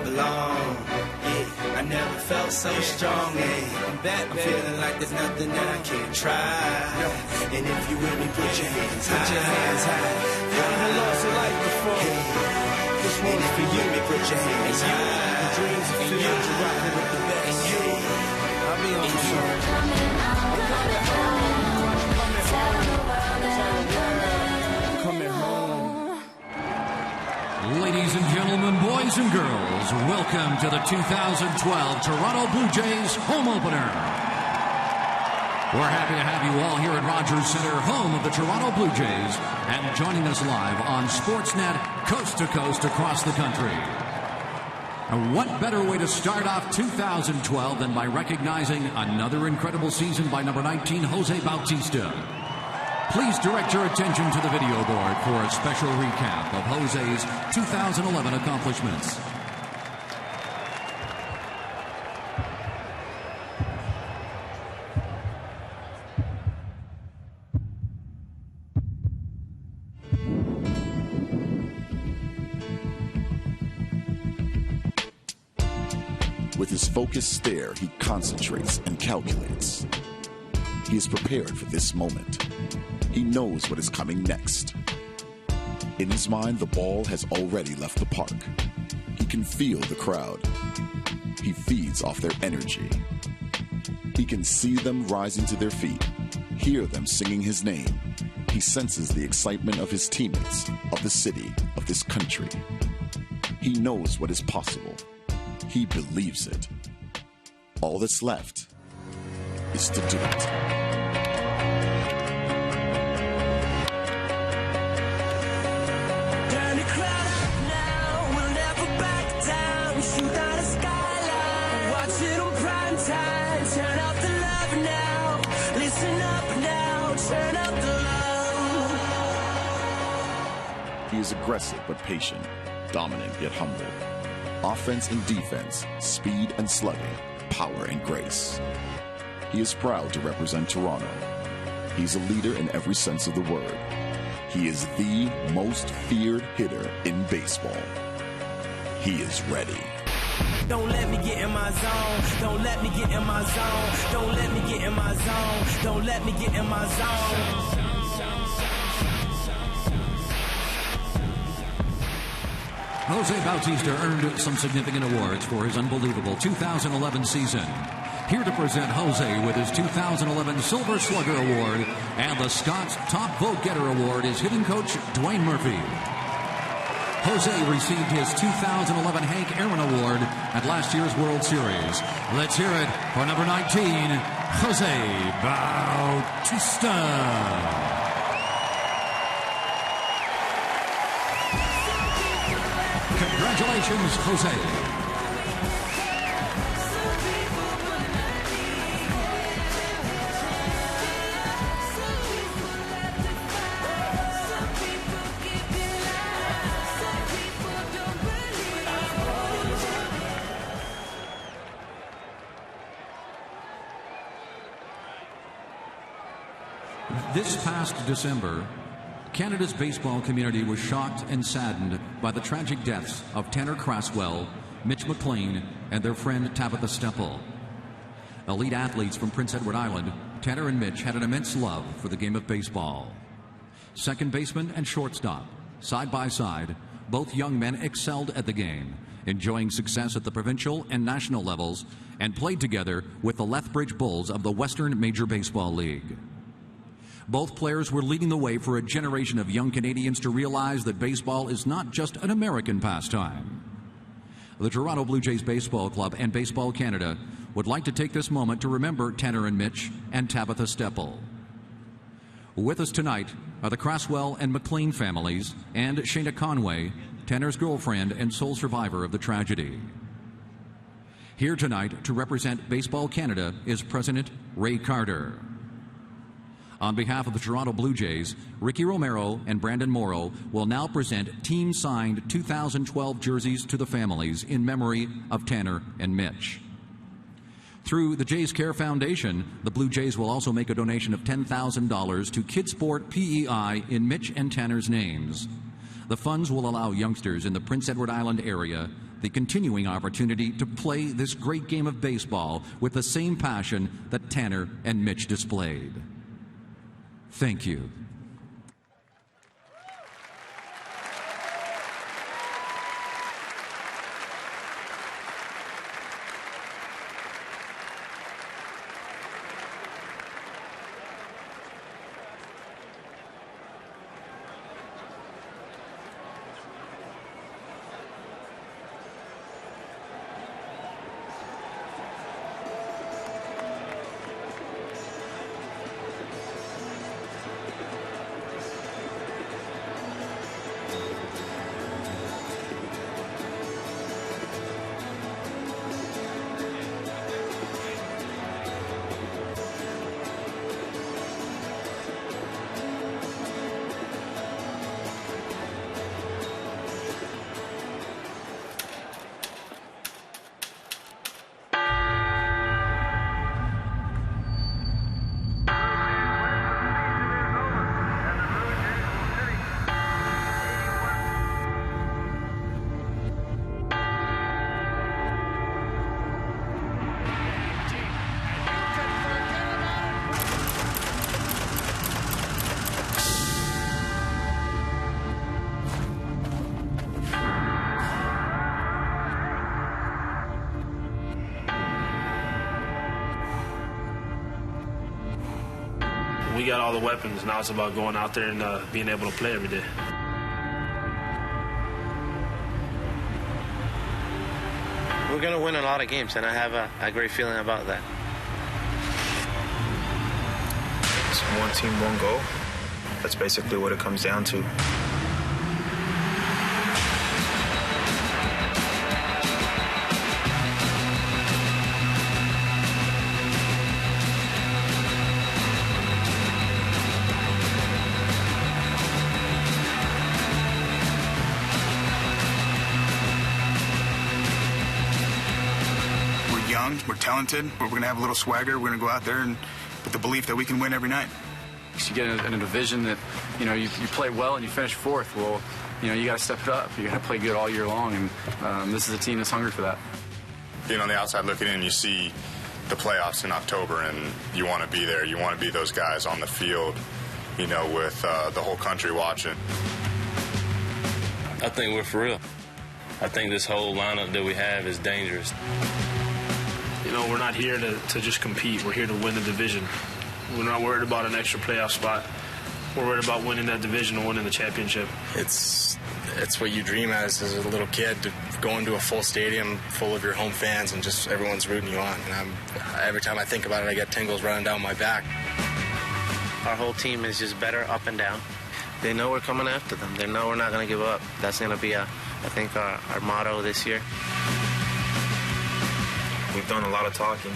belong. Yeah, I never felt so strong. I'm back, I'm feeling like there's nothing that I can't try. And if you with me, put your hands high. Put your hands high. You haven't lost a life before. This one is for you. Put your hands high. The dreams are filled. You're rocking with the best. I'll be on the show. Ladies and gentlemen, boys and girls, welcome to the 2012 Toronto Blue Jays home opener. We're happy to have you all here at Rogers Center, home of the Toronto Blue Jays, and joining us live on Sportsnet, coast to coast across the country. And what better way to start off 2012 than by recognizing another incredible season by number 19, Jose Bautista. Please direct your attention to the video board for a special recap of Jose's 2011 accomplishments. With his focused stare, he concentrates and calculates. He is prepared for this moment. He knows what is coming next. In his mind, the ball has already left the park. He can feel the crowd. He feeds off their energy. He can see them rising to their feet, hear them singing his name. He senses the excitement of his teammates, of the city, of this country. He knows what is possible. He believes it. All that's left is to do it. He is aggressive but patient, dominant yet humble. Offense and defense, speed and slugging, power and grace. He is proud to represent Toronto. He's a leader in every sense of the word. He is the most feared hitter in baseball. He is ready. Don't let me get in my zone. Don't let me get in my zone. Don't let me get in my zone. Don't let me get in my zone. Jose Bautista earned some significant awards for his unbelievable 2011 season. Here to present Jose with his 2011 Silver Slugger Award and the Scott's Top Vote Getter Award is hitting coach Dwayne Murphy. Jose received his 2011 Hank Aaron Award at last year's World Series. Let's hear it for number 19, Jose Bautista. Congratulations, Jose. This past December, Canada's baseball community was shocked and saddened by the tragic deaths of Tanner Craswell, Mitch McLean, and their friend Tabitha Stempel. Elite athletes from Prince Edward Island, Tanner and Mitch had an immense love for the game of baseball. Second baseman and shortstop, side by side, both young men excelled at the game, enjoying success at the provincial and national levels, and played together with the Lethbridge Bulls of the Western Major Baseball League. Both players were leading the way for a generation of young Canadians to realize that baseball is not just an American pastime. The Toronto Blue Jays Baseball Club and Baseball Canada would like to take this moment to remember Tanner and Mitch and Tabitha Stempel. With us tonight are the Craswell and McLean families and Shayna Conway, Tanner's girlfriend and sole survivor of the tragedy. Here tonight to represent Baseball Canada is President Ray Carter. On behalf of the Toronto Blue Jays, Ricky Romero and Brandon Morrow will now present team-signed 2012 jerseys to the families in memory of Tanner and Mitch. Through the Jays Care Foundation, the Blue Jays will also make a donation of $10,000 to Kidsport PEI in Mitch and Tanner's names. The funds will allow youngsters in the Prince Edward Island area the continuing opportunity to play this great game of baseball with the same passion that Tanner and Mitch displayed. Thank you. We got all the weapons. Now it's about going out there and being able to play every day. We're going to win a lot of games, and I have a great feeling about that. It's one team, one goal. That's basically what it comes down to. We're talented, but we're going to have a little swagger. We're going to go out there and with the belief that we can win every night. You get in a division that, you play well and you finish fourth. Well, you got to step it up. You got to play good all year long, and this is a team that's hungry for that. Being on the outside looking in, you see the playoffs in October, and you want to be there. You want to be those guys on the field, with the whole country watching. I think we're for real. I think this whole lineup that we have is dangerous. We're not here to just compete. We're here to win the division. We're not worried about an extra playoff spot. We're worried about winning that division and winning the championship. It's what you dream as a little kid, to go into a full stadium full of your home fans and just everyone's rooting you on. And every time I think about it, I get tingles running down my back. Our whole team is just better up and down. They know we're coming after them. They know we're not going to give up. That's going to be, I think, our motto this year. We've done a lot of talking,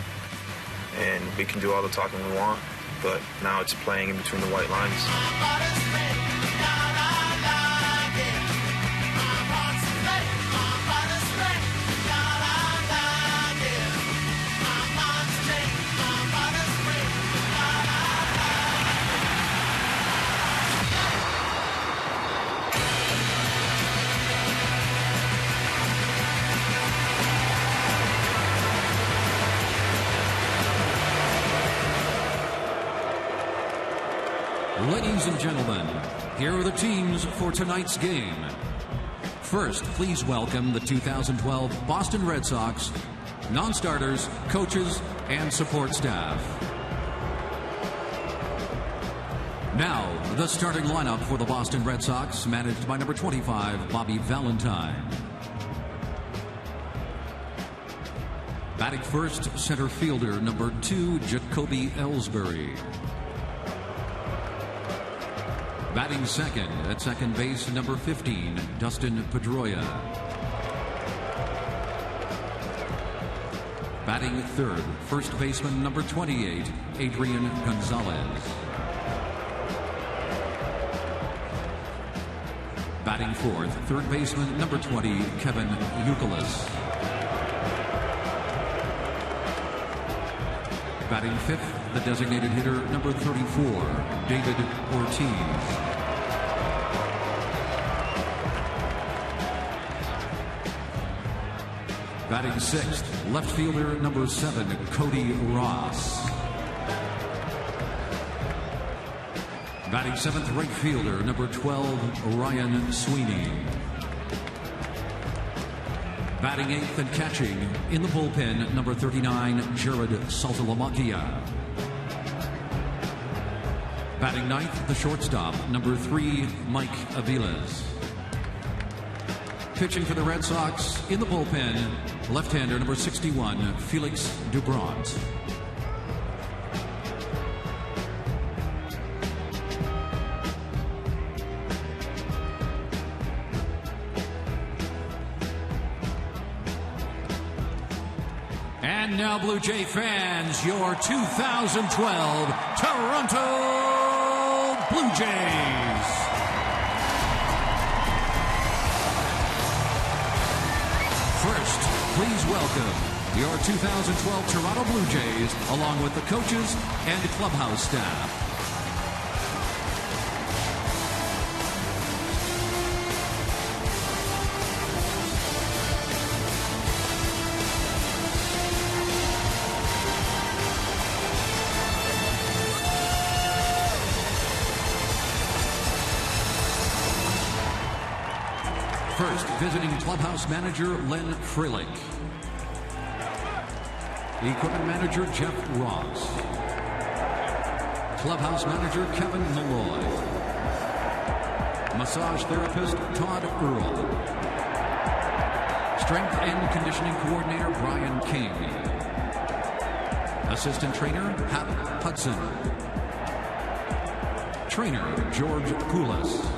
and we can do all the talking we want, but now it's playing in between the white lines. Ladies and gentlemen, here are the teams for tonight's game. First, please welcome the 2012 Boston Red Sox non-starters, coaches, and support staff. Now, the starting lineup for the Boston Red Sox, managed by number 25, Bobby Valentine. Batting first, center fielder, number 2, Jacoby Ellsbury. Batting second, at second base, number 15, Dustin Pedroia. Batting third, first baseman, number 28, Adrian Gonzalez. Batting fourth, third baseman, number 20, Kevin Youkilis. Batting fifth, the designated hitter, number 34, David Ortiz. Batting 6th, left fielder number 7, Cody Ross. Batting 7th, right fielder number 12, Ryan Sweeney. Batting 8th and catching in the bullpen, number 39, Jared Saltalamacchia. Batting 9th, the shortstop, number 3, Mike Aviles. Pitching for the Red Sox in the bullpen, left-hander number 61, Felix Dubront. And now, Blue Jay fans, your 2012 Toronto Blue Jays. First, please welcome your 2012 Toronto Blue Jays, along with the coaches and clubhouse staff. First, visiting clubhouse manager Len Frillick. Equipment manager Jeff Ross. Clubhouse manager Kevin Malloy. Massage therapist Todd Earl. Strength and conditioning coordinator Brian King. Assistant trainer Hap Hudson. Trainer George Koulas.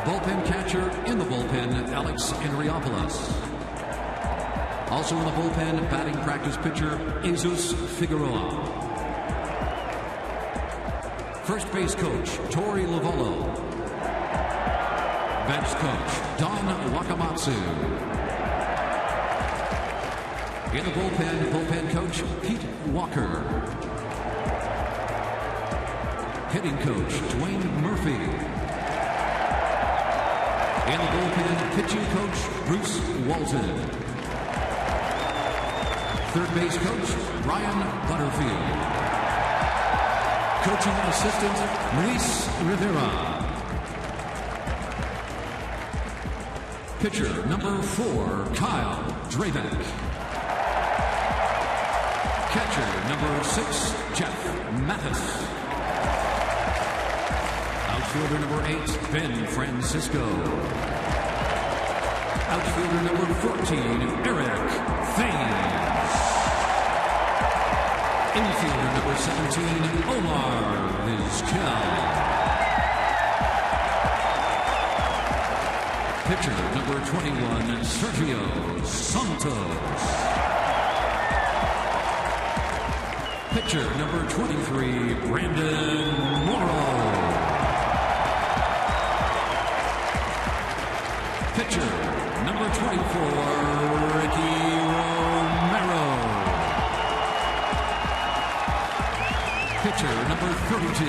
Bullpen catcher in the bullpen, Alex Andriopoulos. Also in the bullpen, batting practice pitcher, Jesus Figueroa. First base coach, Tori Lovolo. Bench coach, Don Wakamatsu. In the bullpen coach, Pete Walker. Hitting coach, Dwayne Murphy. In the bullpen, pitching coach, Bruce Walton. Third base coach, Ryan Butterfield. Coaching assistant, Luis Rivera. Pitcher number 4, Kyle Drabeck. Catcher number 6, Jeff Mathis. Outfielder number 8, Ben Francisco. Outfielder number 14, Eric Thames. Infielder number 17, Omar Vizquel. Pitcher number 21, Sergio Santos. Pitcher number 23, Brandon Morrow. Pitcher, number 24, Ricky Romero. Pitcher, number 32,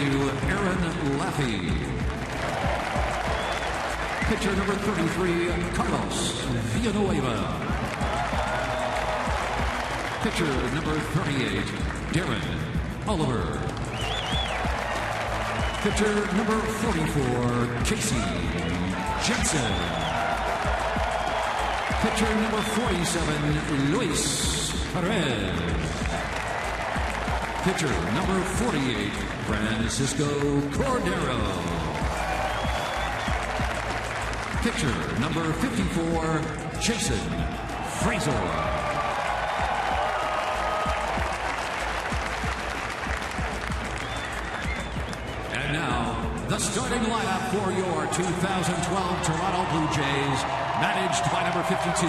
Aaron Laffey. Pitcher, number 33, Carlos Villanueva. Pitcher, number 38, Darren Oliver. Pitcher, number 44, Casey Jensen. Pitcher number 47, Luis Perez. Pitcher number 48, Francisco Cordero. Pitcher number 54, Jason Frazier. And now, the starting lineup for your 2012 Toronto Blue Jays, managed by number 52,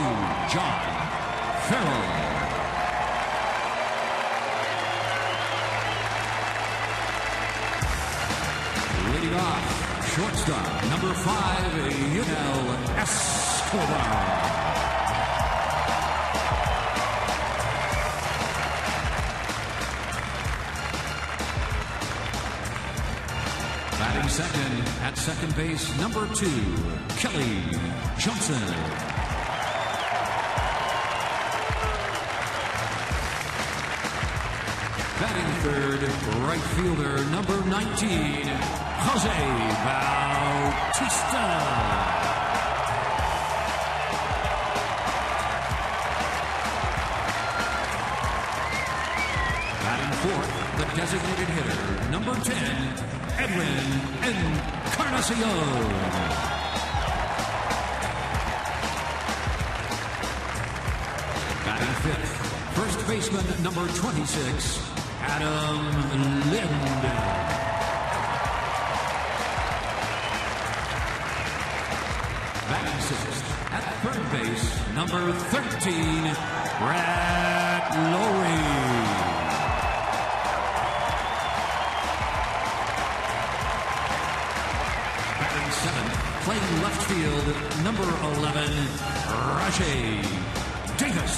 John Farrell. Leading off, shortstop, number 5, Yunel Escobar. Batting second, at second base, number 2, Kelly Johnson. third, right fielder, number 19, Jose Bautista. Batting fourth, the designated hitter, number 10, Edwin Encarnacion. Batting fifth, first baseman, number 26, Adam Lind. Batting sixth, at third base, number 13, Brett Lowry. Seventh, playing left field, number 11, Rajay Davis.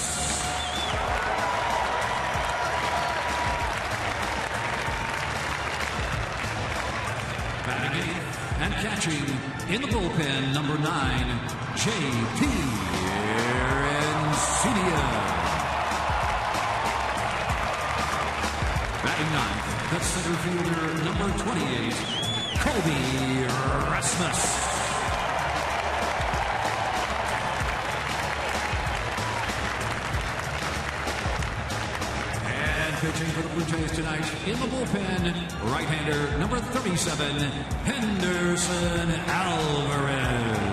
Batting eighth and catching in the bullpen, number 9, J.P. Encina. Batting ninth, the center fielder, number 28, Colby Rasmus. And pitching for the Blue Jays tonight in the bullpen, right-hander number 37, Henderson Alvarez.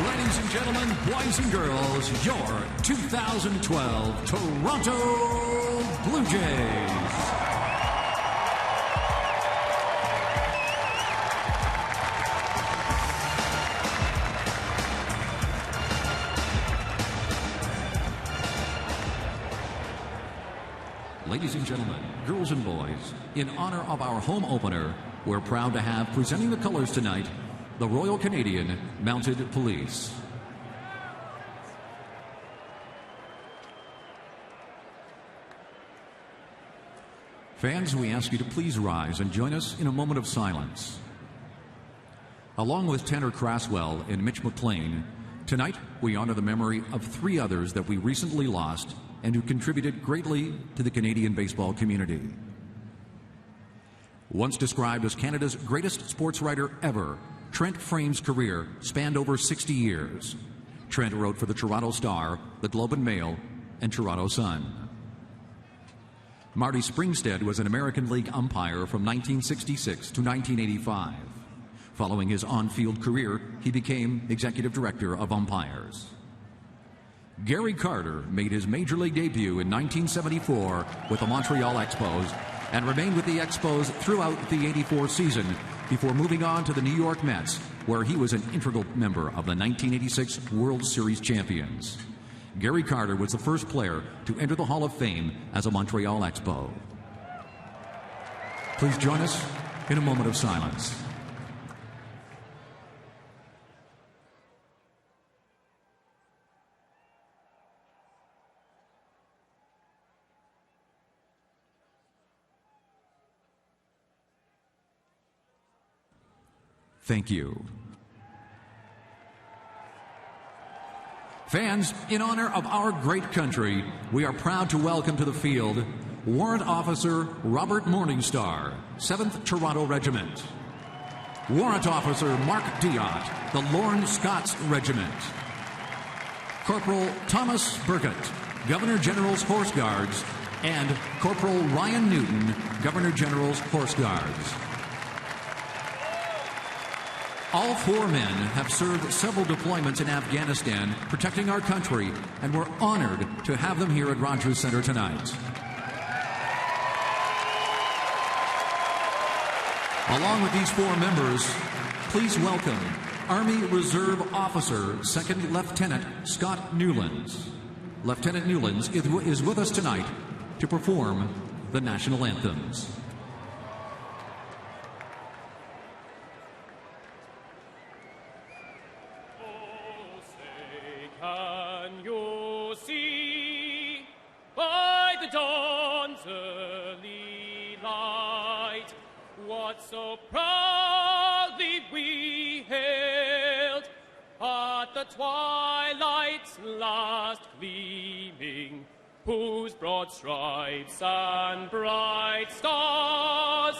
Ladies and gentlemen, boys and girls, your 2012 Toronto Blue Jays. Ladies and gentlemen, girls and boys, in honor of our home opener, we're proud to have presenting the colors tonight, the Royal Canadian Mounted Police. Fans, we ask you to please rise and join us in a moment of silence. Along with Tanner Craswell and Mitch McLean, tonight we honor the memory of 3 others that we recently lost and who contributed greatly to the Canadian baseball community. Once described as Canada's greatest sports writer ever, Trent Frame's career spanned over 60 years. Trent wrote for the Toronto Star, the Globe and Mail, and Toronto Sun. Marty Springstead was an American League umpire from 1966 to 1985. Following his on-field career, he became executive director of umpires. Gary Carter made his Major League debut in 1974 with the Montreal Expos and remained with the Expos throughout the '84 season before moving on to the New York Mets, where he was an integral member of the 1986 World Series champions. Gary Carter was the first player to enter the Hall of Fame as a Montreal Expo. Please join us in a moment of silence. Thank you. Fans, in honor of our great country, we are proud to welcome to the field Warrant Officer Robert Morningstar, 7th Toronto Regiment. Warrant Officer Mark Diott, the Lorne Scots Regiment. Corporal Thomas Burkett, Governor General's Horse Guards, and Corporal Ryan Newton, Governor General's Horse Guards. All 4 men have served several deployments in Afghanistan, protecting our country, and we're honored to have them here at Rogers Center tonight. Along with these 4 members, please welcome Army Reserve Officer 2nd Lieutenant Scott Newlands. Lieutenant Newlands is with us tonight to perform the national anthems. So proudly we hailed at the twilight's last gleaming, whose broad stripes and bright stars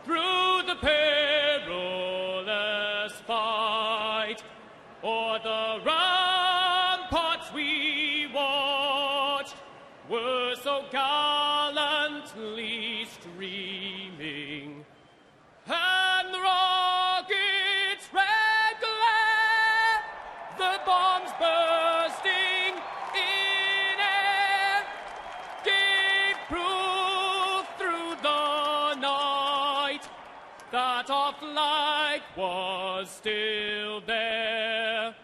through the perilous fight o'er the ramparts we watched were so gallantly streaming, and the rockets' red glare, the bombs bursting in air, gave proof through the night that our flag was still there.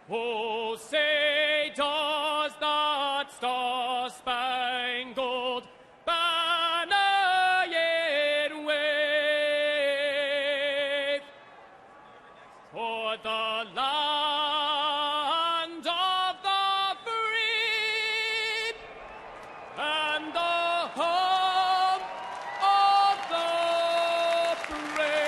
Oh, say does that star-spangled banner yet wave for the land of the free and the home of the brave?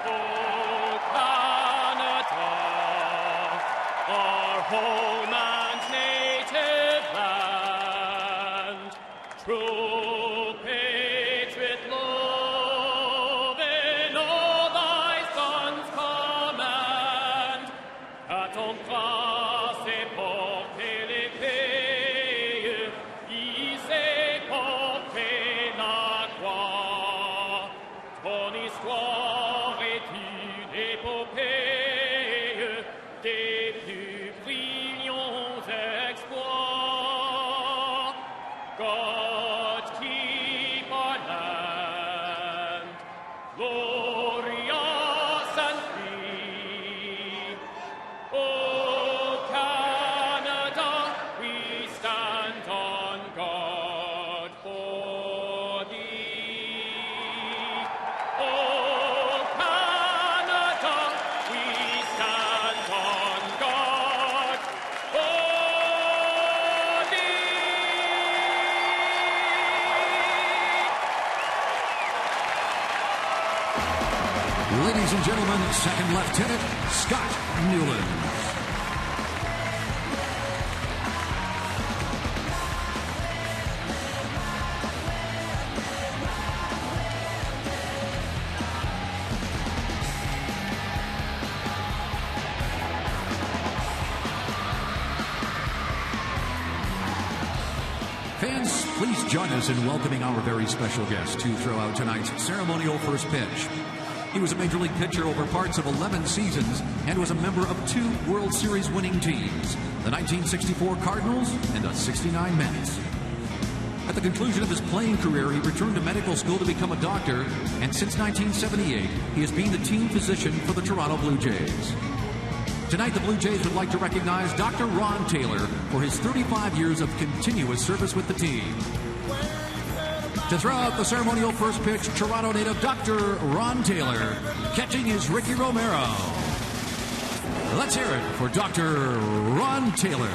Oh, Canada, our home and native land, true patriot love in all thy sons command, à ton grâce et porter les pays, hisser, porter la croix. Ton histoire est une épopée des plus brillants exploits. God keep our land glorious and free. Oh, Canada, we stand on guard for thee. Oh, Canada, we stand on guard for thee. Ladies and gentlemen, Second Lieutenant Scott Newland. Fans, please join us in welcoming our very special guest to throw out tonight's ceremonial first pitch. He was a Major League pitcher over parts of 11 seasons and was a member of 2 World Series winning teams, the 1964 Cardinals and the 69 Mets. At the conclusion of his playing career, he returned to medical school to become a doctor, and since 1978, he has been the team physician for the Toronto Blue Jays. Tonight, the Blue Jays would like to recognize Dr. Ron Taylor for his 35 years of continuous service with the team. To throw out the ceremonial first pitch, Toronto native Dr. Ron Taylor. Catching is Ricky Romero. Let's hear it for Dr. Ron Taylor.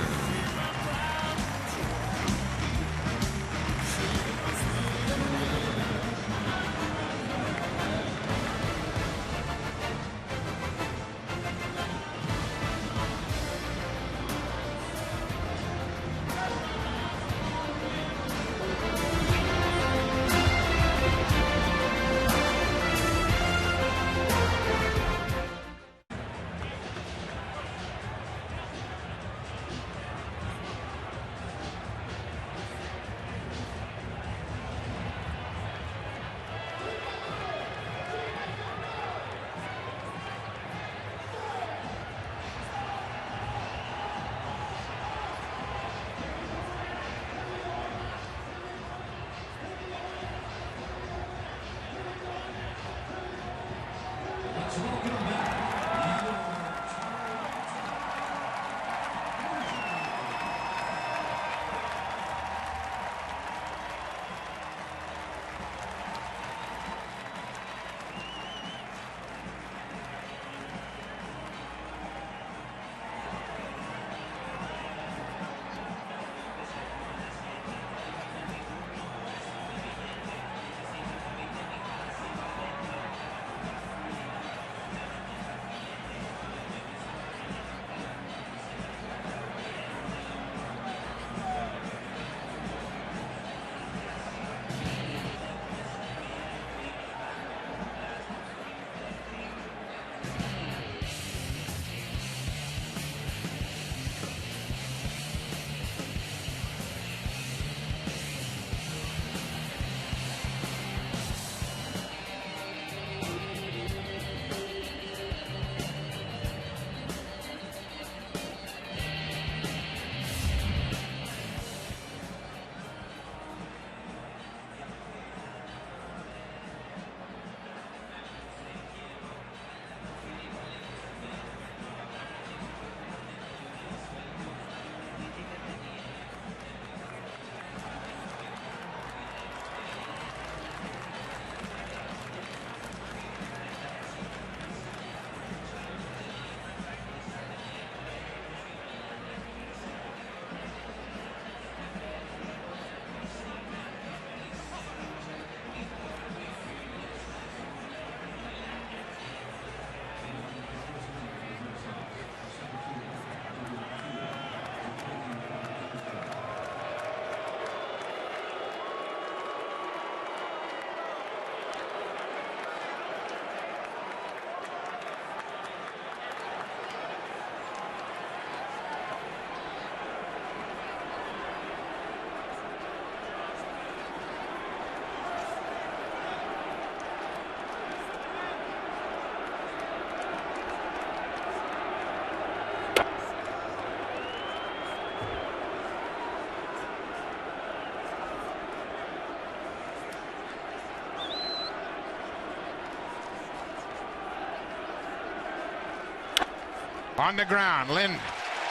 On the ground, Lynn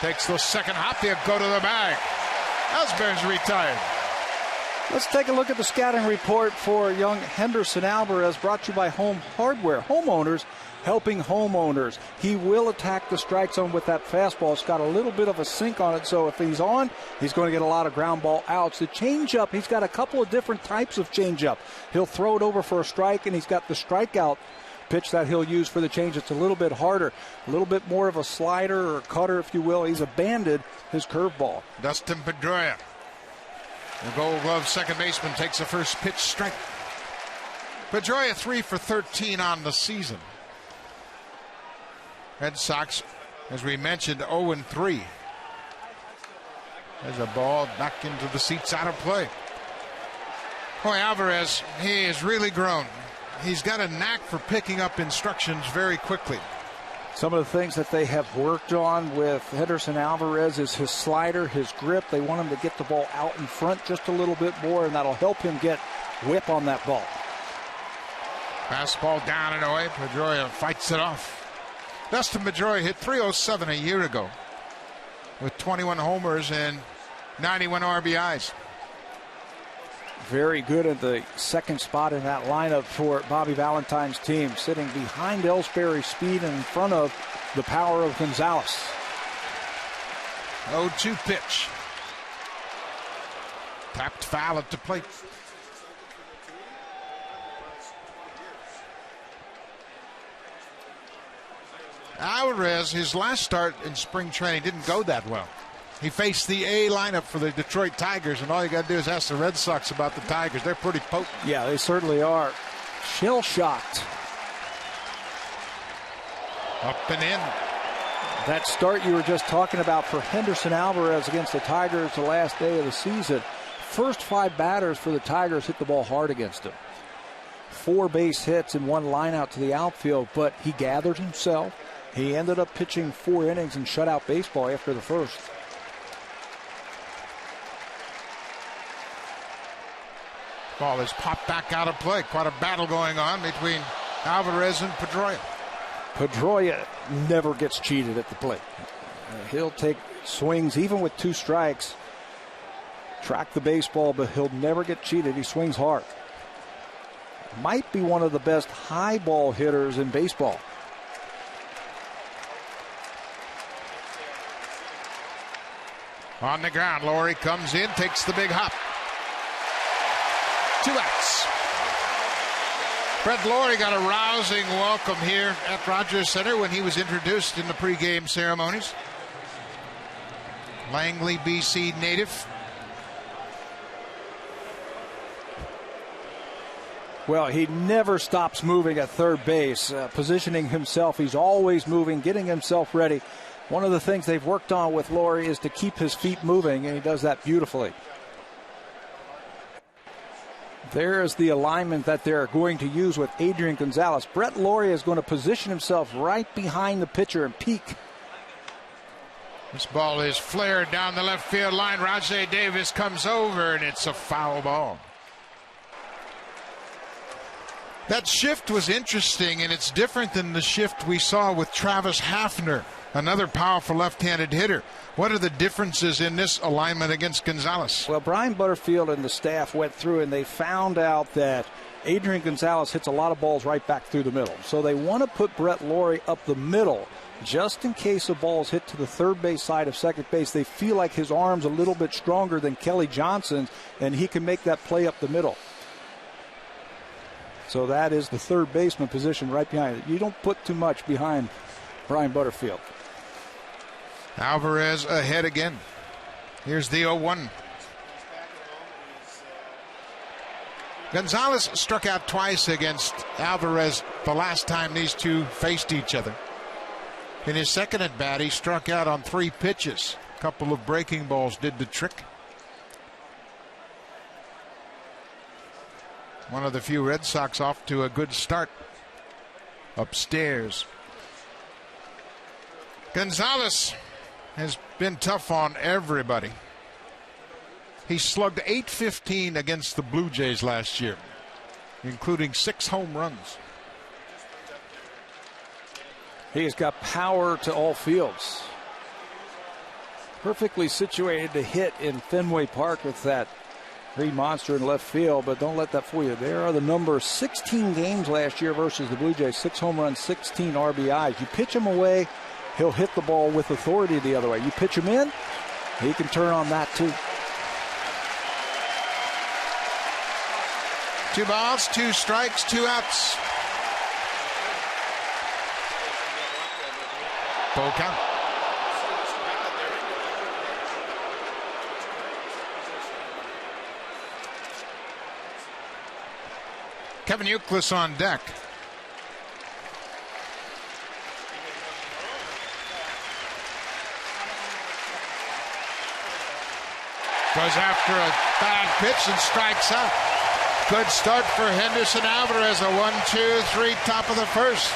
takes the second hop. He'll go to the bag. Ellsbury's retired. Let's take a look at the scouting report for young Henderson Alvarez, brought to you by Home Hardware. Homeowners helping homeowners. He will attack the strike zone with that fastball. It's got a little bit of a sink on it, so if he's on, he's going to get a lot of ground ball outs. The changeup, he's got a couple of different types of changeup. He'll throw it over for a strike, and he's got the strikeout pitch that he'll use for the change. It's a little bit harder, a little bit more of a slider or cutter, if you will. He's abandoned his curveball. Dustin Pedroia, the Gold Glove second baseman, takes the first pitch strike. Pedroia 3 for 13 on the season. Red Sox, as we mentioned, 0-3. There's a ball back into the seats, out of play. Boy, Alvarez, he has really grown. He's got a knack for picking up instructions very quickly. Some of the things that they have worked on with Henderson Alvarez is his slider, his grip. They want him to get the ball out in front just a little bit more, and that'll help him get whip on that ball. Fastball down and away. Pedroia fights it off. Dustin Pedroia hit .307 a year ago with 21 homers and 91 RBIs. Very good at the second spot in that lineup for Bobby Valentine's team, sitting behind Ellsbury's speed and in front of the power of Gonzalez. 0-2 pitch. Tapped foul at the plate. Alvarez, his last start in spring training didn't go that well. He faced the A lineup for the Detroit Tigers, and all you got to do is ask the Red Sox about the Tigers. They're pretty potent. Yeah, they certainly are. Shell-shocked. Up and in. That start you were just talking about for Henderson Alvarez against the Tigers the last day of the season. First 5 batters for the Tigers hit the ball hard against him. 4 base hits and 1 line out to the outfield, but he gathered himself. He ended up pitching 4 innings and shut out baseball after the first. Ball is popped back out of play. Quite a battle going on between Alvarez and Pedroia. Pedroia never gets cheated at the plate. He'll take swings even with 2 strikes, track the baseball, but he'll never get cheated. He swings hard. Might be one of the best high ball hitters in baseball. On the ground, Laurie comes in, takes the big hop. 2 outs. Brett Laurie got a rousing welcome here at Rogers Center when he was introduced in the pregame ceremonies. Langley, BC native. Well, he never stops moving at third base, positioning himself. He's always moving, getting himself ready. One of the things they've worked on with Laurie is to keep his feet moving, and he does that beautifully. There's the alignment that they're going to use with Adrian Gonzalez. Brett Laurie is going to position himself right behind the pitcher and peek. This ball is flared down the left field line. Rajay Davis comes over, and it's a foul ball. That shift was interesting, and it's different than the shift we saw with Travis Hafner, another powerful left-handed hitter. What are the differences in this alignment against Gonzalez? Well, Brian Butterfield and the staff went through and they found out that Adrian Gonzalez hits a lot of balls right back through the middle. So they want to put Brett Laurie up the middle just in case a ball is hit to the third base side of second base. They feel like his arm's a little bit stronger than Kelly Johnson's, and he can make that play up the middle. So that is the third baseman position right behind it. You don't put too much behind Brian Butterfield. Alvarez ahead again. Here's the 0-1. Gonzalez struck out twice against Alvarez the last time these two faced each other. In his second at bat, he struck out on 3 pitches. A couple of breaking balls did the trick. One of the few Red Sox off to a good start upstairs. Gonzalez has been tough on everybody. He slugged .815 against the Blue Jays last year, including 6 home runs. He's got power to all fields. Perfectly situated to hit in Fenway Park with that green monster in left field, but don't let that fool you. There are the numbers: 16 games last year versus the Blue Jays, 6 home runs, 16 RBIs. You pitch him away, he'll hit the ball with authority the other way. You pitch him in, he can turn on that too. 2 balls, 2 strikes, 2 outs. Full count. Kevin Youkilis on deck. Goes after a bad pitch and strikes out. Good start for Henderson Alvarez. A 1-2-3 top of the first.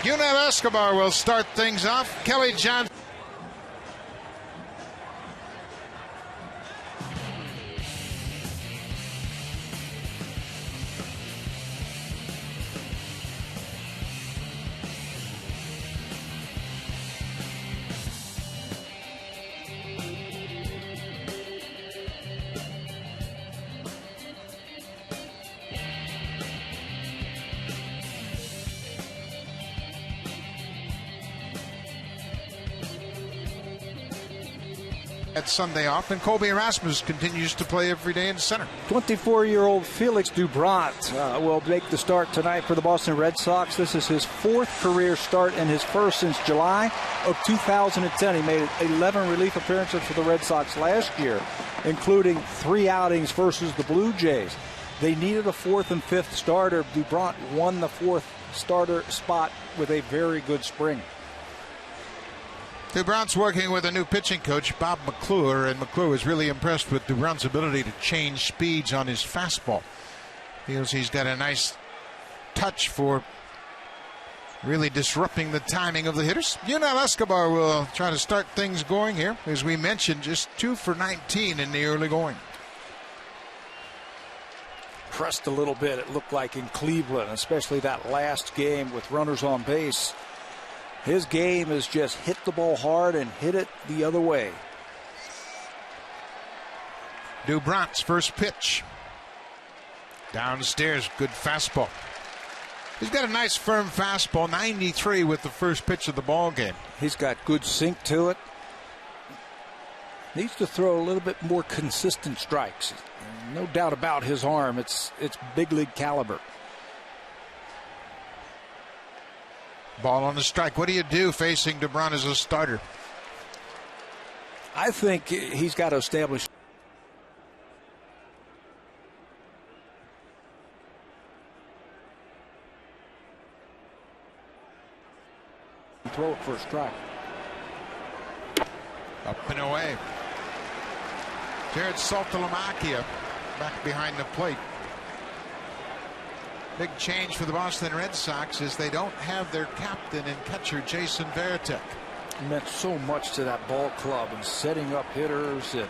Yunel Escobar will start things off. Kelly Johnson. At Sunday off, and Colby Erasmus continues to play every day in center. 24-year-old Felix Dubrant will make the start tonight for the Boston Red Sox. This is his 4th career start and his first since July of 2010. He made 11 relief appearances for the Red Sox last year, including 3 outings versus the Blue Jays. They needed a 4th and 5th starter. Dubrant won the 4th starter spot with a very good spring. Dubrant's working with a new pitching coach, Bob McClure, and McClure was really impressed with Dubrant's ability to change speeds on his fastball. Feels he's got a nice touch for really disrupting the timing of the hitters. Yunel Escobar will try to start things going here. As we mentioned, just 2 for 19 in the early going. Pressed a little bit, it looked like, in Cleveland, especially that last game with runners on base. His game is just hit the ball hard and hit it the other way. Dubrant's first pitch. Downstairs, good fastball. He's got a nice firm fastball, 93 with the first pitch of the ball game. He's got good sink to it. Needs to throw a little bit more consistent strikes. No doubt about his arm. It's big league caliber. Ball on the strike. What do you do facing Dubrant as a starter? I think he's got to establish. Throw it for a strike. Up and away. Jared Saltalamacchia back behind the plate. Big change for the Boston Red Sox is they don't have their captain and catcher Jason Varitek. Meant so much to that ball club and setting up hitters and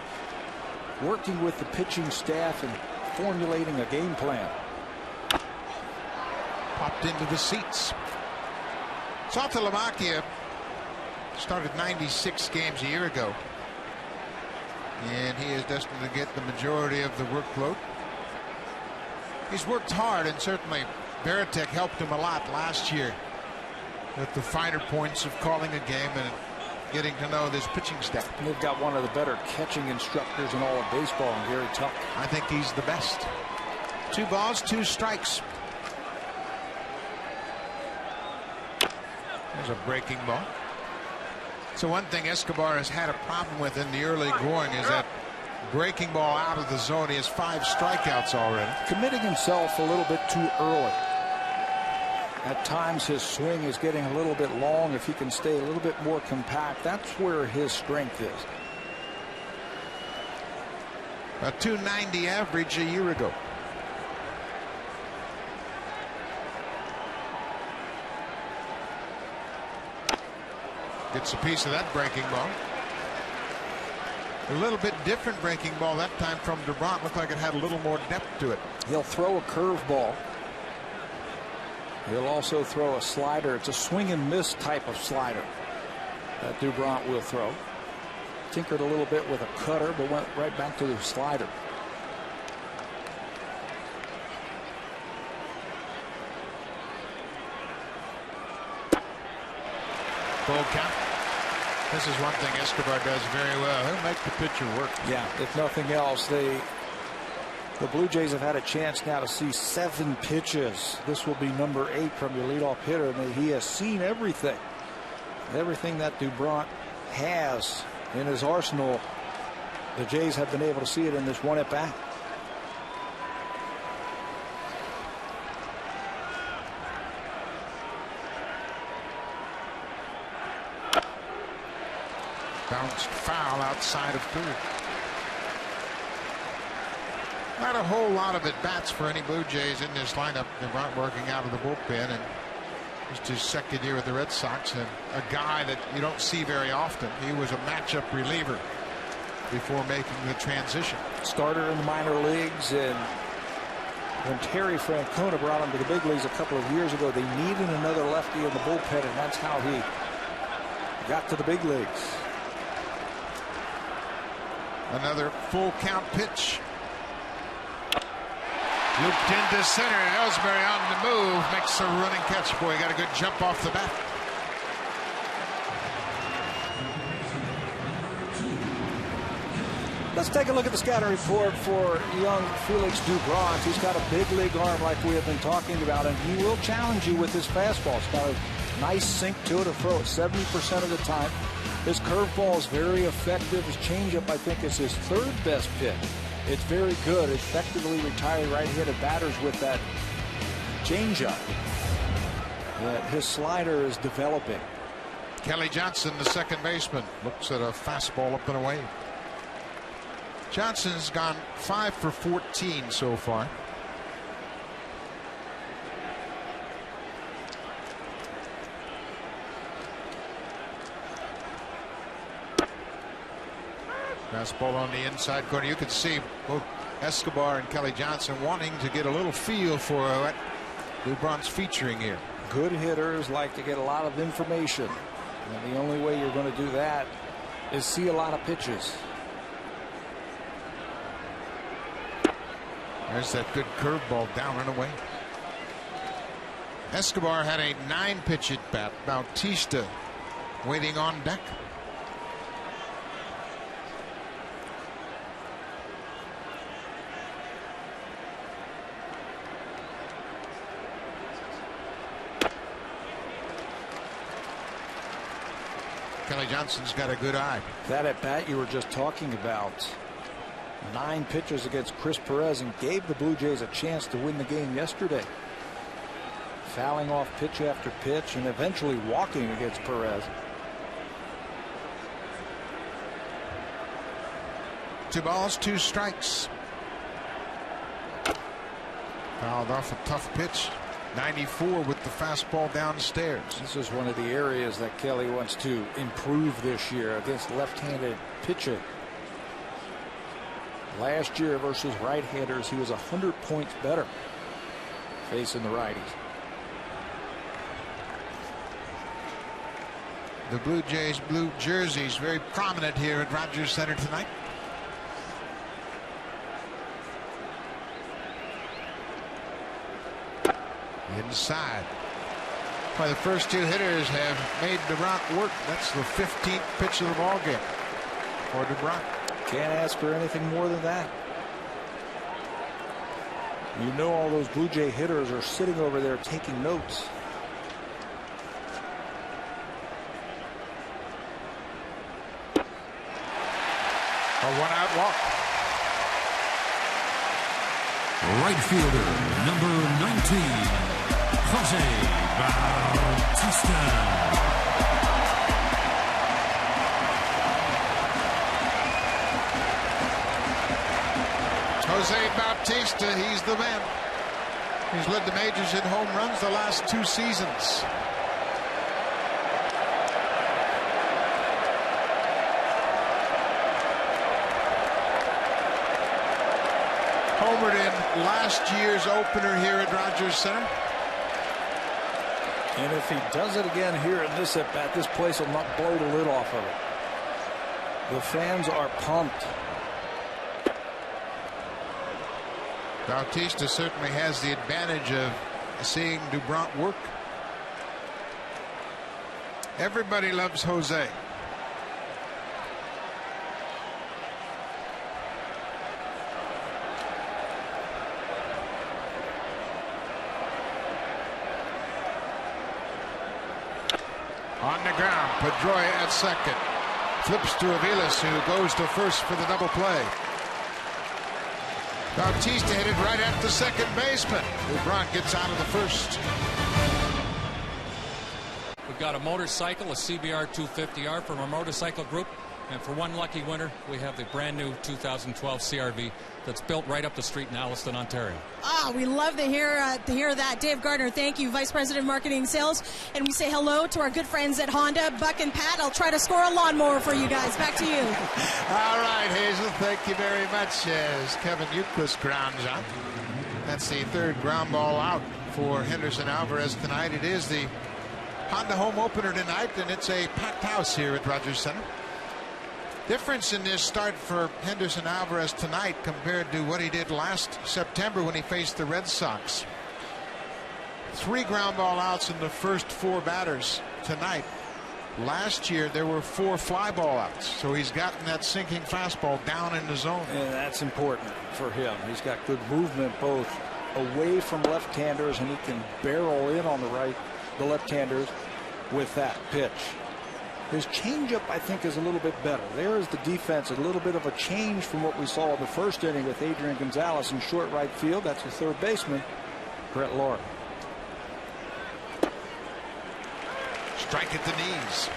working with the pitching staff and formulating a game plan. Popped into the seats. Saltalamacchia started 96 games a year ago, and he is destined to get the majority of the workload. He's worked hard, and certainly Varitek helped him a lot last year with the finer points of calling a game and getting to know this pitching staff. They've got one of the better catching instructors in all of baseball, and Gary Tuck. I think he's the best. 2 balls, 2 strikes. There's a breaking ball. So one thing Escobar has had a problem with in the early going is that breaking ball out of the zone. He has 5 strikeouts already. Committing himself a little bit too early. At times his swing is getting a little bit long. If he can stay a little bit more compact, that's where his strength is. A 290 average a year ago. Gets a piece of that breaking ball. A little bit different breaking ball that time from Dubrant. Looked like it had a little more depth to it. He'll throw a curveball. He'll also throw a slider. It's a swing and miss type of slider that Dubron will throw. Tinkered a little bit with a cutter, but went right back to the slider. Full count. This is one thing Escobar does very well. He'll make the pitcher work. Yeah, if nothing else, the Blue Jays have had a chance now to see 7 pitches. This will be number 8 from your leadoff hitter, and he has seen everything. Everything that Dubron has in his arsenal, the Jays have been able to see it in this one at bat. Bounced foul outside of third. Not a whole lot of at-bats for any Blue Jays in this lineup. They're not working out of the bullpen, and just his second year with the Red Sox, and a guy that you don't see very often. He was a matchup reliever before making the transition. Starter in the minor leagues, and when Terry Francona brought him to the big leagues a couple of years ago, they needed another lefty in the bullpen, and that's how he got to the big leagues. Another full count pitch. Looped into center. Ellsbury on the move. Makes a running catch. Boy, got a good jump off the bat. Let's take a look at the scouting report for young Felix Dubron. He's got a big league arm like we have been talking about, and he will challenge you with his fastball. It's got a nice sink to it, to throw it 70% of the time. His curveball is very effective. His changeup, I think, is his 3rd best pitch. It's very good. Effectively retired right-handed batters with that changeup. His slider is developing. Kelly Johnson, the second baseman, looks at a fastball up and away. Johnson's gone 5 for 14 so far. Fastball on the inside corner. You could see both Escobar and Kelly Johnson wanting to get a little feel for what Dubron's featuring here. Good hitters like to get a lot of information, and the only way you're going to do that is see a lot of pitches. There's that good curveball down and away. Escobar had a 9-pitch at bat. Bautista waiting on deck. Kelly Johnson's got a good eye. That at bat you were just talking about. 9 pitches against Chris Perez, and gave the Blue Jays a chance to win the game yesterday. Fouling off pitch after pitch and eventually walking against Perez. 2 balls, 2 strikes. Fouled off a tough pitch. 94 with the fastball downstairs. This is one of the areas that Kelly wants to improve this year against left-handed pitching. Last year versus right-handers, he was 100 points better facing the righties. The Blue Jays blue jerseys very prominent here at Rogers Center tonight. Inside. Well, the first 2 hitters have made Dubron work. That's the 15th pitch of the ball game for Dubron. Can't ask for anything more than that. You know all those Blue Jay hitters are sitting over there taking notes. A 1-out walk. Right fielder, number 19, Jose Bautista. Jose Bautista, he's the man. He's led the majors in home runs the last 2 seasons. Homered in last year's opener here at Rogers Center. And if he does it again here in this at bat, this place will not blow the lid off of it. The fans are pumped. Bautista certainly has the advantage of seeing Dubront work. Everybody loves Jose. On the ground, Pedroia at second. Flips to Aviles, who goes to first for the double play. Bautista headed right at the second baseman. Dubront gets out of the first. We've got a motorcycle, a CBR 250R from our motorcycle group. And for one lucky winner, we have the brand new 2012 CRV that's built right up the street in Alliston, Ontario. Oh, we love to hear that. Dave Gardner, thank you, Vice President of Marketing and Sales. And we say hello to our good friends at Honda, Buck and Pat. I'll try to score a lawnmower for you guys. Back to you. All right, Hazel, thank you very much. As Kevin Euclid grounds out. That's the third ground ball out for Henderson Alvarez tonight. It is the Honda home opener tonight, and it's a packed house here at Rogers Center. Difference in this start for Henderson Alvarez tonight compared to what he did last September when he faced the Red Sox. 3 ground ball outs in the first 4 batters tonight. Last year there were 4 fly ball outs, so he's gotten that sinking fastball down in the zone. And that's important for him. He's got good movement both away from left-handers, and he can barrel in on the left-handers with that pitch. His changeup, I think, is a little bit better. There is the defense, a little bit of a change from what we saw in the first inning with Adrian Gonzalez in short right field. That's the third baseman, Brett Lawrie. Strike at the knees.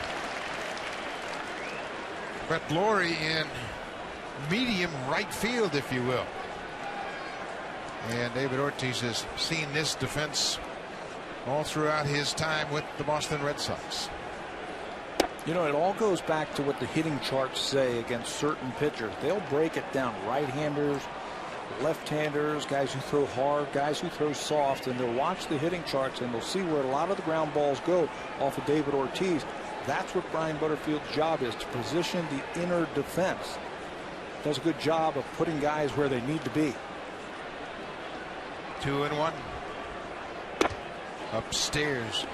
Brett Lawrie in medium right field, if you will. And David Ortiz has seen this defense all throughout his time with the Boston Red Sox. You know, it all goes back to what the hitting charts say against certain pitchers. They'll break it down. Right-handers, left-handers, guys who throw hard, guys who throw soft, and they'll watch the hitting charts and they'll see where a lot of the ground balls go off of David Ortiz. That's what Brian Butterfield's job is, to position the inner defense. Does a good job of putting guys where they need to be. 2-1. Upstairs.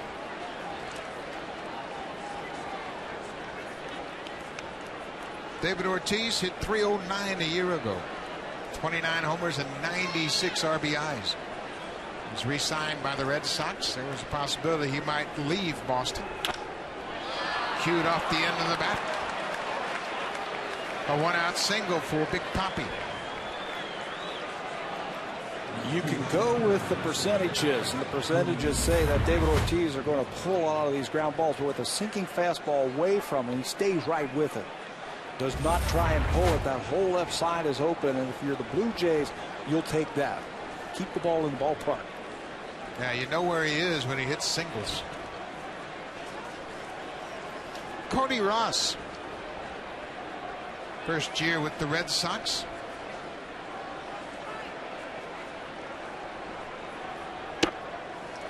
David Ortiz hit .309 a year ago. 29 homers and 96 RBIs. He's re-signed by the Red Sox. There was a possibility he might leave Boston. Cued off the end of the bat. A 1-out single for Big Papi. You can go with the percentages, and the percentages say that David Ortiz are going to pull a lot of these ground balls, but with a sinking fastball away from him, he stays right with it. Does not try and pull it. That whole left side is open, and if you're the Blue Jays, you'll take that. Keep the ball in the ballpark. Yeah, you know where he is when he hits singles. Cody Ross. First year with the Red Sox.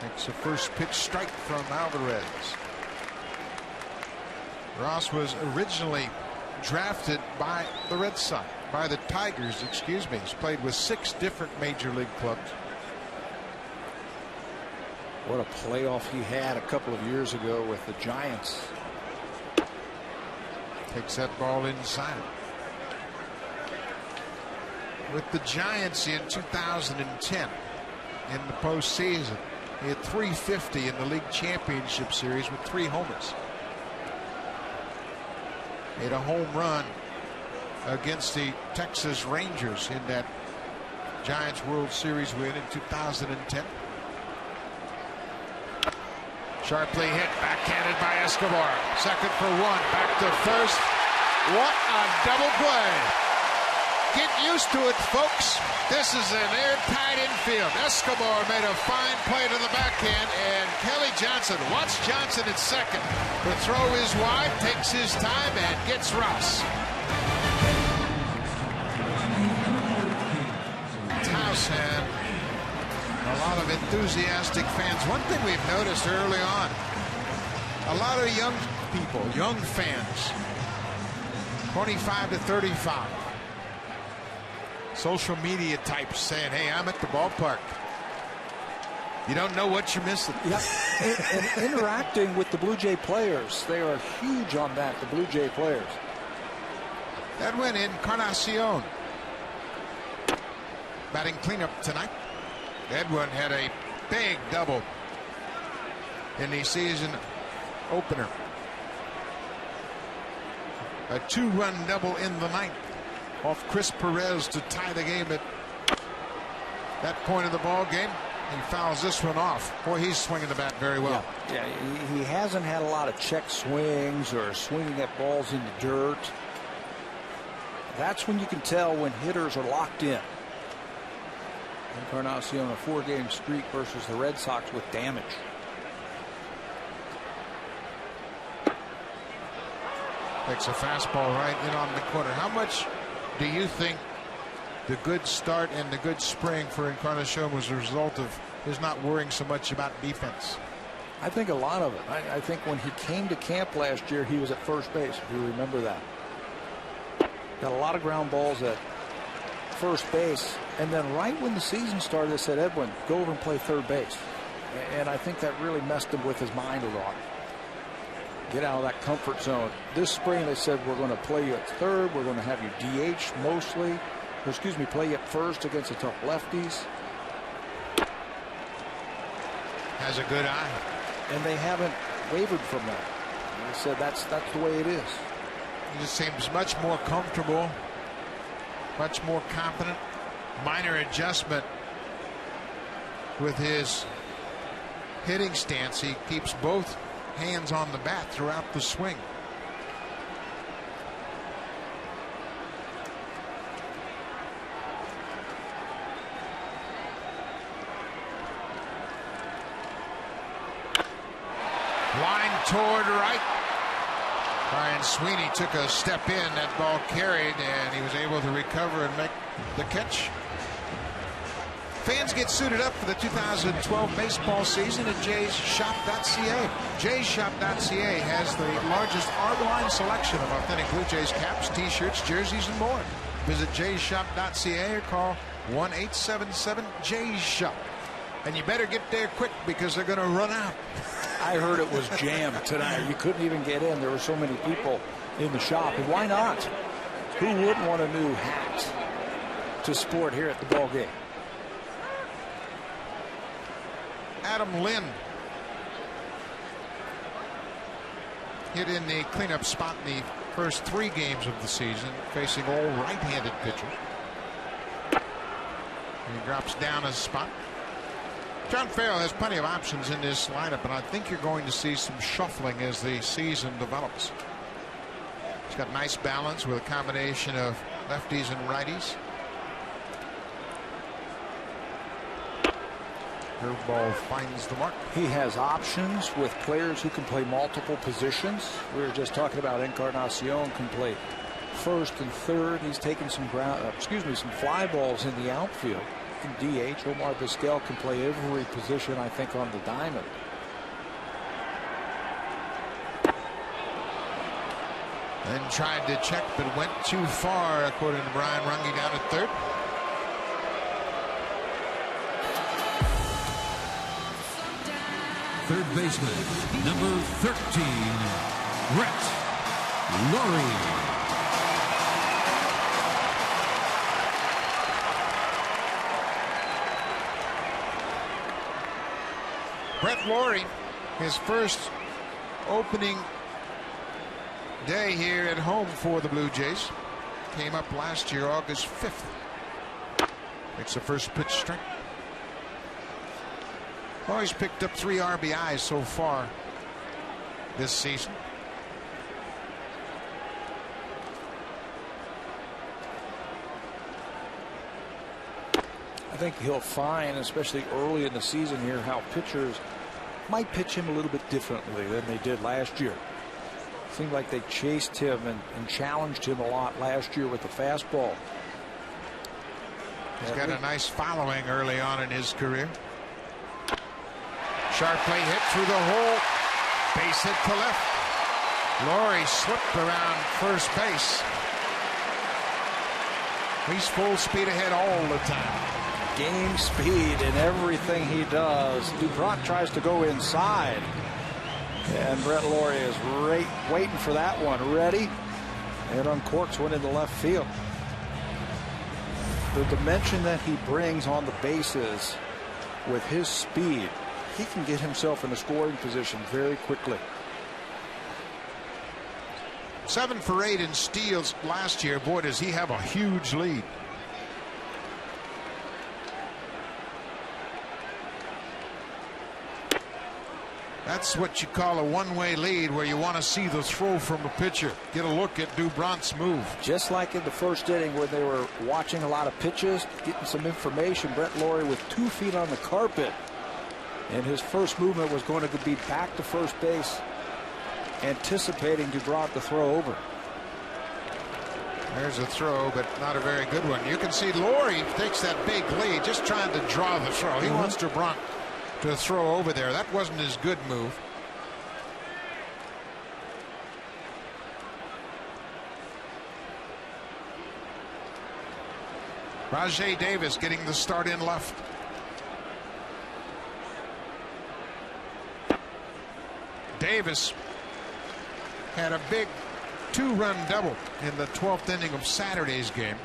Takes a first pitch strike from Alvarez. Ross was originally drafted by the Red Sox, by the Tigers, excuse me. He's played with 6 different major league clubs. What a playoff he had a couple of years ago with the Giants. Takes that ball inside. With the Giants in 2010 in the postseason, he had .350 in the league championship series with 3 homers. Made a home run against the Texas Rangers in that Giants World Series win in 2010. Sharply hit, backhanded by Escobar. Second for 1, back to first. What a double play. Get used to it, folks. This is an airtight infield. Escobar made a fine play to the backhand, and Kelly Johnson, watch Johnson at second. The throw is wide, takes his time, and gets Ross. Towson A lot of enthusiastic fans. One thing we've noticed early on, a lot of young people, young fans, 25 to 35. Social media types saying, hey, I'm at the ballpark. You don't know what you're missing. Yep. and interacting with the Blue Jay players. They are huge on that, the Blue Jay players. Edwin Encarnacion batting cleanup tonight. Edwin had a big double in the season opener. A 2-run double in the ninth off Chris Perez to tie the game at that point of the ball game. He fouls this one off. Boy, he's swinging the bat very well. Yeah, he hasn't had a lot of check swings or swinging at balls in the dirt. That's when you can tell when hitters are locked in. Encarnacion, a 4-game streak versus the Red Sox with damage. Takes a fastball right in on the corner. How much do you think the good start and the good spring for Encarnacion was a result of his not worrying so much about defense? I think a lot of it. I think when he came to camp last year, he was at first base. If you remember that. Got a lot of ground balls at first base. And then right when the season started, they said, Edwin, go over and play third base. And I think that really messed him with his mind a lot. Get out of that comfort zone. This spring, they said, we're going to play you at third. We're going to have you DH mostly. Or, excuse me, play you at first against the tough lefties. Has a good eye. And they haven't wavered from that. They said that's the way it is. He just seems much more comfortable, much more confident. Minor adjustment with his hitting stance. He keeps both hands on the bat throughout the swing. Line toward right. Brian Sweeney took a step in. That ball carried, and he was able to recover and make the catch. Fans get suited up for the 2012 baseball season at jaysshop.ca. Jaysshop.ca has the largest online selection of authentic Blue Jays caps, t-shirts, jerseys, and more. Visit jaysshop.ca or call 1-877-JAYS-SHOP. And you better get there quick because they're going to run out. I heard it was jammed tonight. You couldn't even get in. There were so many people in the shop. And why not? Who wouldn't want a new hat to sport here at the ball game? Adam Lynn hit in the cleanup spot in the first 3 games of the season, facing all right-handed pitchers. He drops down a spot. John Farrell has plenty of options in this lineup, and I think you're going to see some shuffling as the season develops. He's got nice balance with a combination of lefties and righties. Curveball finds the mark. He has options with players who can play multiple positions. We were just talking about Encarnacion can play first and third. He's taken some some fly balls in the outfield. DH. Omar Vizquel can play every position, I think, on the diamond. Then tried to check, but went too far, according to Brian Runge, down at third. Third baseman, number 13, Brett Lawrie. Brett Lawrie, his first opening day here at home for the Blue Jays. Came up last year, August 5th. Makes the first pitch strike. Lawrie's picked up 3 RBIs so far this season. I think he'll find, especially early in the season here, how pitchers might pitch him a little bit differently than they did last year. Seemed like they chased him and challenged him a lot last year with the fastball. He's got a nice following early on in his career. Sharply hit through the hole. Base hit to left. Laurie slipped around first base. He's full speed ahead all the time. Game speed in everything he does. Dubron tries to go inside. And Brett Laurie is waiting for that one. Ready. And uncorks one into left field. The dimension that he brings on the bases with his speed, he can get himself in a scoring position very quickly. 7 for 8 in steals last year. Boy, does he have a huge lead. That's what you call a one-way lead, where you want to see the throw from a pitcher. Get a look at Dubron's move. Just like in the first inning when they were watching a lot of pitches, getting some information, Brett Laurie with 2 feet on the carpet. And his first movement was going to be back to first base, anticipating Dubron to throw over. There's a throw, but not a very good one. You can see Laurie takes that big lead, just trying to draw the throw. He wants Dubron to throw over there. That wasn't his good move. Rajay Davis getting the start in left. Davis had a big 2-run double in the 12th inning of Saturday's game.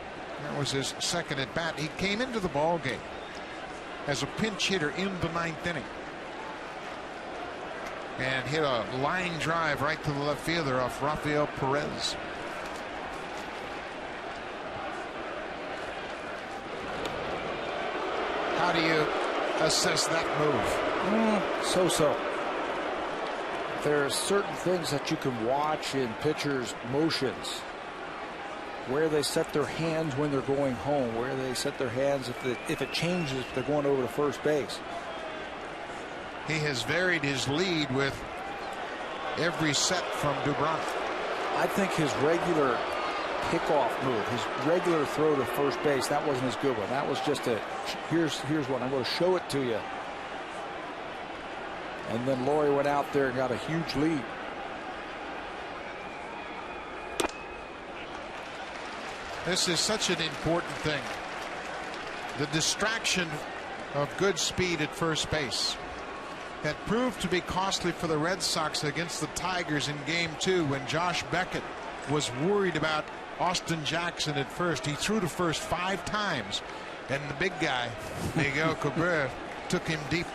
That was his second at bat. He came into the ball game as a pinch hitter in the 9th inning and hit a line drive right to the left fielder off Rafael Perez. How do you assess that move? So-so. There are certain things that you can watch in pitchers' motions, where they set their hands when they're going home, where they set their hands if it changes, if they're going over to first base. He has varied his lead with every set from Dubron. I think his regular pickoff move, his regular throw to first base, that wasn't his good one. That was just a, here's one, I'm going to show it to you. And then Laurie went out there and got a huge lead. This is such an important thing. The distraction of good speed at first base that proved to be costly for the Red Sox against the Tigers in Game 2 when Josh Beckett was worried about Austin Jackson at first. He threw to first 5 times, and the big guy, Miguel Cabrera, took him deep.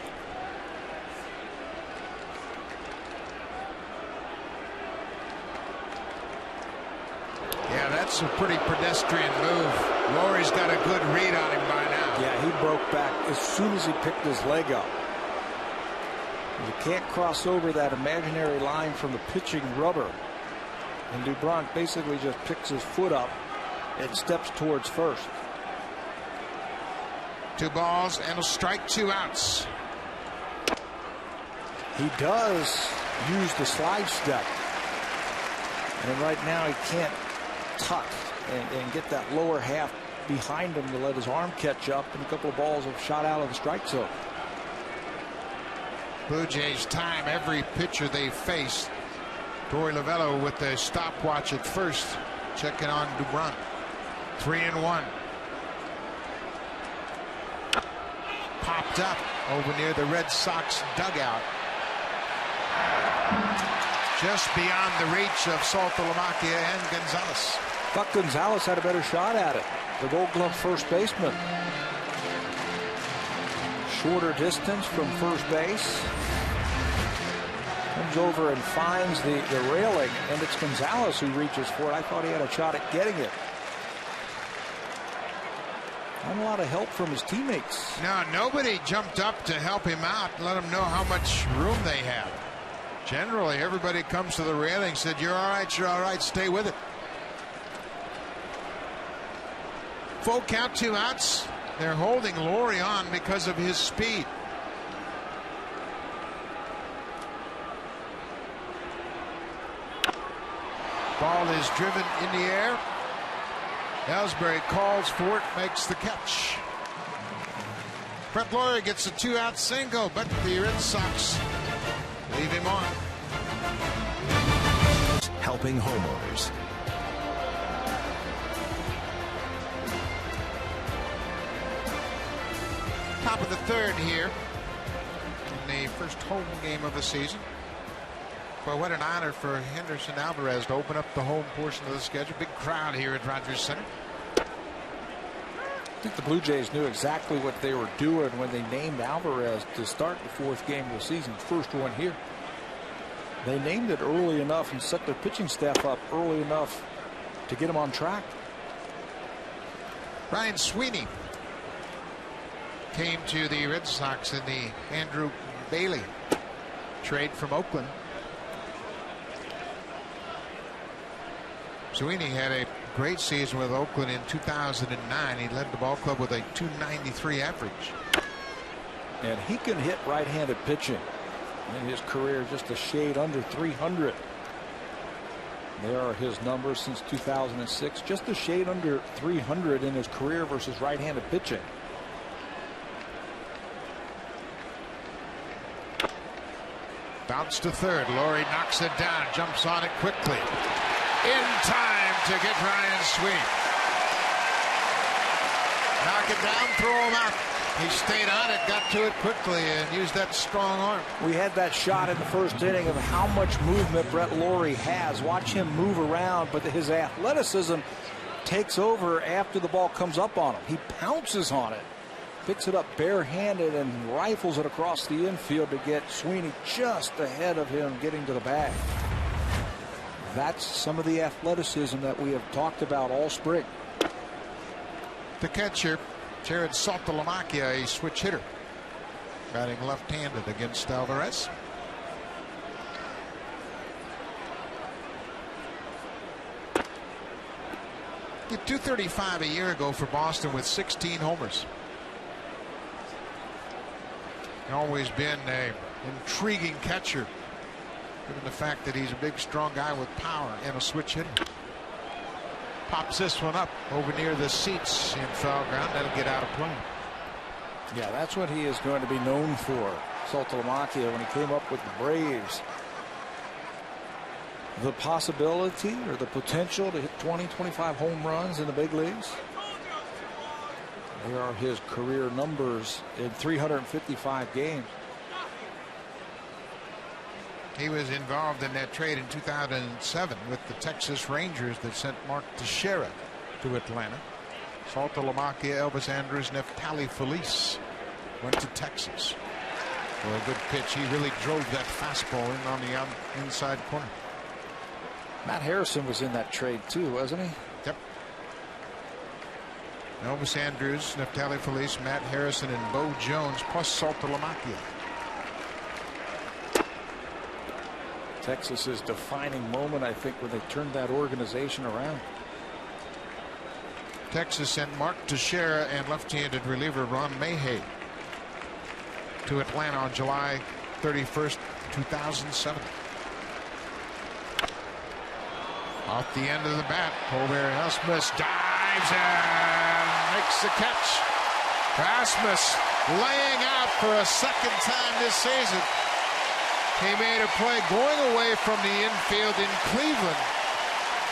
Yeah, that's a pretty pedestrian move. Laurie's got a good read on him by now. Yeah, he broke back as soon as he picked his leg up. You can't cross over that imaginary line from the pitching rubber. And Dubron basically just picks his foot up and steps towards first. 2 balls and a strike, 2 outs. He does use the slide step. And right now he can't tuck and get that lower half behind him to let his arm catch up, and a couple of balls have shot out of the strike zone. Blue Jays time every pitcher they face. Torey Lovullo with the stopwatch at first, checking on Dubron. 3-1. Popped up over near the Red Sox dugout. Just beyond the reach of Saltalamacchia and Gonzalez. Thought Gonzalez had a better shot at it. The Gold Glove first baseman. Shorter distance from first base. Comes over and finds the railing, and it's Gonzalez who reaches for it. I thought he had a shot at getting it. Not a lot of help from his teammates. No, nobody jumped up to help him out, let him know how much room they have. Generally, everybody comes to the railing, said, you're all right, stay with it. Full count, 2 outs. They're holding Laurie on because of his speed. Ball is driven in the air. Ellsbury calls for it, makes the catch. Brett Laurie gets a 2-out single, but the Red Sox leave him on. Helping homeowners. Top of the third here in the first home game of the season. Well, what an honor for Henderson Alvarez to open up the home portion of the schedule. Big crowd here at Rogers Center. I think the Blue Jays knew exactly what they were doing when they named Alvarez to start the fourth game of the season, first one here. They named it early enough and set their pitching staff up early enough to get him on track. Ryan Sweeney came to the Red Sox in the Andrew Bailey trade from Oakland. Sweeney had a great season with Oakland in 2009. He led the ball club with a .293 average. And he can hit right-handed pitching. In his career, just a shade under 300. There are his numbers since 2006. Just a shade under 300 in his career versus right-handed pitching. Bounce to third. Laurie knocks it down. Jumps on it quickly. In time to get Ryan Sweeney. Knock it down, throw him out. He stayed on it, got to it quickly, and used that strong arm. We had that shot in the first inning of how much movement Brett Laurie has. Watch him move around, but his athleticism takes over after the ball comes up on him. He pounces on it, picks it up barehanded, and rifles it across the infield to get Sweeney just ahead of him getting to the bag. That's some of the athleticism that we have talked about all spring. The catcher, Jared Saltalamacchia, a switch hitter, batting left-handed against Alvarez. Hit .235 a year ago for Boston with 16 homers. Always been an intriguing catcher, given the fact that he's a big, strong guy with power and a switch hitter. Pops this one up over near the seats in foul ground. That'll get out of play. Yeah, that's what he is going to be known for. Saltalamacchia, when he came up with the Braves. The possibility or the potential to hit 20-25 home runs in the big leagues. There are his career numbers in 355 games. He was involved in that trade in 2007 with the Texas Rangers that sent Mark Teixeira to Atlanta. Saltalamacchia, Elvis Andrus, Neftali Feliz went to Texas for a good pitch. He really drove that fastball in on the inside corner. Matt Harrison was in that trade too, wasn't he? Yep. Elvis Andrus, Neftali Feliz, Matt Harrison, and Bo Jones, plus Saltalamacchia. Texas's defining moment, I think, when they turned that organization around. Texas sent Mark Teixeira and left-handed reliever Ron Mayhay to Atlanta on July 31st, 2007. Off the end of the bat, Colbert Asmus dives and makes the catch. Asmus laying out for a second time this season. He made a play going away from the infield in Cleveland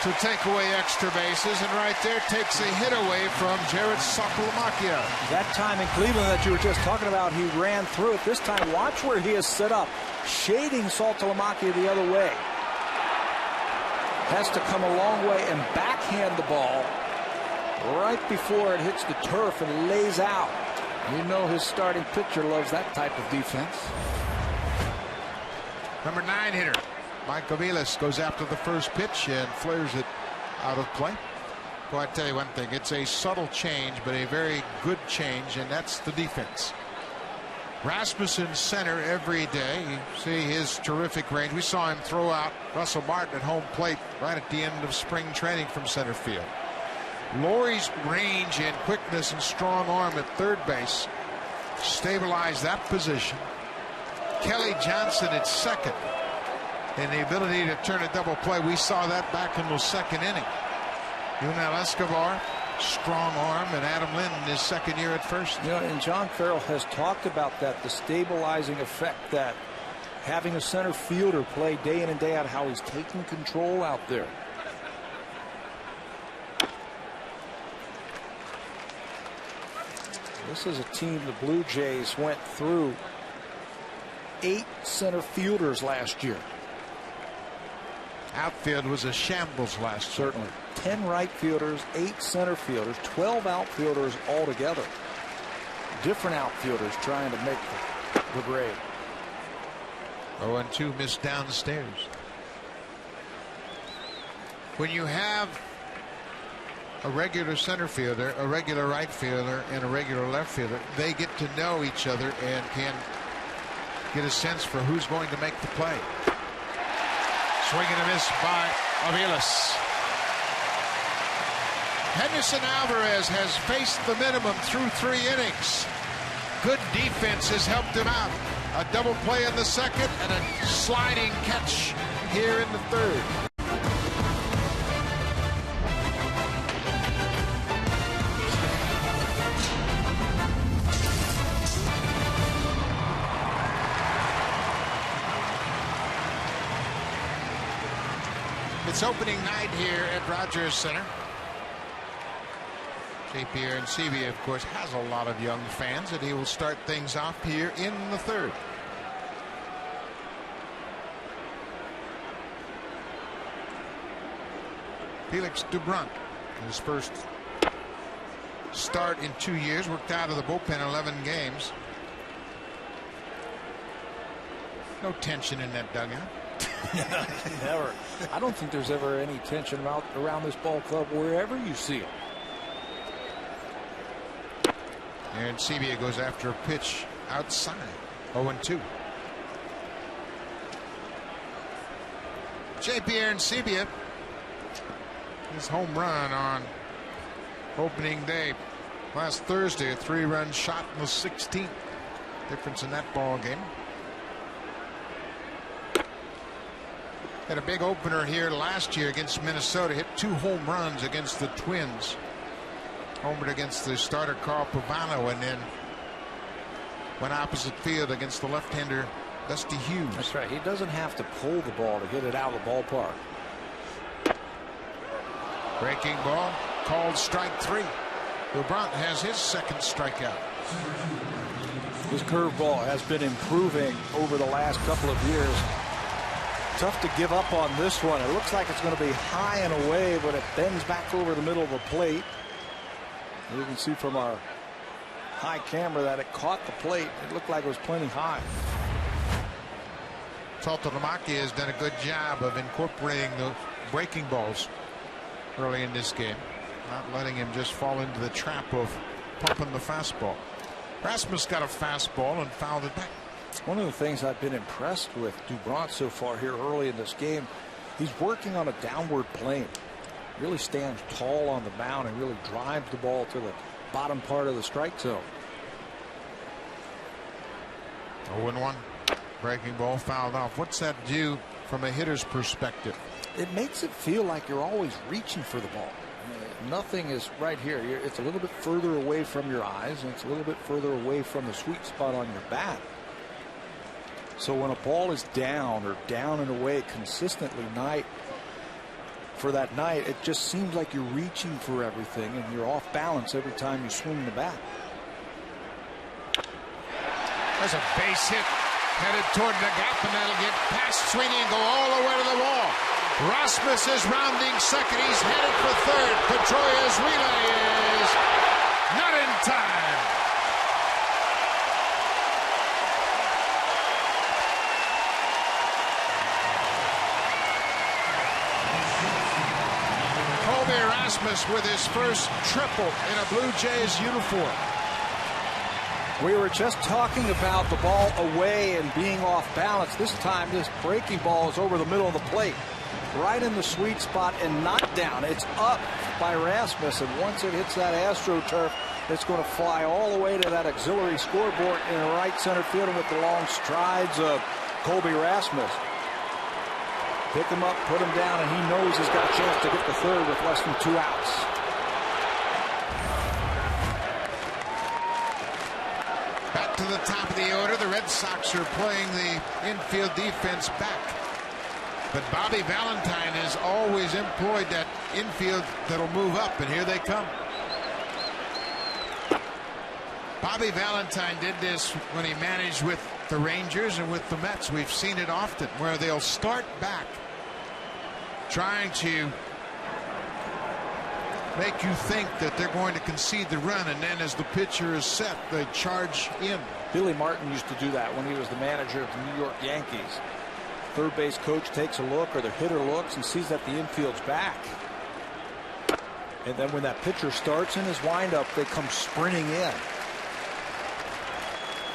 to take away extra bases, and right there takes a hit away from Jared Saltalamacchia. That time in Cleveland that you were just talking about, he ran through it. This time, watch where he is set up, shading Saltalamacchia the other way. Has to come a long way and backhand the ball right before it hits the turf and lays out. You know his starting pitcher loves that type of defense. Number 9 hitter Mike Aviles goes after the first pitch and flares it out of play. Boy, I tell you one thing, it's a subtle change, but a very good change, and that's the defense. Rasmussen center every day. You see his terrific range. We saw him throw out Russell Martin at home plate right at the end of spring training from center field. Laurie's range and quickness and strong arm at third base stabilized that position. Kelly Johnson at second, and the ability to turn a double play. We saw that back in the second inning. Yunel Escobar strong arm, and Adam Lynn in his second year at first. You know, and John Farrell has talked about that, the stabilizing effect that having a center fielder play day in and day out, how he's taking control out there. This is a team, the Blue Jays went through 8 center fielders last year. Outfield was a shambles last year. Certainly. 10 right fielders, 8 center fielders, 12 outfielders altogether. Different outfielders trying to make the grade. 0-2 missed downstairs. When you have a regular center fielder, a regular right fielder, and a regular left fielder, they get to know each other and can get a sense for who's going to make the play. Swing and a miss by Aviles. Henderson Alvarez has faced the minimum through 3 innings. Good defense has helped him out. A double play in the second and a sliding catch here in the third. It's opening night here at Rogers Center. JP Arencibia, of course, has a lot of young fans, and he will start things off here in the third. Felix Dubront, his first start in 2 years, worked out of the bullpen 11 games. No tension in that dugout. Never. I don't think there's ever any tension around this ball club wherever you see it. And Arencibia goes after a pitch outside. 0-2. JP Arencibia, his home run on opening day last Thursday, a 3-run shot in the 16th. Difference in that ball game. Had a big opener here last year against Minnesota. Hit 2 home runs against the Twins. Homered against the starter Carl Pavano, and then went opposite field against the left-hander Dusty Hughes. That's right. He doesn't have to pull the ball to hit it out of the ballpark. Breaking ball called strike 3. Dubront has his second strikeout. His curveball has been improving over the last couple of years. Tough to give up on this one. It looks like it's going to be high and away, but it bends back over the middle of the plate. You can see from our high camera that it caught the plate. It looked like it was plenty high. Saltalamacchia has done a good job of incorporating the breaking balls early in this game, not letting him just fall into the trap of pumping the fastball. Rasmus got a fastball and fouled it back. One of the things I've been impressed with Dubront so far here early in this game, he's working on a downward plane. Really stands tall on the mound and really drives the ball to the bottom part of the strike zone. 0-1. Breaking ball fouled off. What's that do from a hitter's perspective? It makes it feel like you're always reaching for the ball. Nothing is right here. It's a little bit further away from your eyes, and it's a little bit further away from the sweet spot on your bat. So when a ball is down or down and away consistently for that night, it just seems like you're reaching for everything and you're off balance every time you swing the bat. There's a base hit headed toward the gap, and that'll get past Sweeney and go all the way to the wall. Rasmus is rounding second. He's headed for third. Pedroia's relay is not in time. Rasmus with his first triple in a Blue Jays uniform. We were just talking about the ball away and being off balance. This time this breaking ball is over the middle of the plate, right in the sweet spot and not down. It's up by Rasmus, and once it hits that AstroTurf, it's going to fly all the way to that auxiliary scoreboard in right center field, and with the long strides of Colby Rasmus. Pick him up, put him down, and he knows he's got a chance to get the third with less than 2 outs. the top of the order. The Red Sox are playing the infield defense back. But Bobby Valentine has always employed that infield that'll move up, and here they come. Bobby Valentine did this when he managed with the Rangers and with the Mets. We've seen it often where they'll start back trying to make you think that they're going to concede the run, and then as the pitcher is set, they charge in. Billy Martin used to do that when he was the manager of the New York Yankees. Third base coach takes a look, or the hitter looks and sees that the infield's back. And then when that pitcher starts in his windup, they come sprinting in.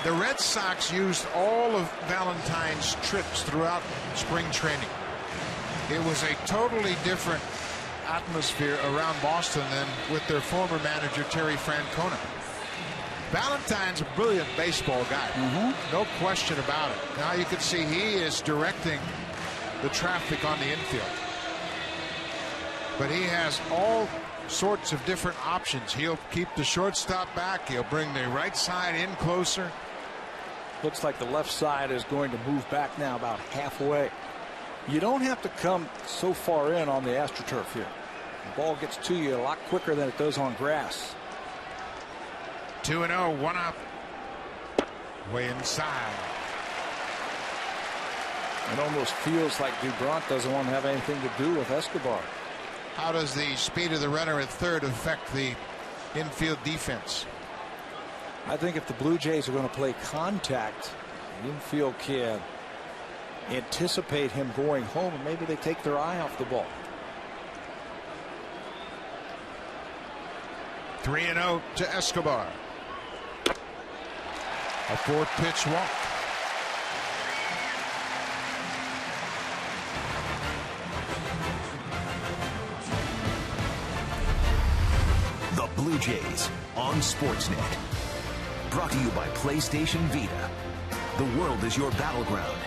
The Red Sox used all of Valentine's tricks throughout spring training. It was a totally different atmosphere around Boston than with their former manager, Terry Francona. Valentine's a brilliant baseball guy. No question about it. Now you can see he is directing the traffic on the infield. But he has all sorts of different options. He'll keep the shortstop back. He'll bring the right side in closer. Looks like the left side is going to move back now about halfway. You don't have to come so far in on the AstroTurf here. The ball gets to you a lot quicker than it does on grass. 2-0, 1 out. Way inside. It almost feels like Dubront doesn't want to have anything to do with Escobar. How does the speed of the runner at third affect the infield defense? I think if the Blue Jays are going to play contact, the infield can anticipate him going home, and maybe they take their eye off the ball. 3-0 to Escobar. A 4-pitch walk. The Blue Jays on Sportsnet. Brought to you by PlayStation Vita. The world is your battleground.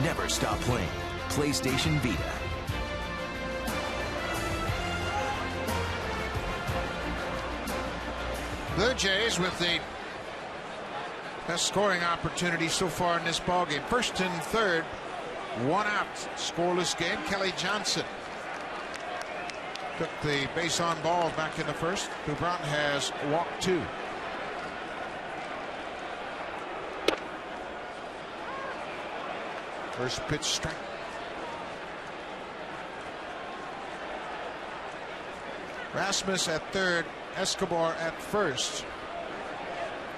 Never stop playing. PlayStation Vita. Blue Jays with the best scoring opportunity so far in this ballgame. First and third, 1 out. Scoreless game. Kelly Johnson took the base on balls back in the first. Dubront has walked 2. First pitch strike. Rasmus at third, Escobar at first.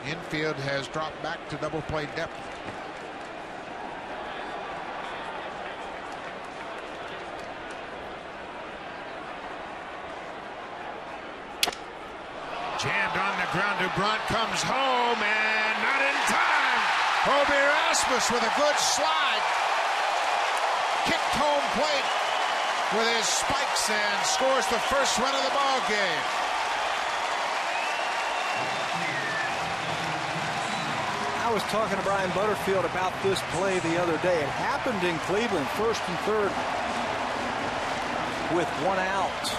Infield has dropped back to double play depth. Jammed on the ground. Dubront comes home and not in time. Hobie Rasmus with a good slide. Kicked home plate with his spikes and scores the first run of the ball game. I was talking to Brian Butterfield about this play the other day. It happened in Cleveland, first and third with 1 out.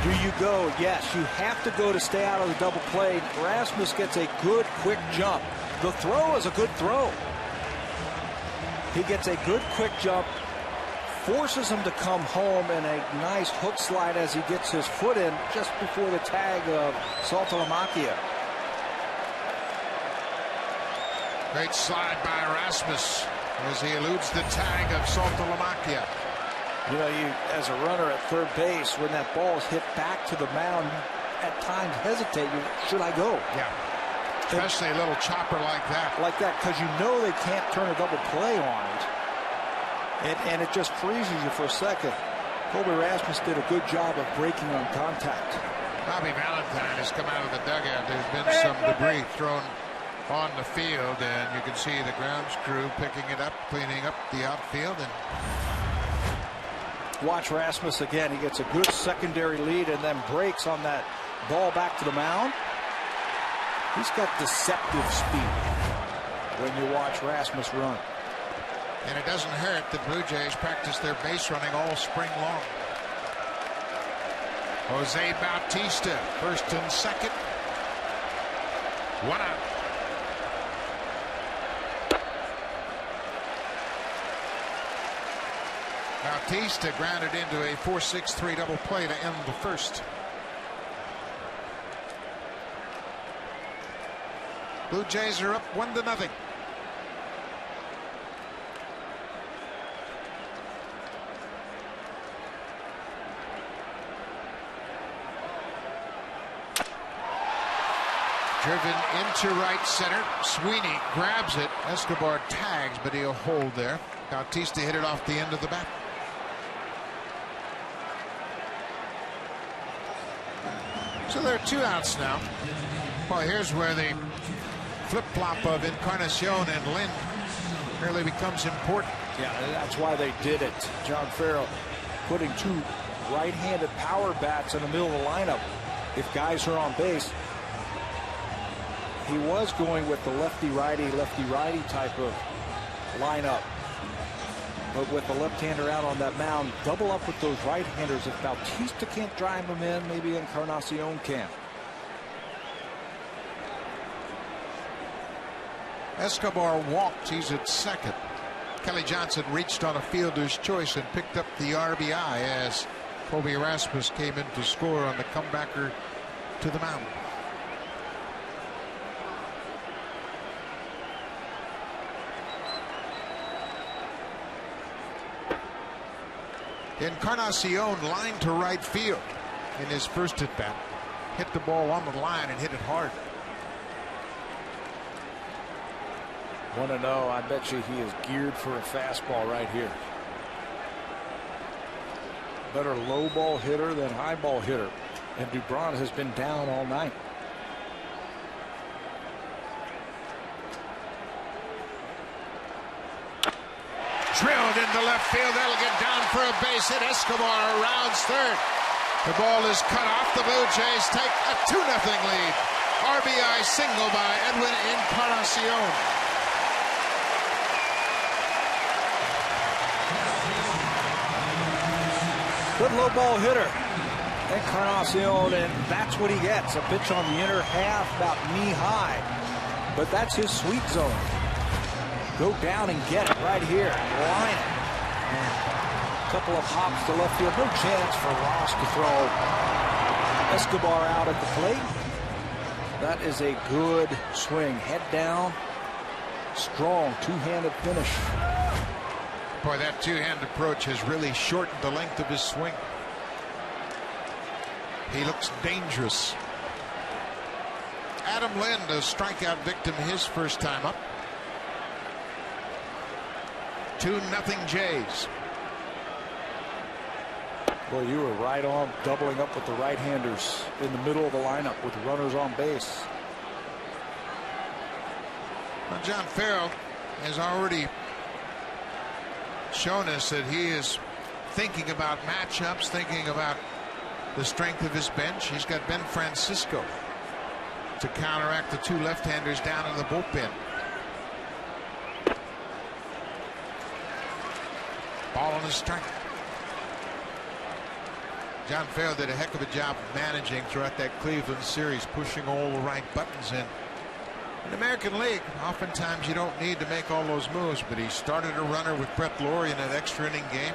Do you go? Yes, you have to go to stay out of the double play. Rasmus gets a good quick jump. The throw is a good throw. He gets a good quick jump, forces him to come home, and a nice hook slide as he gets his foot in just before the tag of Saltalamacchia. Great slide by Rasmus as he eludes the tag of Saltalamacchia. You know, you as a runner at third base, when that ball is hit back to the mound, you at times hesitate. Should I go? Yeah. Especially a little chopper like that. Like that, because you know they can't turn a double play on it. And it just freezes you for a second. Hobie Rasmus did a good job of breaking on contact. Bobby Valentine has come out of the dugout. There's been some debris thrown on the field, and you can see the grounds crew picking it up, cleaning up the outfield. And watch Rasmus again. He gets a good secondary lead and then breaks on that ball back to the mound. He's got deceptive speed when you watch Rasmus run. And it doesn't hurt that Blue Jays practice their base running all spring long. Jose Bautista, first and second. 1 out. Bautista grounded into a 4-6-3 double play to end the first. Blue Jays are up 1-0. Driven into right center. Sweeney grabs it. Escobar tags, but he'll hold there. Bautista hit it off the end of the bat. So there are 2 outs now. Well, here's where the flip-flop of Encarnacion and Lynn really becomes important. Yeah, that's why they did it. John Farrell putting 2 right-handed power bats in the middle of the lineup. If guys are on base, he was going with the lefty-righty type of lineup. But with the left-hander out on that mound, double up with those right-handers. If Bautista can't drive them in, maybe Encarnacion can. Escobar walked. He's at second. Kelly Johnson reached on a fielder's choice and picked up the RBI as Kobe Erasmus came in to score on the comebacker to the mound. Encarnacion lined to right field in his first at bat. Hit the ball on the line and hit it hard. 1-0. I bet you he is geared for a fastball right here. Better low ball hitter than high ball hitter. And Dubron has been down all night. Drilled into left field. That'll get down for a base hit. Escobar rounds third. The ball is cut off. The Blue Jays take a 2-0 lead. RBI single by Edwin Encarnacion. Good low ball hitter, Encarnacion, and that's what he gets. A pitch on the inner half, about knee high. But that's his sweet zone. Go down and get it right here. Line it. A couple of hops to left field. No chance for Ross to throw. Escobar out at the plate. That is a good swing. Head down. Strong two-handed finish. Boy, that two-hand approach has really shortened the length of his swing. He looks dangerous. Adam Lind, a strikeout victim his first time up. 2-0 Jays. Well, you were right on doubling up with the right-handers in the middle of the lineup with runners on base. Well, John Farrell has already shown us that he is thinking about matchups, thinking about the strength of his bench. He's got Ben Francisco to counteract the 2 left-handers down in the bullpen. Ball on the strike. John Farrell did a heck of a job of managing throughout that Cleveland series, pushing all the right buttons in. In the American League, oftentimes you don't need to make all those moves, but he started a runner with Brett Laurie in an extra inning game.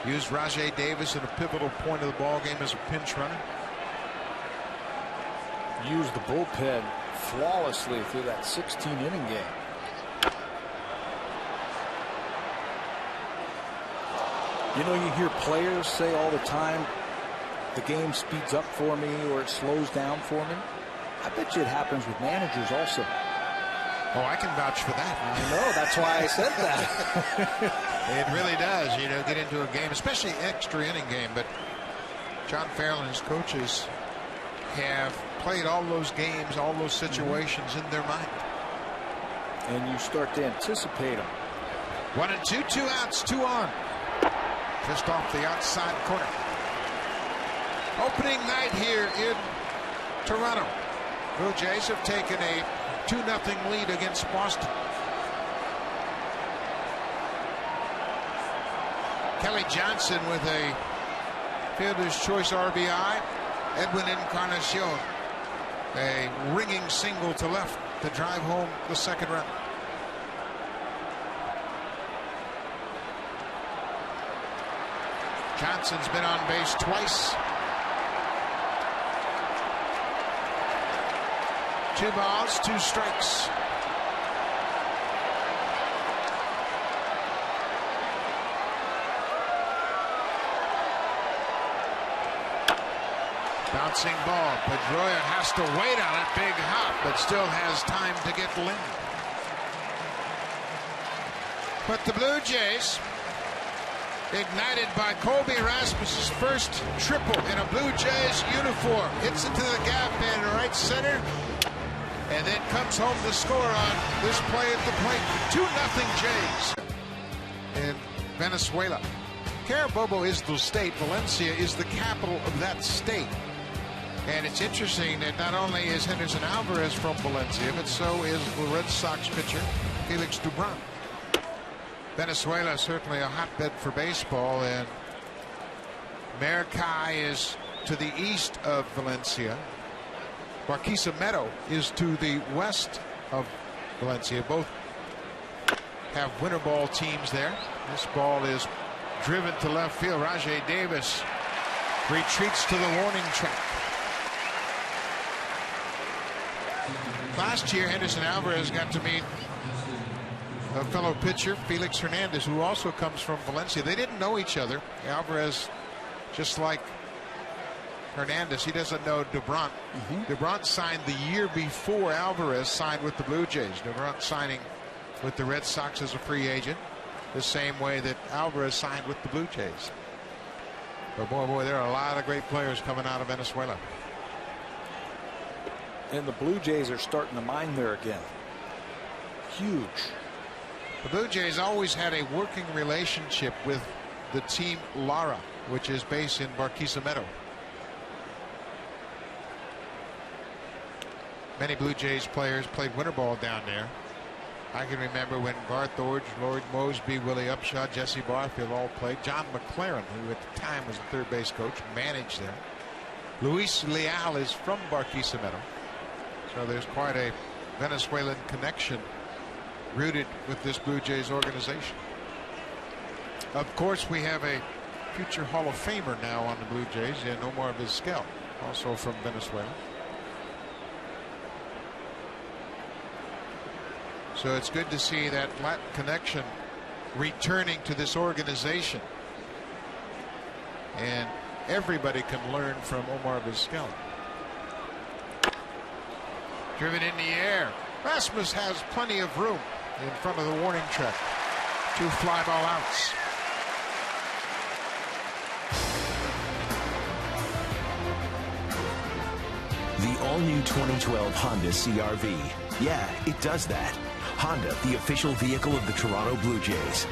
Used Rajay Davis at a pivotal point of the ball game as a pinch runner. Used the bullpen flawlessly through that 16-inning game. You know, you hear players say all the time, the game speeds up for me or it slows down for me. I bet you it happens with managers also. Oh, I can vouch for that. I know, that's why I said that. It really does, you know, get into a game, especially extra inning game. But John Farrell and his coaches have played all those games, all those situations in their mind. And you start to anticipate them. 1-2, 2 outs, 2 on. Just off the outside corner. Opening night here in Toronto. Blue Jays have taken a 2-0 lead against Boston. Kelly Johnson with a fielder's choice RBI. Edwin Encarnacion, a ringing single to left to drive home the second run. – Johnson's been on base twice. 2 balls, 2 strikes. Bouncing ball. Pedroia has to wait on it. Big hop, but still has time to get linked. But the Blue Jays, ignited by Colby Rasmus's first triple in a Blue Jays uniform, hits it to the gap in right center, and then comes home to score on this play at the plate. 2-0 Jays in Venezuela. Carabobo is the state. Valencia is the capital of that state. And it's interesting that not only is Henderson Alvarez from Valencia, but so is the Red Sox pitcher Felix Dubron. Venezuela is certainly a hotbed for baseball, and Maracay is to the east of Valencia. Barquisimeto is to the west of Valencia. Both have winter ball teams there. This ball is driven to left field. Rajay Davis retreats to the warning track. Last year, Henderson Alvarez got to meet a fellow pitcher, Felix Hernandez, who also comes from Valencia. They didn't know each other. Alvarez, just like Hernandez, he doesn't know Dubron. Dubron signed the year before Alvarez signed with the Blue Jays. Dubron signing with the Red Sox as a free agent, the same way that Alvarez signed with the Blue Jays. But boy, there are a lot of great players coming out of Venezuela. And the Blue Jays are starting to mine there again. Huge. The Blue Jays always had a working relationship with the team Lara, which is based in Barquisimeto. Many Blue Jays players played winter ball down there. I can remember when Garth Orge, Lloyd Mosby, Willie Upshaw, Jesse Barfield all played. John McLaren, who at the time was the third base coach, managed there. Luis Leal is from Barquisimeto. So there's quite a Venezuelan connection rooted with this Blue Jays organization. Of course, we have a future Hall of Famer now on the Blue Jays, and Omar Vizquel, also from Venezuela. So it's good to see that Latin connection returning to this organization. And everybody can learn from Omar Vizquel. Driven in the air. Rasmus has plenty of room in front of the warning track. 2 fly ball outs. The all-new 2012 Honda CR-V. Yeah, it does that. Honda, the official vehicle of the Toronto Blue Jays.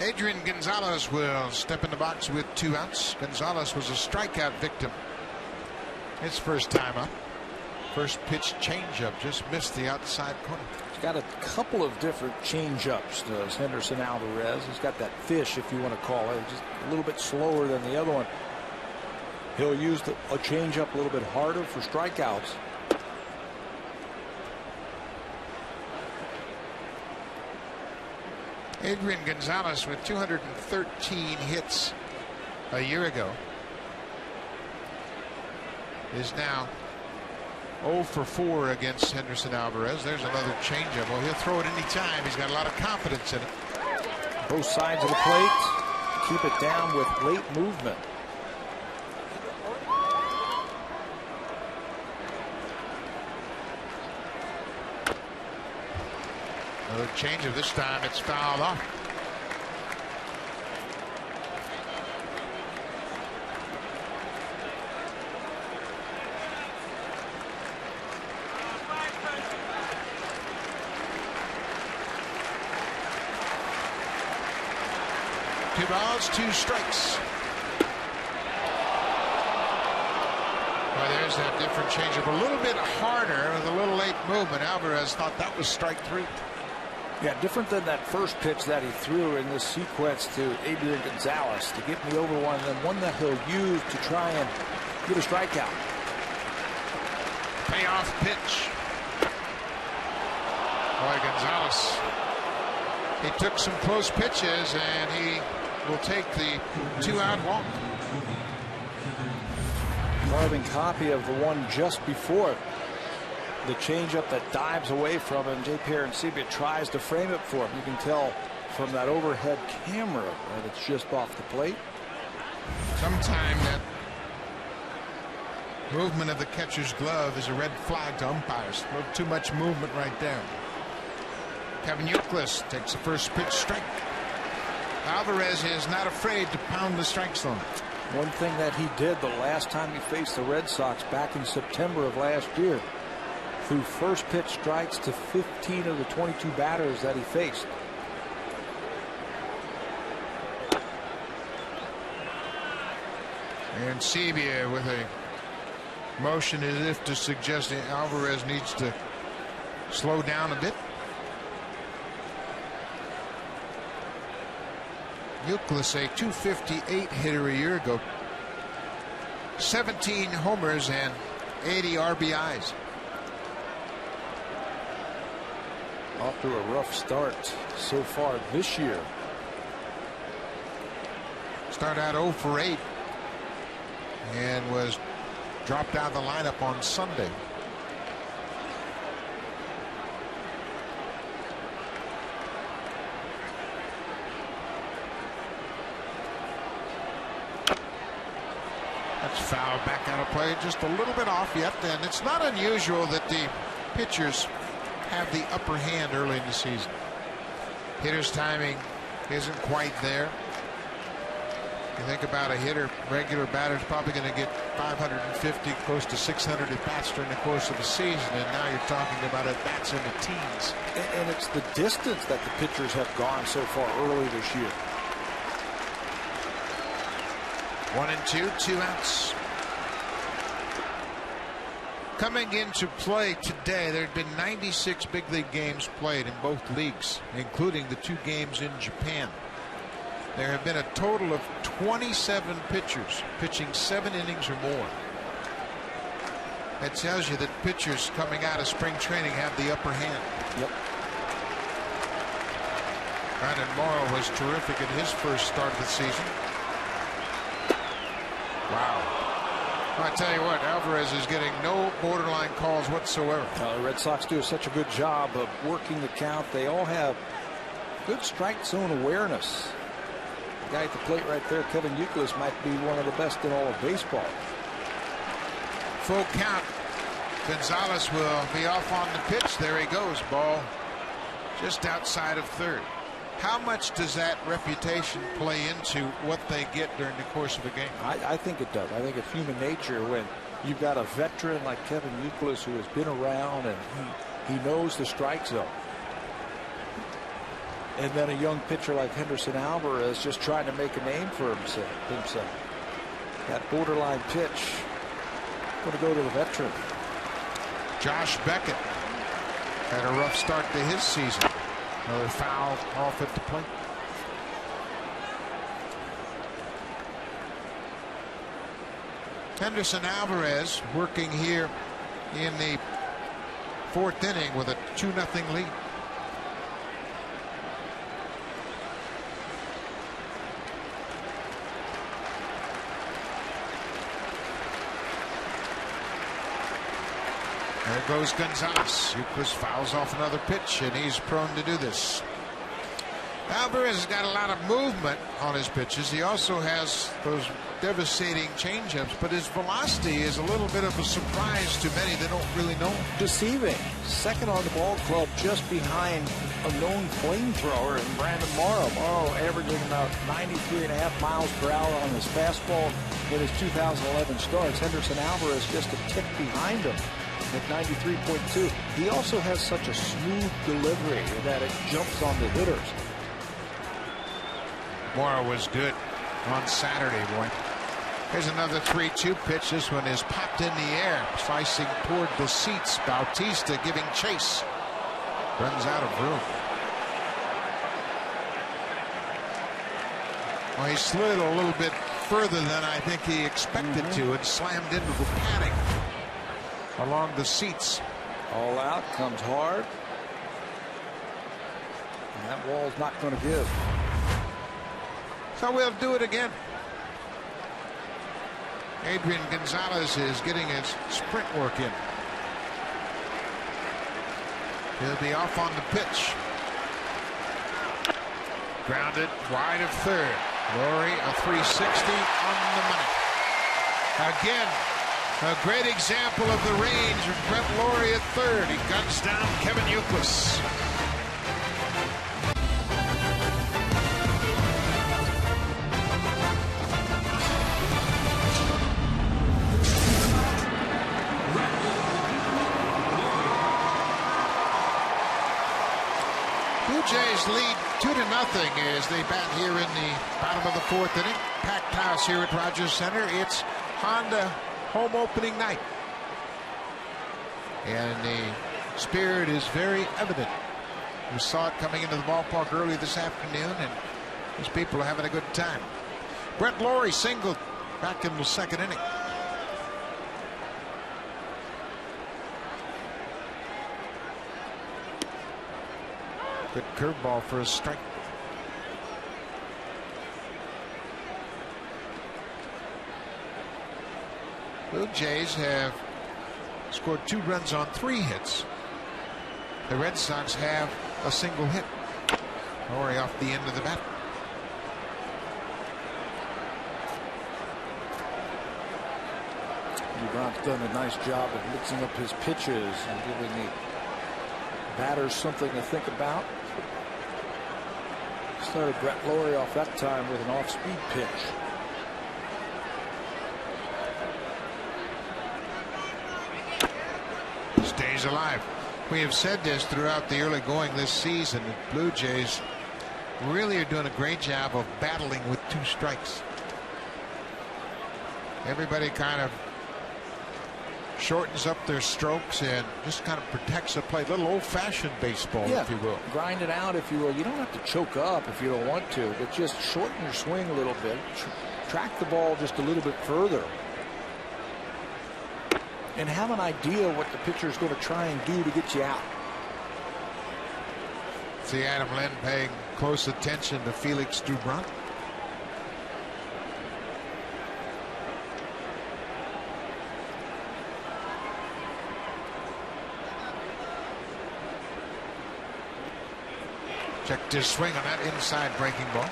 Adrian Gonzalez will step in the box with 2 outs. Gonzalez was a strikeout victim his first time up. First pitch changeup just missed the outside corner. He's got a couple of different changeups, does Henderson Alvarez. He's got that fish, if you want to call it, just a little bit slower than the other one. He'll use a changeup a little bit harder for strikeouts. Adrian Gonzalez with 213 hits a year ago is now 0 for 4 against Henderson Alvarez. There's another changeup. Well, he'll throw it any time. He's got a lot of confidence in it. Both sides of the plate. Keep it down with late movement. Another changeup. This time it's fouled off. Two balls, 2 strikes. Well, there's that different changeup. A little bit harder with a little late movement. Alvarez thought that was strike 3. Yeah, different than that first pitch that he threw in this sequence to Adrian Gonzalez to get me over one, and then one that he'll use to try and get a strikeout. Payoff pitch. Boy, Gonzalez, he took some close pitches, and he will take the 2-out walk. Carbon copy of the one just before. The changeup that dives away from him. J.P. Arencibia tries to frame it for him. You can tell from that overhead camera that it's just off the plate. Sometime that movement of the catcher's glove is a red flag to umpires. A little too much movement right there. Kevin Youkilis takes the first pitch, strike. Alvarez is not afraid to pound the strike zone. One thing that he did the last time he faced the Red Sox back in September of last year, threw first pitch strikes to 15 of the 22 batters that he faced. And Arencibia with a motion as if to suggest that Alvarez needs to slow down a bit. Youkilis, a .258 hitter a year ago. 17 homers and 80 RBIs. Off to a rough start so far this year. Start out 0 for 8 and was dropped out of the lineup on Sunday. That's foul, back out of play, just a little bit off yet, and it's not unusual that the pitchers have the upper hand early in the season. Hitter's timing isn't quite there. You think about a hitter, regular batter's probably going to get 550, close to 600 at bats during the course of the season, and now you're talking about at bats in the teens. And it's the distance that the pitchers have gone so far early this year. 1-2, 2 outs. Coming into play today, there had been 96 big league games played in both leagues, including the 2 games in Japan. There have been a total of 27 pitchers pitching 7 innings or more. That tells you that pitchers coming out of spring training have the upper hand. Yep. Brandon Morrow was terrific in his first start of the season. Wow. I tell you what, Alvarez is getting no borderline calls whatsoever. The Red Sox do such a good job of working the count. They all have good strike zone awareness. The guy at the plate right there, Kevin Youkilis, might be one of the best in all of baseball. Full count. Gonzalez will be off on the pitch. There he goes. Ball just outside of third. How much does that reputation play into what they get during the course of a game? I think it does. I think it's human nature when you've got a veteran like Kevin Youkilis who has been around and he knows the strike zone. And then a young pitcher like Henderson Alvarez just trying to make a name for himself. That borderline pitch going to go to the veteran. Josh Beckett had a rough start to his season. Another foul off at the plate. Henderson Alvarez working here in the 4th inning with a 2-0 lead. There goes Gonzalez. Youkilis fouls off another pitch, and he's prone to do this. Alvarez has got a lot of movement on his pitches. He also has those devastating changeups, but his velocity is a little bit of a surprise to many that don't really know him. Deceiving. Second on the ball club, just behind a known flamethrower in Brandon Morrow. Morrow averaging about 93.5 miles per hour on his fastball in his 2011 starts. Henderson Alvarez just a tick behind him at 93.2. He also has such a smooth delivery that it jumps on the hitters. Morrow was good on Saturday, boy. Here's another 3-2 pitch. This one is popped in the air, slicing toward the seats. Bautista giving chase. Runs out of room. Well, he slid a little bit further than I think he expected to and slammed into the padding along the seats. All out, comes hard. And that wall's not going to give. So we'll do it again. Adrian Gonzalez is getting his sprint work in. He'll be off on the pitch. Grounded wide of third. Laurie, a 360 on the money. Again, a great example of the range of Brett Laurie at third. He guns down Kevin Youkilis. Blue Jays lead 2-0 as they bat here in the bottom of the fourth inning. Packed house here at Rogers Center. It's Honda home opening night. And the spirit is very evident. We saw it coming into the ballpark early this afternoon, and these people are having a good time. Brett Laurie singled back in the second inning. Good curveball for a strike. Blue Jays have scored 2 runs on 3 hits. The Red Sox have a single hit. Laurie off the end of the bat. LeBron's done a nice job of mixing up his pitches and giving the batters something to think about. Started Brett Laurie off that time with an off-speed pitch. Stays alive. We have said this throughout the early going this season. The Blue Jays really are doing a great job of battling with 2 strikes. Everybody kind of shortens up their strokes and just kind of protects the plate. A little old-fashioned baseball, if you will. Grind it out, if you will. You don't have to choke up if you don't want to, but just shorten your swing a little bit. Track the ball just a little bit further. And have an idea what the pitcher is going to try and do to get you out. See Adam Lynn paying close attention to Felix Dubron. Checked his swing on that inside breaking ball.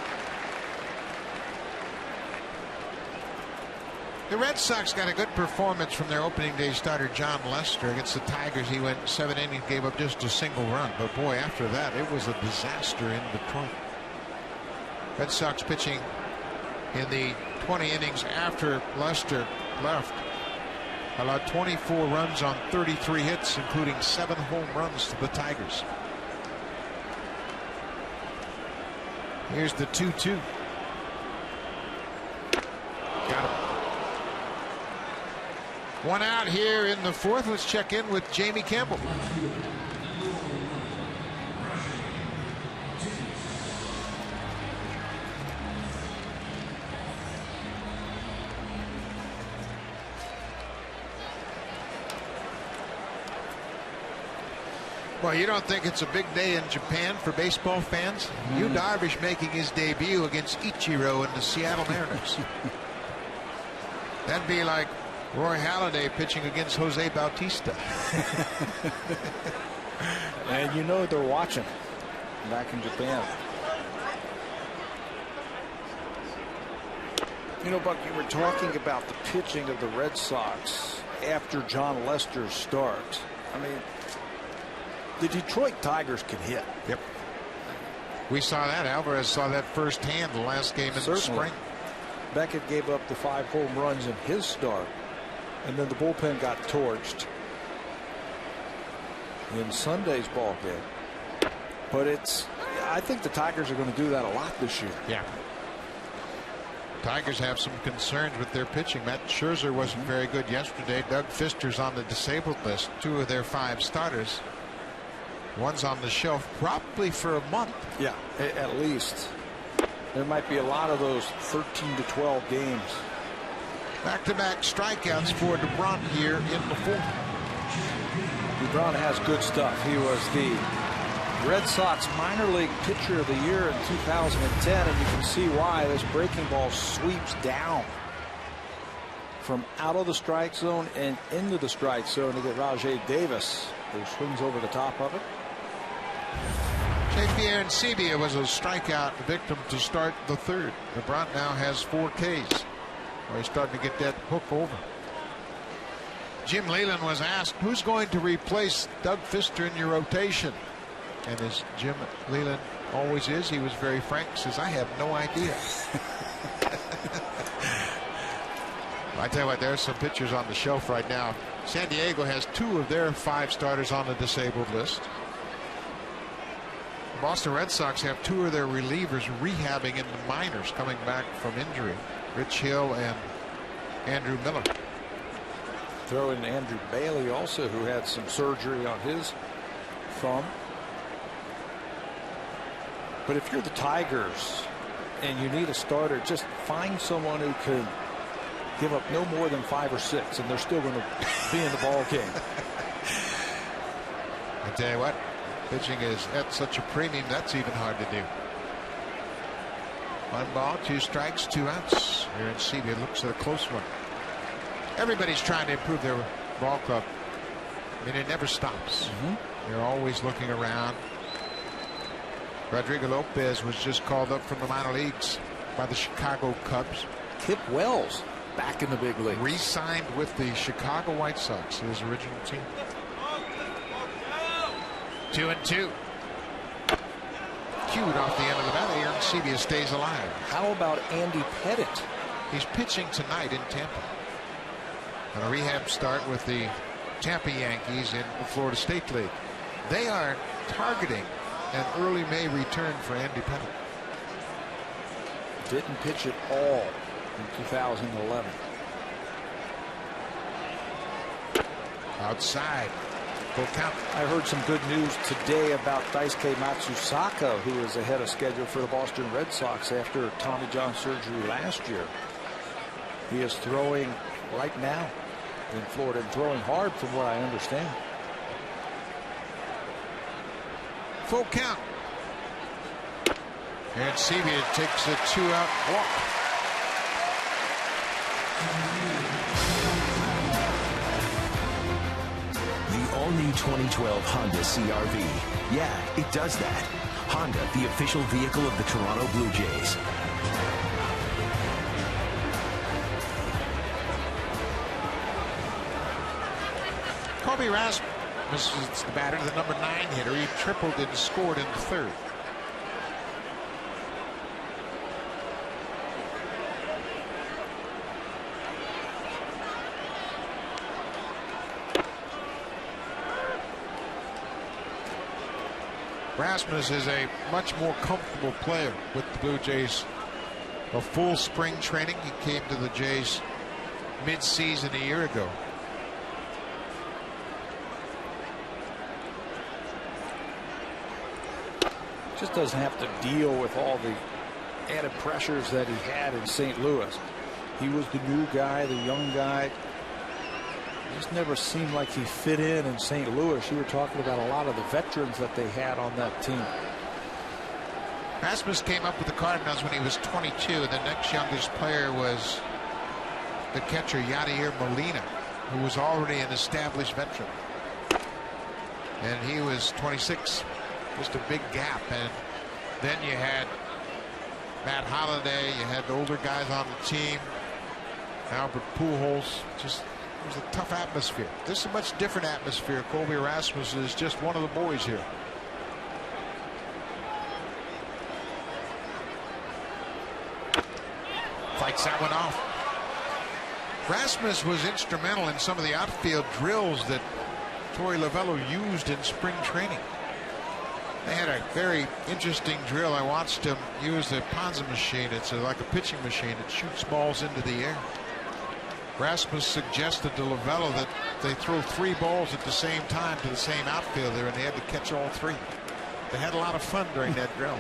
The Red Sox got a good performance from their opening day starter John Lester against the Tigers. He went 7 innings, gave up just a single run. But boy, after that, it was a disaster in Detroit. Red Sox pitching in the 20 innings after Lester left allowed 24 runs on 33 hits, including 7 home runs to the Tigers. Here's the 2-2. Got him. 1 out here in the fourth. Let's check in with Jamie Campbell. Well, you don't think it's a big day in Japan for baseball fans? Yu Darvish making his debut against Ichiro and the Seattle Mariners. That'd be like Roy Halladay pitching against Jose Bautista. And you know they're watching back in Japan. You know, Buck, you were talking about the pitching of the Red Sox after John Lester's start. I mean, the Detroit Tigers can hit. Yep. We saw that. Alvarez saw that firsthand the last game in the spring. Beckett gave up the 5 home runs in his start, and then the bullpen got torched in Sunday's ball game. But I think the Tigers are going to do that a lot this year. Yeah. Tigers have some concerns with their pitching. Matt Scherzer wasn't very good yesterday. Doug Fister's on the disabled list. 2 of their 5 starters. One's on the shelf probably for a month. Yeah, at least. There might be a lot of those 13 to 12 games. Back-to-back strikeouts for DeBron here in the fourth. DeBron has good stuff. He was the Red Sox minor league pitcher of the year in 2010, and you can see why. This breaking ball sweeps down from out of the strike zone and into the strike zone to get Rajay Davis, who swings over the top of it. J.P. Arencibia was a strikeout victim to start the third. LeBron now has 4 Ks. Well, he's starting to get that hook over. Jim Leyland was asked, who's going to replace Doug Fister in your rotation? And as Jim Leyland always is, he was very frank, says, I have no idea. I tell you what, there's some pitchers on the shelf right now. San Diego has 2 of their 5 starters on the disabled list. The Boston Red Sox have 2 of their relievers rehabbing in the minors, coming back from injury. Rich Hill and Andrew Miller. Throw in Andrew Bailey also, who had some surgery on his thumb. But if you're the Tigers and you need a starter, just find someone who can give up no more than 5 or 6, and they're still going to be in the ball game. I tell you what, pitching is at such a premium, that's even hard to do. 1 ball, 2 strikes, 2 outs. Arencibia looks at a close one. Everybody's trying to improve their ball club. I mean, it never stops. They're always looking around. Rodrigo Lopez was just called up from the minor leagues by the Chicago Cubs. Kip Wells back in the big league. Re-signed with the Chicago White Sox, his original team. 2-2. Cued off the end of the bat. Arencibia stays alive. How about Andy Pettit? He's pitching tonight in Tampa. On a rehab start with the Tampa Yankees in the Florida State League. They are targeting an early May return for Andy Pettit. Didn't pitch at all in 2011. Outside. Full count. I heard some good news today about Daisuke Matsusaka, who is ahead of schedule for the Boston Red Sox after Tommy John surgery last year. He is throwing right now in Florida and throwing hard from what I understand. Full count. Arencibia takes a 2-out walk. The all-new 2012 Honda CR-V. Yeah, it does that. Honda, the official vehicle of the Toronto Blue Jays. Kobe Rasmus is the batter, the number 9 hitter. He tripled and scored in the third. Rasmus is a much more comfortable player with the Blue Jays. A full spring training. He came to the Jays mid-season a year ago. Just doesn't have to deal with all the added pressures that he had in St. Louis. He was the new guy, the young guy. It just never seemed like he fit in St. Louis. You were talking about a lot of the veterans that they had on that team. Rasmus came up with the Cardinals when he was 22. The next youngest player was the catcher Yadier Molina, who was already an established veteran. And he was 26. Just a big gap. And then you had Matt Holliday, you had the older guys on the team, Albert Pujols. Just, it was a tough atmosphere. This is a much different atmosphere. Colby Rasmus is just one of the boys here. Fights that one off. Rasmus was instrumental in some of the outfield drills that Torey Lovello used in spring training. They had a very interesting drill. I watched him use the Ponza machine. It's like a pitching machine. It shoots balls into the air. Rasmus suggested to Lovello that they throw 3 balls at the same time to the same outfielder, and they had to catch all 3. They had a lot of fun during that drill.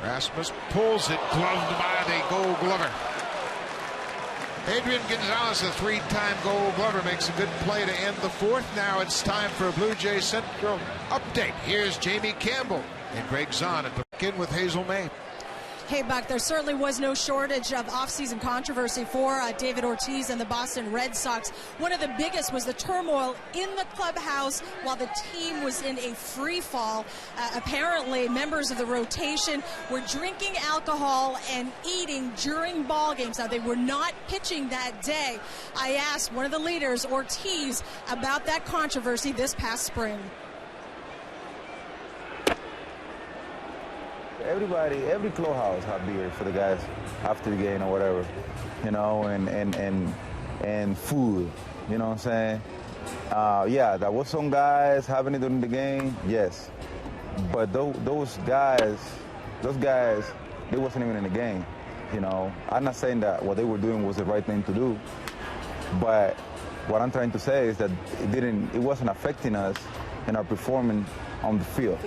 Rasmus pulls it, gloved by the Gold Glover. Adrian Gonzalez, a 3-time Gold Glover, makes a good play to end the fourth. Now it's time for a Blue Jays Central update. Here's Jamie Campbell and Greg Zahn at the begin with Hazel May. Hey, Buck, there certainly was no shortage of offseason controversy for David Ortiz and the Boston Red Sox. One of the biggest was the turmoil in the clubhouse while the team was in a free fall. Apparently, members of the rotation were drinking alcohol and eating during ball games. Now, they were not pitching that day. I asked one of the leaders, Ortiz, about that controversy this past spring. Every clubhouse have beer for the guys after the game or whatever, you know, and food, you know what I'm saying? Yeah, there was some guys having it during the game, yes, but those guys, they wasn't even in the game, you know. I'm not saying that what they were doing was the right thing to do, but what I'm trying to say is that it wasn't affecting us in our performance on the field.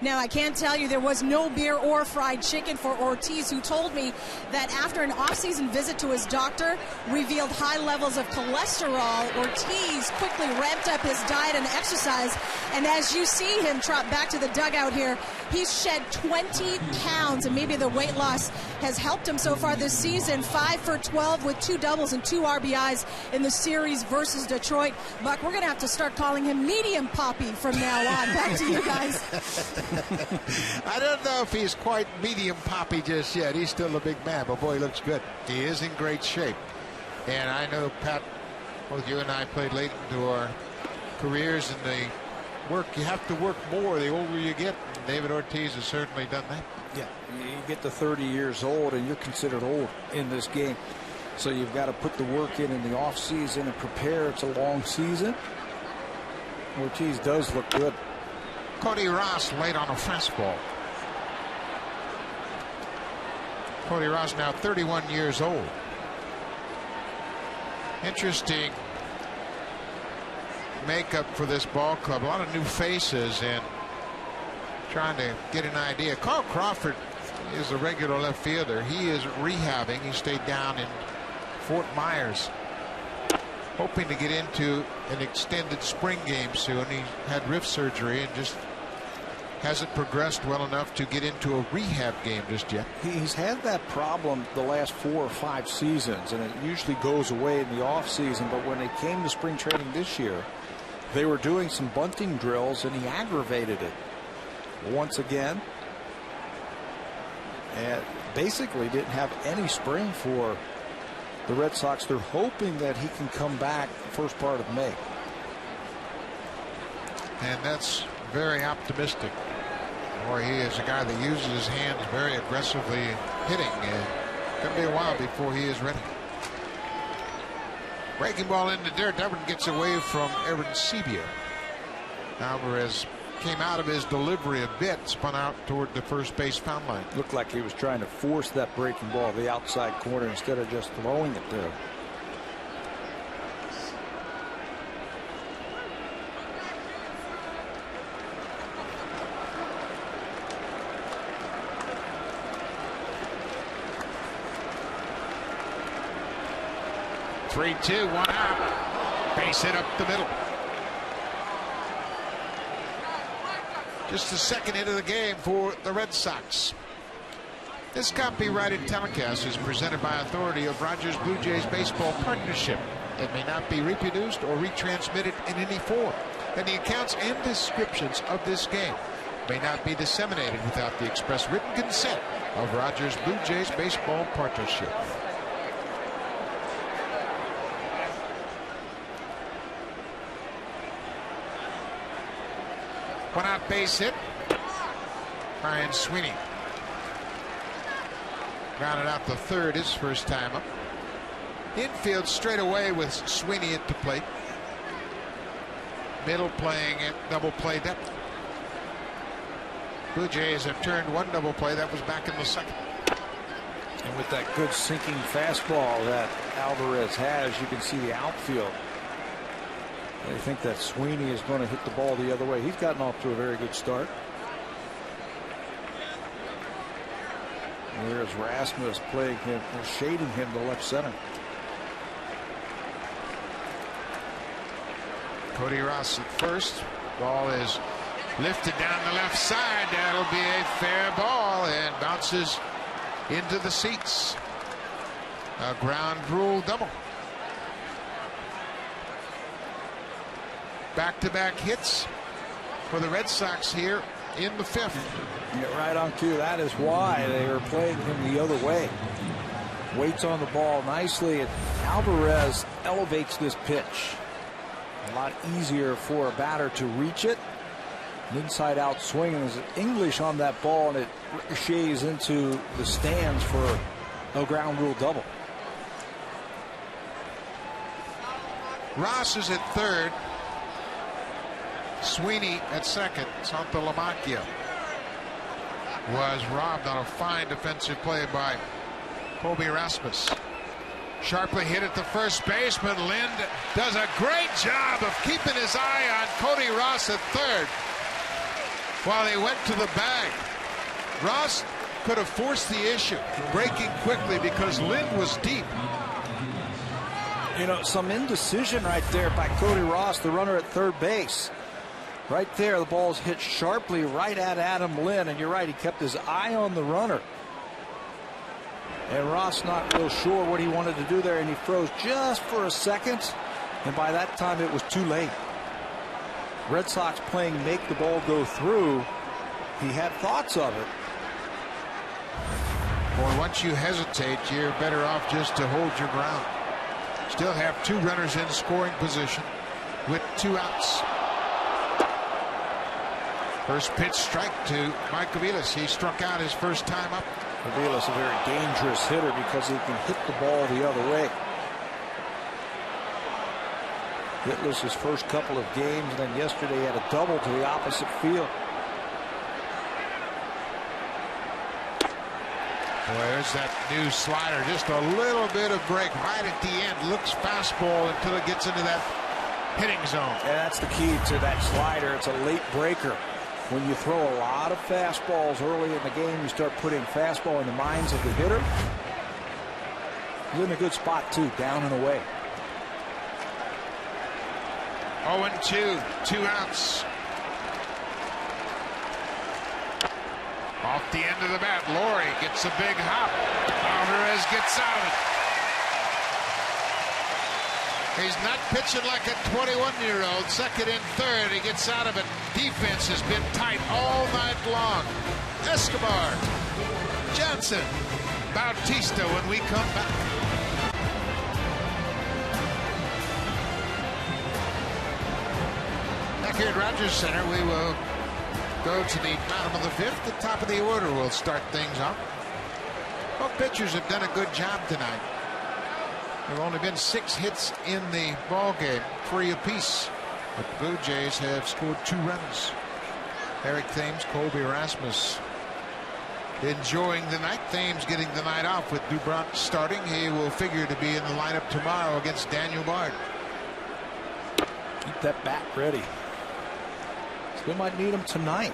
Now, I can't tell you there was no beer or fried chicken for Ortiz, who told me that after an off-season visit to his doctor revealed high levels of cholesterol, Ortiz quickly ramped up his diet and exercise. And as you see him trot back to the dugout here, he's shed 20 pounds, and maybe the weight loss has helped him so far this season. 5 for 12 with 2 doubles and 2 RBIs in the series versus Detroit. Buck, we're going to have to start calling him Medium Poppy from now on. Back to you guys. I don't know if he's quite medium poppy just yet. He's still a big man, but boy, he looks good. He is in great shape. And I know, Pat, both you and I played late into our careers, and you have to work more the older you get. And David Ortiz has certainly done that. Yeah, you get to 30 years old, and you're considered old in this game. So you've got to put the work in the off season and prepare. It's a long season. Ortiz does look good. Cody Ross late on a fastball. Cody Ross now 31 years old. Interesting makeup for this ball club. A lot of new faces, and trying to get an idea. Carl Crawford is a regular left fielder. He is rehabbing. He stayed down in Fort Myers, hoping to get into an extended spring game soon. He had wrist surgery and just hasn't progressed well enough to get into a rehab game just yet. He's had that problem the last 4 or 5 seasons, and it usually goes away in the off season. But when it came to spring training this year, they were doing some bunting drills, and he aggravated it once again, and basically didn't have any spring for the Red Sox. They're hoping that he can come back the first part of May. And that's very optimistic. Or he is a guy that uses his hands very aggressively hitting, and it's going to be a while before he is ready. Breaking ball in the dirt. That one gets away from Aaron Sebia. Alvarez came out of his delivery a bit, spun out toward the first base foul line. Looked like he was trying to force that breaking ball to the outside corner instead of just throwing it there. Three, 2, 1 out. Base hit up the middle. Just the second hit of the game for the Red Sox. This copyrighted telecast is presented by authority of Rogers Blue Jays Baseball Partnership. It may not be reproduced or retransmitted in any form, and the accounts and descriptions of this game may not be disseminated without the express written consent of Rogers Blue Jays Baseball Partnership. One out base hit. Ryan Sweeney grounded out the third, his first time up. Infield straight away with Sweeney at the plate. Middle playing at double play depth. Blue Jays have turned one double play. That was back in the second. And with that good sinking fastball that Alvarez has, you can see the outfield. They think that Sweeney is going to hit the ball the other way. He's gotten off to a very good start. There's Rasmus playing him, shading him to left center. Cody Ross at first. Ball is lifted down the left side. That'll be a fair ball and bounces into the seats. A ground rule double. Back-to-back hits for the Red Sox here in the 5th. Get right on cue. That is why they are playing him the other way. Waits on the ball nicely, and Alvarez elevates this pitch. A lot easier for a batter to reach it. An inside-out swing, and there's English on that ball, and it ricochets into the stands for a ground rule double. Ross is at third. Sweeney at second. Santalamacchia was robbed on a fine defensive play by Kobe Rasmus. Sharply hit at the first baseman. Lind does a great job of keeping his eye on Cody Ross at third while he went to the bag. Ross could have forced the issue, breaking quickly because Lind was deep. You know, some indecision right there by Cody Ross, the runner at third base. Right there, the ball's hit sharply right at Adam Lind, and you're right, he kept his eye on the runner. And Ross not real sure what he wanted to do there, and he froze just for a second, and by that time it was too late. Red Sox playing make the ball go through. He had thoughts of it. Or once you hesitate, you're better off just to hold your ground. Still have 2 runners in scoring position with 2 outs. First pitch strike to Mike Aviles. He struck out his first time up. Aviles a very dangerous hitter because he can hit the ball the other way. Hitless his first couple of games, and then yesterday had a double to the opposite field. Boy, there's that new slider. Just a little bit of break right at the end. Looks fastball until it gets into that hitting zone. And that's the key to that slider. It's a late breaker. When you throw a lot of fastballs early in the game, you start putting fastball in the minds of the hitter. He's in a good spot, too, down and away. 0-2, 2 outs. Off the end of the bat, Laurie gets a big hop. Alvarez gets out of it. He's not pitching like a 21-year-old. Second and third, he gets out of it. Defense has been tight all night long. Escobar, Johnson, Bautista when we come back. Back here at Rogers Center, we will go to the bottom of the 5th. The top of the order will start things off. Both pitchers have done a good job tonight. There have only been 6 hits in the ball game, 3 apiece. But the Blue Jays have scored 2 runs. Eric Thames, Colby Rasmus enjoying the night. Thames getting the night off with Dubron starting. He will figure to be in the lineup tomorrow against Daniel Bard. Keep that bat ready. Still might need him tonight.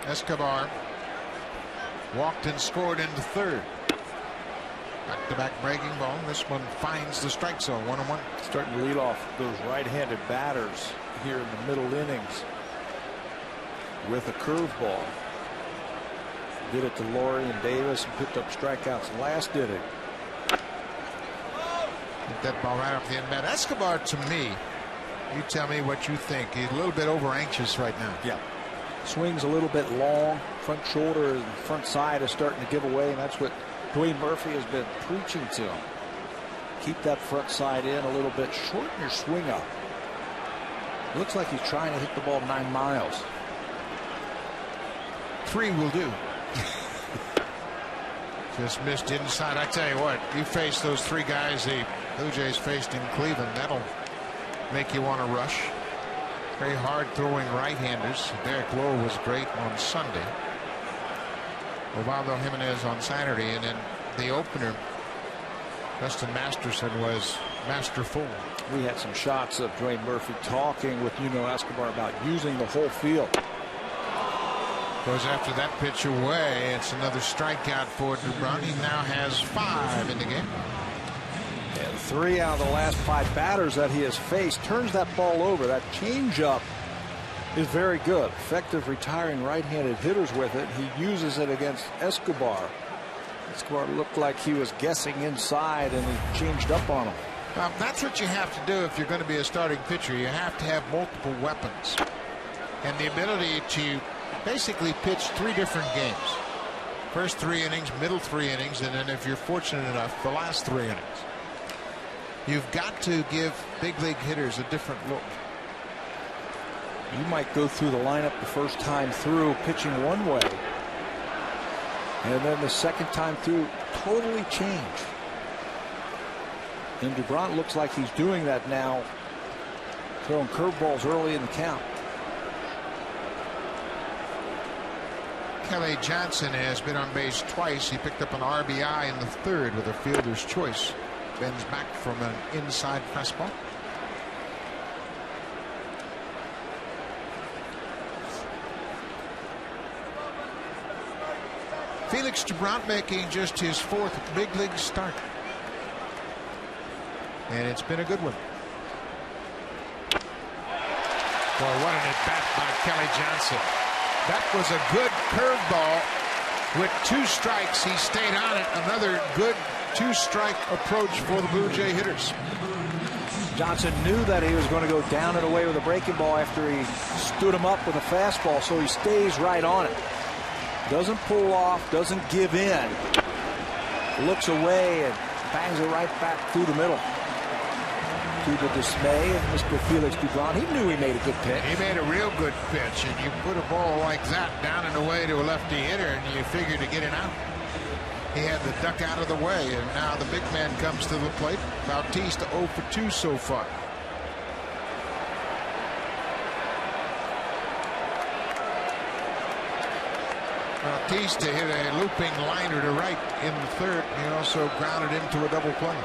Escobar walked and scored in the 3rd. Back-to-back breaking ball. This one finds the strike zone. 1-1. Starting to lead off those right-handed batters here in the middle innings with a curveball. Did it to Laurie and Davis and picked up strikeouts last inning. Hit that ball right off the end bat. Escobar, to me, you tell me what you think. He's a little bit over anxious right now. Yeah. Swings a little bit long. Front shoulder and front side is starting to give away, and that's what Dwayne Murphy has been preaching to him. Keep that front side in a little bit. Shorten your swing up. Looks like he's trying to hit the ball 9 miles. 3 will do. Just missed inside. I tell you what, you face those 3 guys the Blue Jays faced in Cleveland, that'll make you want to rush. Very hard throwing right-handers. Derek Lowe was great on Sunday. Osvaldo Jimenez on Saturday, and then the opener Justin Masterson was masterful. We had some shots of Dwayne Murphy talking with Escobar about using the whole field. Goes after that pitch away. It's another strikeout for DuBron. He now has 5 in the game. And 3 out of the last 5 batters that he has faced. Turns that ball over. That changeup is very good. Effective retiring right-handed hitters with it. He uses it against Escobar. Escobar looked like he was guessing inside, and he changed up on him. That's what you have to do if you're going to be a starting pitcher. You have to have multiple weapons and the ability to basically pitch 3 different games. First 3 innings, middle 3 innings, and then if you're fortunate enough, the last 3 innings. You've got to give big league hitters a different look. You might go through the lineup the first time through pitching one way, and then the second time through totally change. And DuBron looks like he's doing that now, throwing curveballs early in the count. Kelly Johnson has been on base twice. He picked up an RBI in the 3rd with a fielder's choice. Bends back from an inside fastball. Felix DuBron making just his 4th big league start. And it's been a good one. Boy, what an at-bat by Kelly Johnson. That was a good curveball. With 2 strikes, he stayed on it. Another good 2-strike approach for the Blue Jay hitters. Johnson knew that he was going to go down and away with a breaking ball after he stood him up with a fastball, so he stays right on it. Doesn't pull off, doesn't give in. Looks away and bangs it right back through the middle. To the dismay of Mr. Felix DuBron. He knew he made a good pitch. He made a real good pitch, and you put a ball like that down and away to a lefty hitter, and you figure to get it out. He had the duck out of the way, and now the big man comes to the plate. Bautista 0 for 2 so far. Bautista hit a looping liner to right in the 3rd. He also grounded into a double play.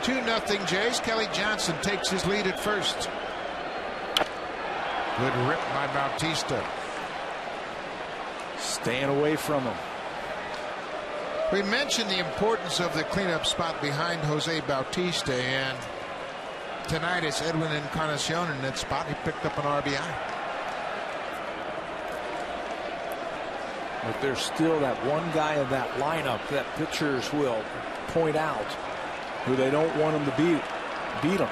2-0 Jays. Kelly Johnson takes his lead at first. Good rip by Bautista. Staying away from him. We mentioned the importance of the cleanup spot behind Jose Bautista, and tonight it's Edwin Encarnacion in that spot. He picked up an RBI. But there's still that one guy in that lineup that pitchers will point out who they don't want him to beat him.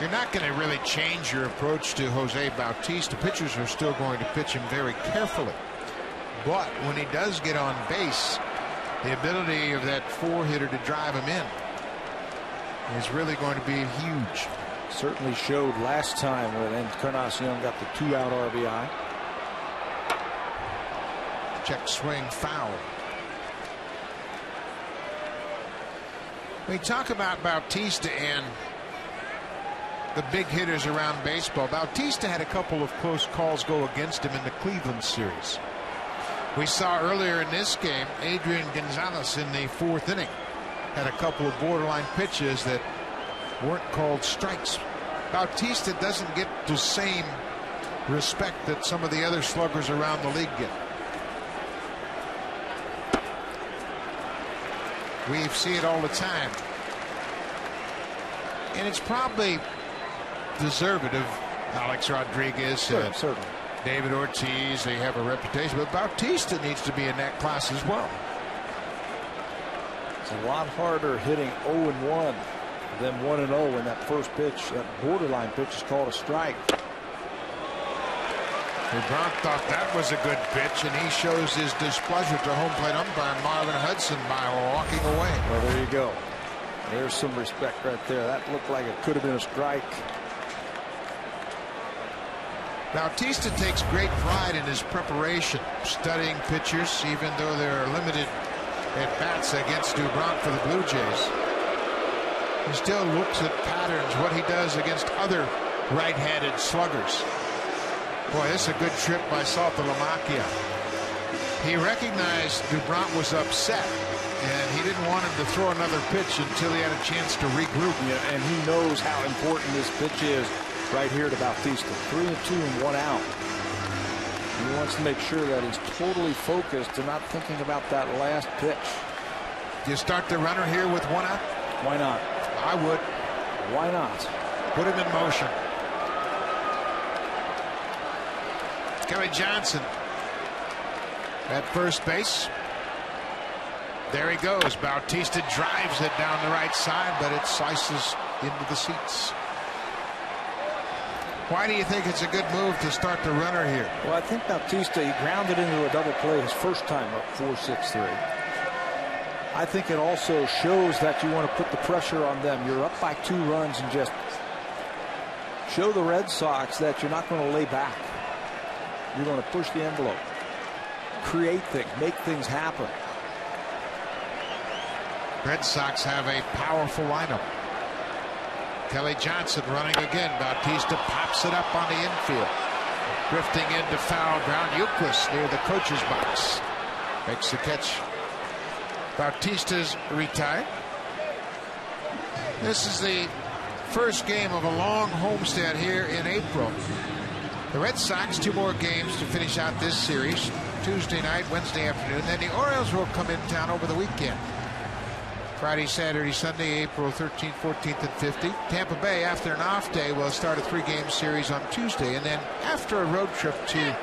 You're not going to really change your approach to Jose Bautista. Pitchers are still going to pitch him very carefully. But when he does get on base, the ability of that 4-hitter to drive him in is really going to be huge. Certainly showed last time when Encarnacion got the 2-out RBI. Check swing foul. We talk about Bautista and the big hitters around baseball. Bautista had a couple of close calls go against him in the Cleveland series. We saw earlier in this game Adrian Gonzalez in the 4th inning had a couple of borderline pitches that weren't called strikes. Bautista doesn't get the same respect that some of the other sluggers around the league get. We see it all the time. And it's probably deserved of Alex Rodriguez, certainly. David Ortiz. They have a reputation, but Bautista needs to be in that class as well. It's a lot harder hitting 0-1 than 1-0 when that first pitch, that borderline pitch, is called a strike. DuBron thought that was a good pitch, and he shows his displeasure to home plate umpire Marvin Hudson by walking away. Well, there you go. There's some respect right there. That looked like it could have been a strike. Bautista takes great pride in his preparation, studying pitchers, even though there are limited at-bats against DuBron for the Blue Jays. He still looks at patterns, what he does against other right-handed sluggers. Boy, this is a good trip by Saltalamacchia. He recognized Dubront was upset, and he didn't want him to throw another pitch until he had a chance to regroup. Yeah, and he knows how important this pitch is right here to Bautista. 3-2 and 1 out. He wants to make sure that he's totally focused and not thinking about that last pitch. Do you start the runner here with 1 out? Why not? I would. Why not? Put him in motion. Kelly Johnson at first base. There he goes. Bautista drives it down the right side, but it slices into the seats. Why do you think it's a good move to start the runner here? Well, I think Bautista, he grounded into a double play his first time up 4-6-3. I think it also shows that you want to put the pressure on them. You're up by 2 runs and just show the Red Sox that you're not going to lay back. You're going to push the envelope, create things, make things happen. Red Sox have a powerful lineup. Kelly Johnson running again. Bautista pops it up on the infield. Drifting into foul ground. Euclid near the coach's box. Makes the catch. Bautista's retired. This is the first game of a long homestand here in April. The Red Sox 2 more games to finish out this series. Tuesday night, Wednesday afternoon. Then the Orioles will come in town over the weekend. Friday, Saturday, Sunday, April 13th, 14th, and 15th. Tampa Bay, after an off day, will start a 3-game series on Tuesday. And then after a road trip to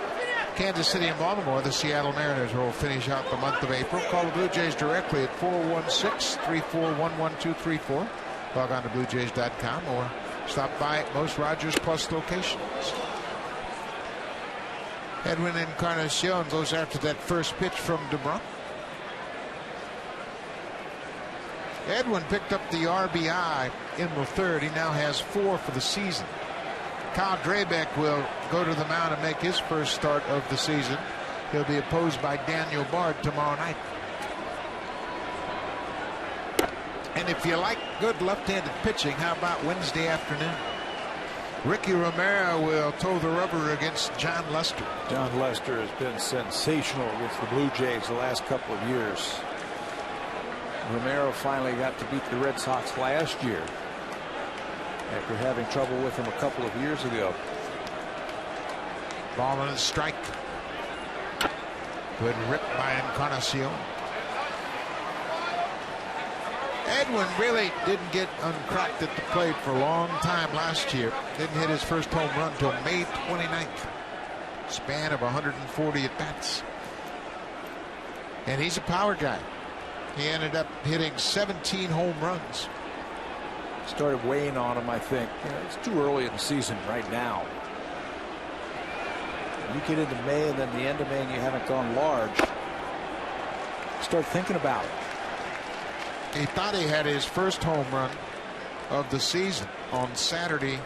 Kansas City and Baltimore, the Seattle Mariners will finish out the month of April. Call the Blue Jays directly at 416-341-1234. Log on to BlueJays.com or stop by at most Rogers Plus locations. Edwin Encarnacion goes after that first pitch from Dubront. Edwin picked up the RBI in the 3rd. He now has 4 for the season. Kyle Drabek will go to the mound and make his first start of the season. He'll be opposed by Daniel Bard tomorrow night. And if you like good left-handed pitching, how about Wednesday afternoon? Ricky Romero will toe the rubber against John Lester. John Lester has been sensational against the Blue Jays the last couple of years. Romero finally got to beat the Red Sox last year after having trouble with him a couple of years ago. Ball and a strike. Good rip by Encarnacion. Edwin really didn't get uncracked at the plate for a long time last year. Didn't hit his first home run until May 29th. Span of 140 at bats. And he's a power guy. He ended up hitting 17 home runs. Started weighing on him, I think. You know, it's too early in the season right now. You get into May and then the end of May and you haven't gone large. Start thinking about it. He thought he had his first home run of the season on Saturday,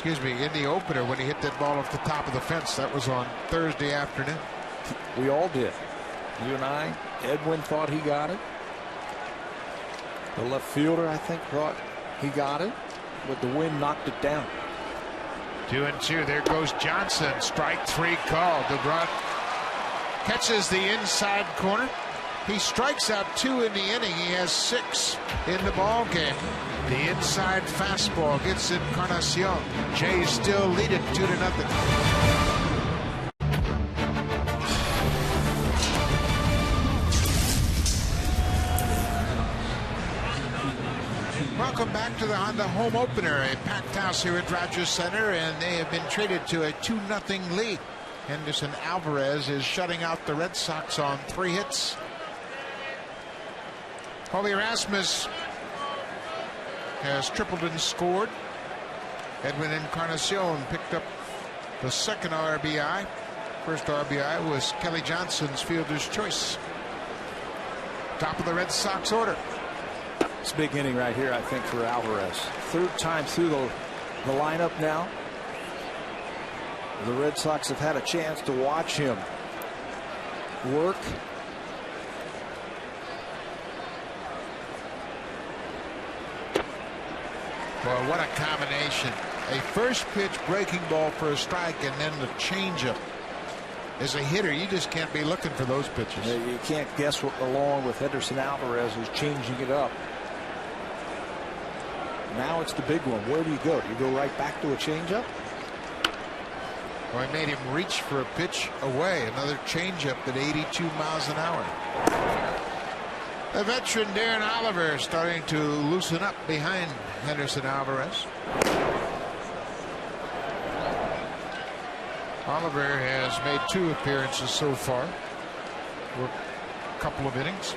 in the opener when he hit that ball off the top of the fence. That was on Thursday afternoon. We all did. You and I. Edwin thought he got it. The left fielder, I think, thought he got it, but the wind knocked it down. 2-2. There goes Johnson. Strike 3 call. Dubront catches the inside corner. He strikes out 2 in the inning. He has 6 in the ball game. The inside fastball gets Encarnacion. Jays still lead it 2-0. Welcome back to the Honda home opener. A packed house here at Rogers Center, and they have been traded to a 2-0 lead. Henderson Alvarez is shutting out the Red Sox on 3 hits. Colby Rasmus has tripled and scored. Edwin Encarnacion picked up the 2nd RBI. First RBI was Kelly Johnson's fielder's choice. Top of the Red Sox order. It's a big inning right here, I think, for Alvarez. 3rd time through the lineup now. The Red Sox have had a chance to watch him work. Well, what a combination. A first pitch breaking ball for a strike and then the changeup. as a hitter, you just can't be looking for those pitches. Yeah, you can't guess along with Henderson Alvarez, who's changing it up. Now it's the big one. Where do you go? Do you go right back to a changeup? Well, he made him reach for a pitch away. Another changeup at 82 miles an hour. The veteran Darren Oliver starting to loosen up behind Henderson Alvarez. Oliver has made 2 appearances so far. For a couple of innings.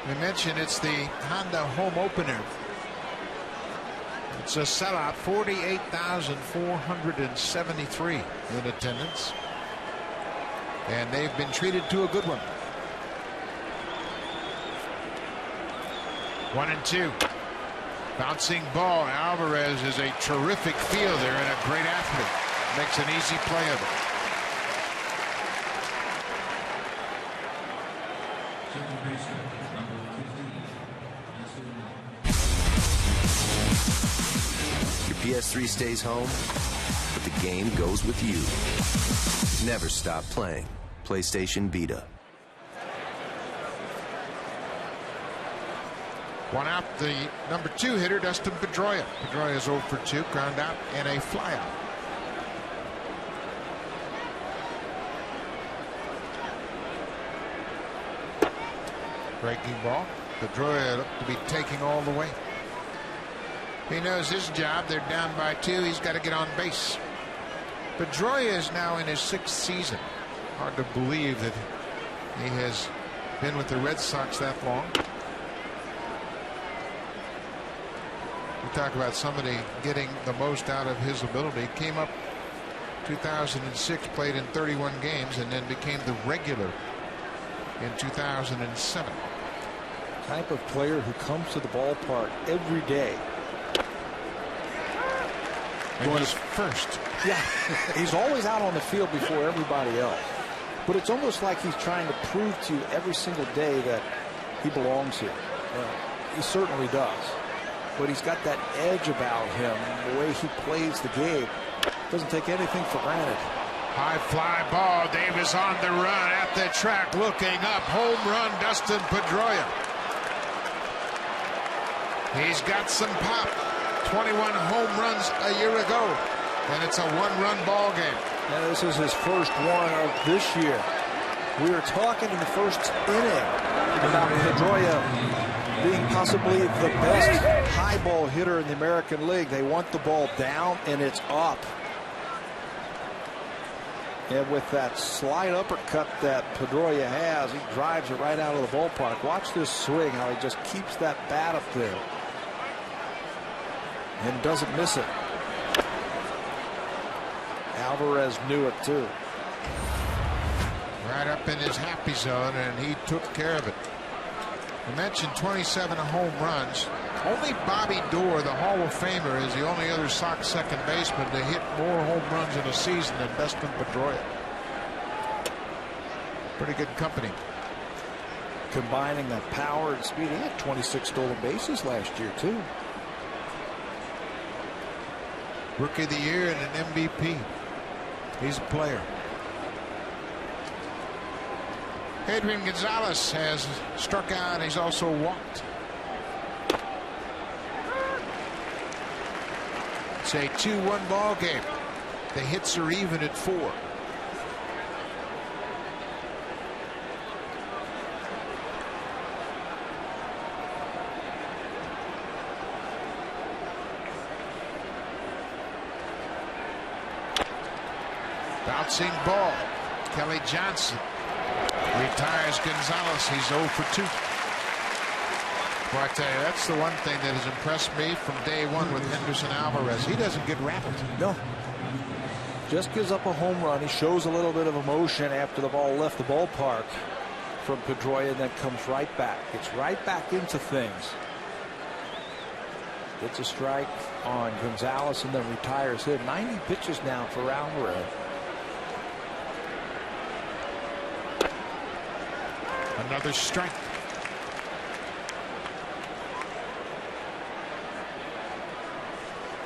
We mentioned it's the Honda home opener. It's a sellout, 48,473 in attendance. And they've been treated to a good one. 1-2. Bouncing ball. Alvarez is a terrific fielder and a great athlete. Makes an easy play of it. PS3 stays home, but the game goes with you. Never stop playing. PlayStation Vita. One out, the number 2 hitter, Dustin Pedroia. Pedroia is 0 for 2, ground out and a flyout. Breaking ball. Pedroia looked to be taking all the way. He knows his job. They're down by 2. He's got to get on base. Pedroia is now in his 6th season. Hard to believe that he has been with the Red Sox that long. We talk about somebody getting the most out of his ability. Came up 2006, played in 31 games, and then became the regular in 2007. Type of player who comes to the ballpark every day. And he's first. Yeah, he's always out on the field before everybody else. But it's almost like he's trying to prove to you every single day that he belongs here. He certainly does. But he's got that edge about him, the way he plays the game. Doesn't take anything for granted. High fly ball. Davis on the run at the track, looking up. Home run, Dustin Pedroia. He's got some pop. 21 home runs a year ago, and it's a 1-run ball game. Now, this is his first one of this year. We were talking in the first inning about Pedroia being possibly the best high ball hitter in the American League. They want the ball down, and it's up. And with that slide uppercut that Pedroia has, he drives it right out of the ballpark. Watch this swing, how he just keeps that bat up there and doesn't miss it. Alvarez knew it too. Right up in his happy zone, and he took care of it. I mentioned 27 home runs. Only Bobby Doerr, the Hall of Famer, is the only other Sox second baseman to hit more home runs in a season than Dustin Pedroia. Pretty good company. Combining that power and speed, he had 26 stolen bases last year too. Rookie of the Year and an MVP. He's a player. Adrian Gonzalez has struck out. He's also walked. It's a 2-1 ball game. The hits are even at 4. Bouncing ball. Kelly Johnson retires Gonzalez. He's 0 for 2. Well, I tell you, that's the one thing that has impressed me from day one with Henderson Alvarez. He doesn't get rattled. No. Just gives up a home run. He shows a little bit of emotion after the ball left the ballpark from Pedroia, and then comes right back. Gets right back into things. Gets a strike on Gonzalez and then retires him. 90 pitches now for Alvarez. Another strike.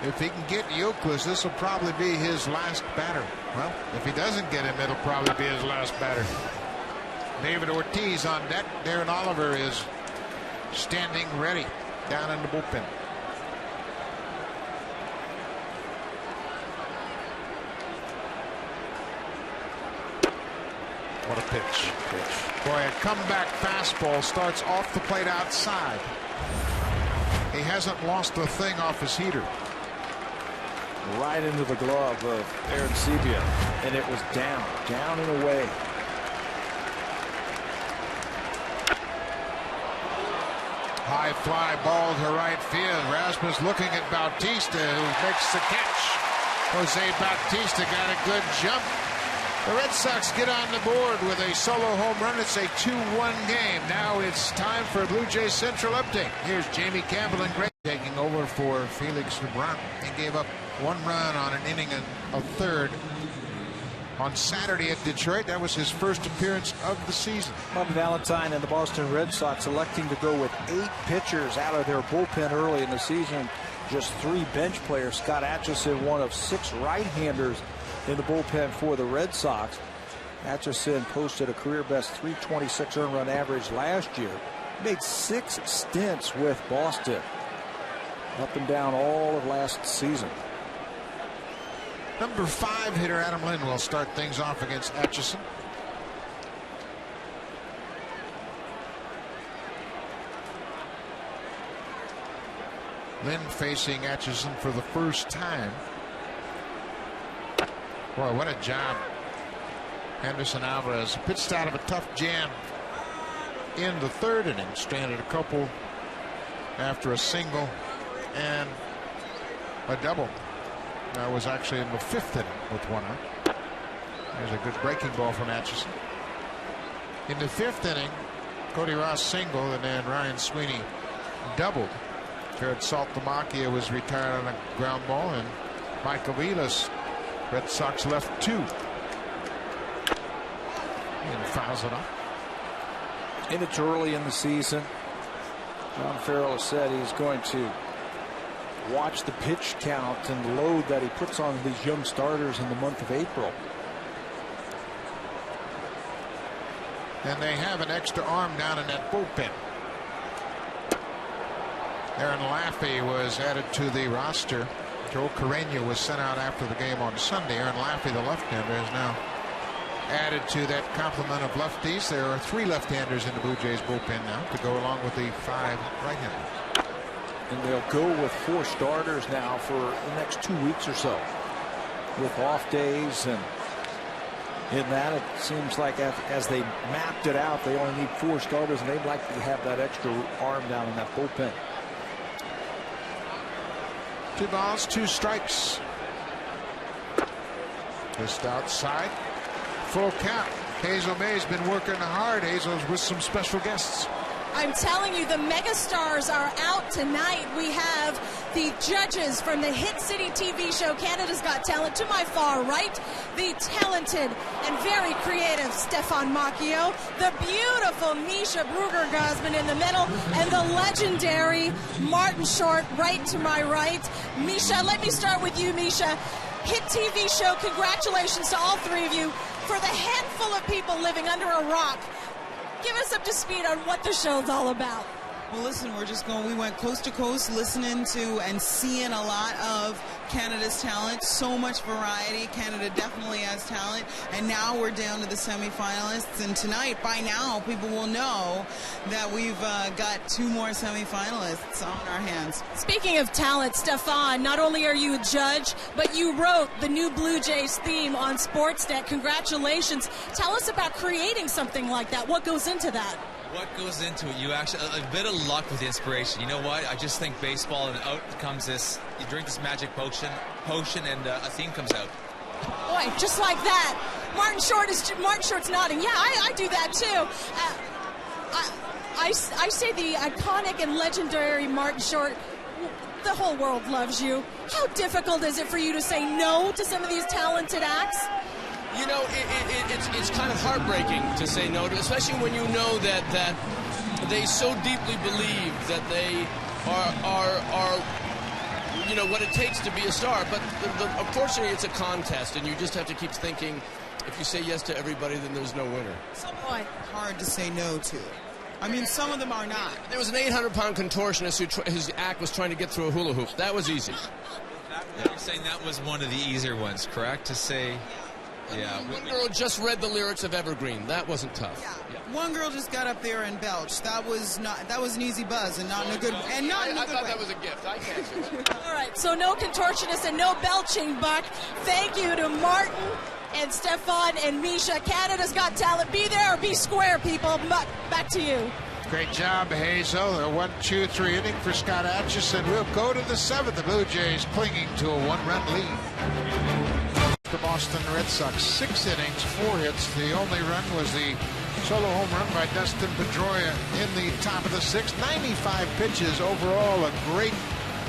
If he can get Euclid, this will probably be his last batter. Well, if he doesn't get him, it'll probably be his last batter. David Ortiz on deck. Darren Oliver is standing ready down in the bullpen. What a pitch. Boy, a comeback fastball starts off the plate outside. He hasn't lost a thing off his heater. Right into the glove of Aaron Sebia, and it was down and away. High fly ball to right field. Rasmus looking at Bautista, who makes the catch. Jose Bautista got a good jump. The Red Sox get on the board with a solo home run. It's a 2-1 game. Now it's time for a Blue Jays Central update. Here's Jamie Campbell and Greg taking over for Felix Lebrun. He gave up 1 run on an inning and a third on Saturday at Detroit. That was his first appearance of the season. Bob Valentine and the Boston Red Sox electing to go with 8 pitchers out of their bullpen early in the season. Just 3 bench players. Scott Atchison, one of 6 right-handers in the bullpen for the Red Sox. Atchison posted a career best 326 earned run average last year. Made 6 stints with Boston. Up and down all of last season. Number 5 hitter Adam Lynn will start things off against Atchison. Lynn facing Atchison for the first time. Boy, what a job. Henderson Alvarez pitched out of a tough jam in the 3rd inning. Stranded a couple after a single and a double. That was actually in the 5th inning with 1 out. There's a good breaking ball from Atchison. In the 5th inning, Cody Ross singled, and then Ryan Sweeney doubled. Jared Saltalamacchia was retired on a ground ball, and Michael Vilas, Red Sox left 2. And fouls it up. And it's early in the season. John Farrell has said he's going to watch the pitch count and load that he puts on these young starters in the month of April. And they have an extra arm down in that bullpen. Aaron Laffey was added to the roster. Joe Carreño was sent out after the game on Sunday. Aaron Laffey, the left-hander, is now added to that complement of lefties. There are 3 left-handers in the Blue Jays bullpen now to go along with the 5 right-handers. And they'll go with 4 starters now for the next 2 weeks or so, with off days. And in that, it seems like as they mapped it out, they only need 4 starters, and they'd like to have that extra arm down in that bullpen. 2 balls, 2 strikes. Just outside. Full count. Hazel May's been working hard. Hazel's with some special guests. I'm telling you, the megastars are out tonight. We have the judges from the hit city TV show Canada's Got Talent. To my far right, the talented and very creative Stefan Macchio, the beautiful Misha Bruger-Gosman in the middle, and the legendary Martin Short right to my right. Misha, let me start with you, Misha. Hit TV show, congratulations to all 3 of you. For the handful of people living under a rock, give us up to speed on what the show's all about. Well, listen, we went coast to coast listening to and seeing a lot of Canada's talent. So much variety. Canada definitely has talent. And now we're down to the semifinalists. And tonight, by now, people will know that we've got 2 more semifinalists on our hands. Speaking of talent, Stefan, not only are you a judge, but you wrote the new Blue Jays theme on Sportsnet. Congratulations. Tell us about creating something like that. What goes into that? What goes into it? You actually, a bit of luck with the inspiration. You know what? I just think baseball, and out comes this. You drink this magic potion, and a theme comes out. Boy, just like that. Martin Short's nodding. Yeah, I do that too. I say the iconic and legendary Martin Short. The whole world loves you. How difficult is it for you to say no to some of these talented acts? You know, it's kind of heartbreaking to say no to, especially when you know that they so deeply believe that they are you know, what it takes to be a star. But unfortunately, it's a contest, and you just have to keep thinking, if you say yes to everybody, then there's no winner. Somewhat hard to say no to. I mean, some of them are not. There was an 800-pound contortionist who his act was trying to get through a hula hoop. That was easy. You're saying that was one of the easier ones, correct? To say, yeah. One girl just read the lyrics of Evergreen. That wasn't tough. Yeah. One girl just got up there and belched. That was an easy buzz, and not in a good way. And not in a good way. I thought that was a gift. I can't see that. All right, so no contortionist and no belching, Buck. Thank you to Martin and Stefan and Misha. Canada's Got Talent. Be there or be square, people. Buck, back to you. Great job, Hazel. A 1-2-3 inning for Scott Atchison. We'll go to the 7th. The Blue Jays clinging to a 1-run lead. The Boston Red Sox, 6 innings, 4 hits. The only run was the solo home run by Dustin Pedroia in the top of the 6th. 95 pitches overall. A great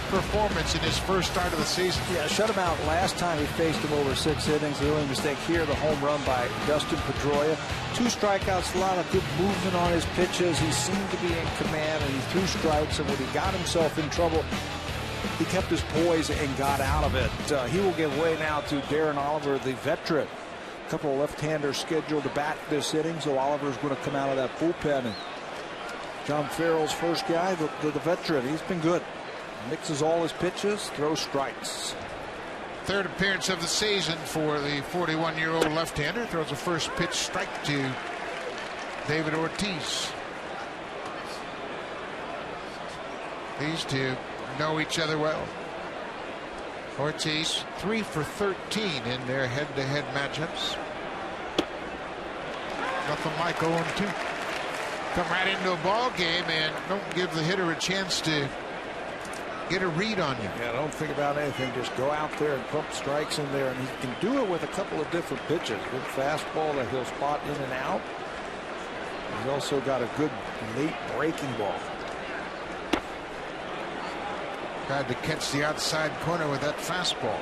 performance in his first start of the season. Yeah, shut him out last time he faced him over 6 innings. The only mistake here, the home run by Dustin Pedroia. 2 strikeouts, a lot of good movement on his pitches. He seemed to be in command, and he threw strikes, and when he got himself in trouble, he kept his poise and got out of it. He will give way now to Darren Oliver, the veteran. A couple of left-handers scheduled to bat this inning, so Oliver's going to come out of that bullpen. And John Farrell's first guy, the veteran, he's been good. Mixes all his pitches, throws strikes. 3rd appearance of the season for the 41-year-old left-hander. Throws a first pitch strike to David Ortiz. These two know each other well. Ortiz 3 for 13 in their head-to-head matchups. Nothing like 0-2. Come right into a ball game and don't give the hitter a chance to get a read on you. Yeah, don't think about anything. Just go out there and pump strikes in there. And he can do it with a couple of different pitches. Good fastball that he'll spot in and out. He's also got a good late breaking ball. Tried to catch the outside corner with that fastball.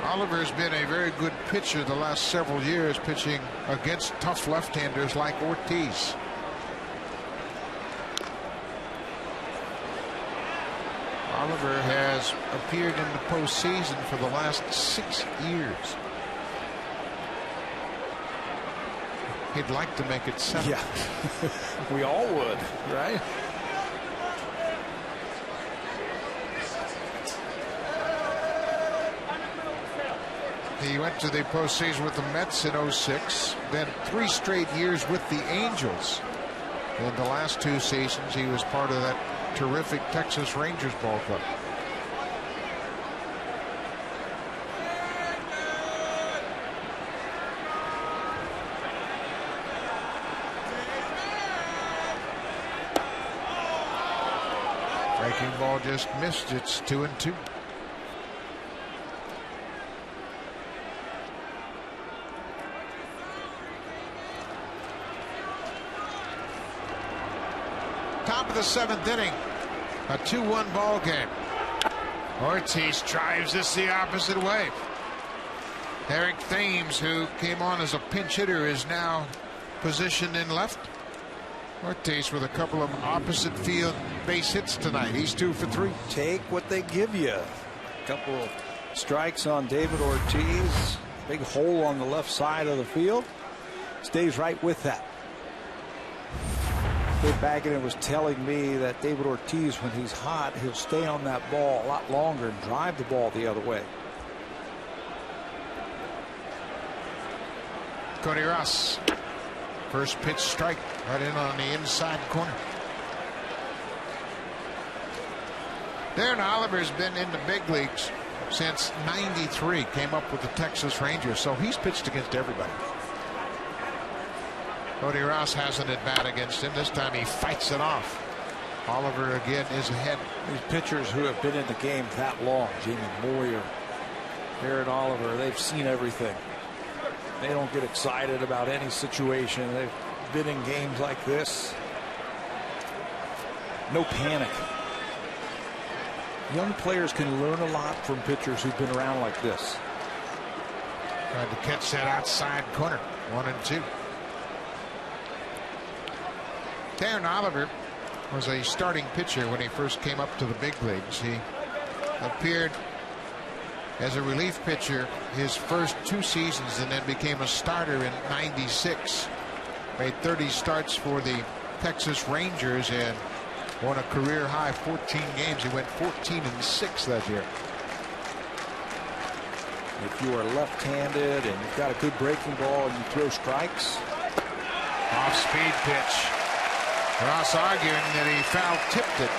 Oliver's been a very good pitcher the last several years, pitching against tough left-handers like Ortiz. Oliver has appeared in the postseason for the last 6 years. He'd like to make it 7. Yeah, we all would, right? He went to the postseason with the Mets in 06, then 3 straight years with the Angels. In the last 2 seasons, he was part of that terrific Texas Rangers ball club. Breaking ball just missed. It's 2-2. Top of the 7th inning. A 2-1 ball game. Ortiz drives this the opposite way. Eric Thames, who came on as a pinch hitter, is now positioned in left. Ortiz with a couple of opposite field base hits tonight. He's 2 for 3. Take what they give you. A couple of strikes on David Ortiz. Big hole on the left side of the field. Stays right with that. Dave Baggett was telling me that David Ortiz, when he's hot, he'll stay on that ball a lot longer and drive the ball the other way. Cody Ross. First pitch strike right in on the inside corner. Darren Oliver's been in the big leagues since '93. Came up with the Texas Rangers, so he's pitched against everybody. Cody Ross has an at-bat against him. This time he fights it off. Oliver again is ahead. These pitchers who have been in the game that long, Jamie Moyer, Darren Oliver, they've seen everything. They don't get excited about any situation. They've been in games like this. No panic. Young players can learn a lot from pitchers who've been around like this. Tried to catch that outside corner. 1-2. Darren Oliver was a starting pitcher when he first came up to the big leagues. He appeared as a relief pitcher his first 2 seasons and then became a starter in '96. Made 30 starts for the Texas Rangers and won a career high 14 games. He went 14-6 that year. If you are left-handed and you've got a good breaking ball and you throw strikes. Off-speed pitch. Ross arguing that he foul-tipped it.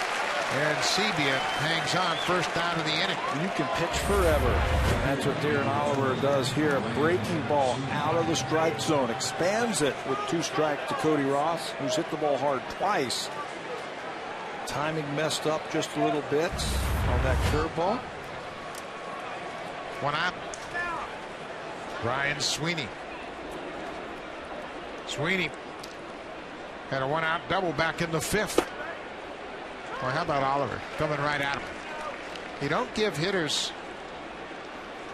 Aaron Sebia hangs on, first down of the inning. You can pitch forever. And that's what Darren Oliver does here. A breaking ball out of the strike zone. Expands it with 2 strikes to Cody Ross, who's hit the ball hard twice. Timing messed up just a little bit on that curveball. 1 out. Ryan Sweeney. Sweeney had a 1-out double back in the 5th. Well, how about Oliver coming right at him? You don't give hitters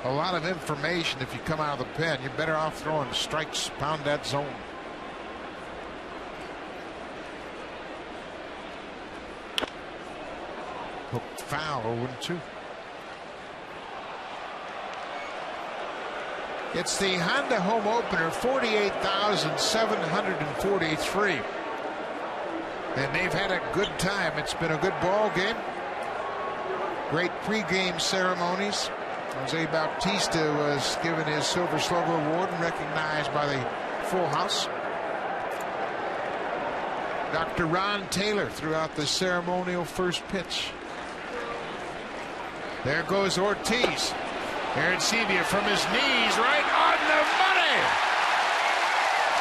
a lot of information if you come out of the pen. You're better off throwing strikes, pound that zone. Hooked foul, 0-2. It's the Honda home opener, 48,743. And they've had a good time. It's been a good ball game. Great pregame ceremonies. Jose Bautista was given his Silver Slugger Award and recognized by the full house. Dr. Ron Taylor threw out the ceremonial first pitch. There goes Ortiz. Aaron Sebia from his knees, right on the money.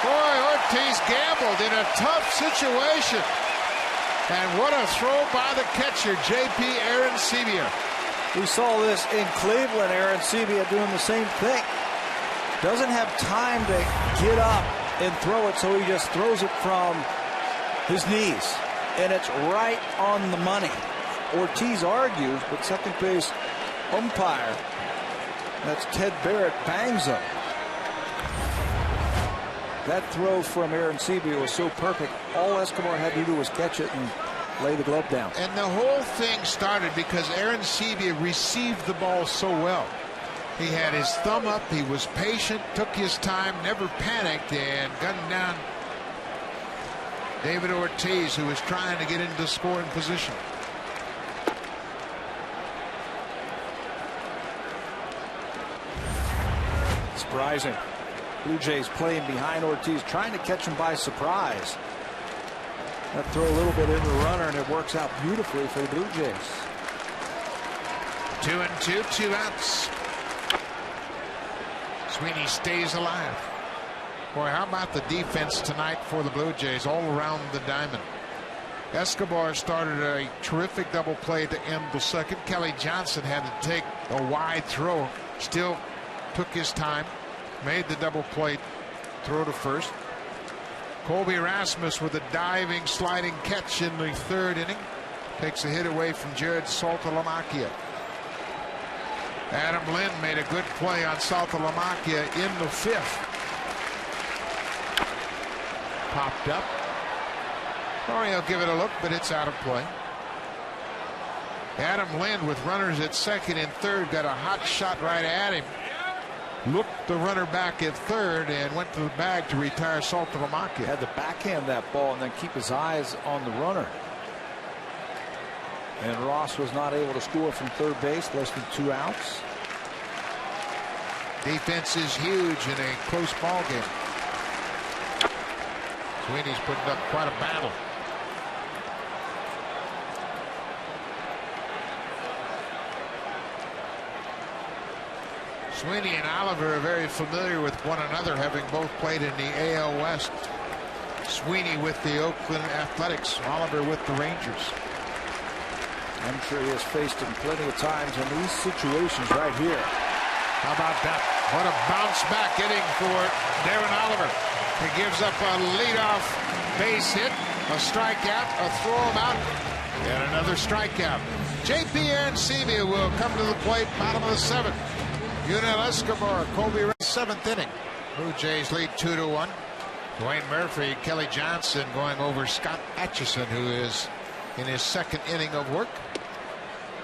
Boy, Ortiz gambled in a tough situation. And what a throw by the catcher, J.P. Aaron Sebia. We saw this in Cleveland. Aaron Sebia doing the same thing. Doesn't have time to get up and throw it, so he just throws it from his knees. And it's right on the money. Ortiz argues, but second base umpire, that's Ted Barrett, bangs him. That throw from Aaron Sebia was so perfect. All Escobar had to do was catch it and lay the glove down. And the whole thing started because Aaron Sebia received the ball so well. He had his thumb up. He was patient, took his time, never panicked, and gunned down David Ortiz, who was trying to get into scoring position. Surprising. Blue Jays playing behind Ortiz, trying to catch him by surprise. That throw a little bit in the runner, and it works out beautifully for the Blue Jays. 2-2, 2 outs. Sweeney stays alive. Boy, how about the defense tonight for the Blue Jays all around the diamond? Escobar started a terrific double play to end the second. Kelly Johnson had to take a wide throw, still took his time, made the double play throw to first. Colby Rasmus with a diving, sliding catch in the 3rd inning. Takes a hit away from Jared Saltalamacchia. Adam Lynn made a good play on Saltalamacchia in the 5th. Popped up. Or he'll give it a look, but it's out of play. Adam Lynn with runners at 2nd and 3rd got a hot shot right at him. Looked the runner back at 3rd and went to the bag to retire Saltalamacchia. Had to backhand that ball and then keep his eyes on the runner. And Ross was not able to score from 3rd base, less than 2 outs. Defense is huge in a close ball game. Sweeney's putting up quite a battle. Sweeney and Oliver are very familiar with one another, having both played in the AL West. Sweeney with the Oakland Athletics, Oliver with the Rangers. I'm sure he has faced him plenty of times in these situations right here. How about that? What a bounce back inning for Darren Oliver. He gives up a leadoff base hit, a strikeout, a throw him out, and another strikeout. J.P. Aaron Sebia will come to the plate, bottom of the 7th. Yunel Escobar, Colby, 7th inning. Blue Jays lead 2-1. Dwayne Murphy, Kelly Johnson going over Scott Atchison, who is in his second inning of work.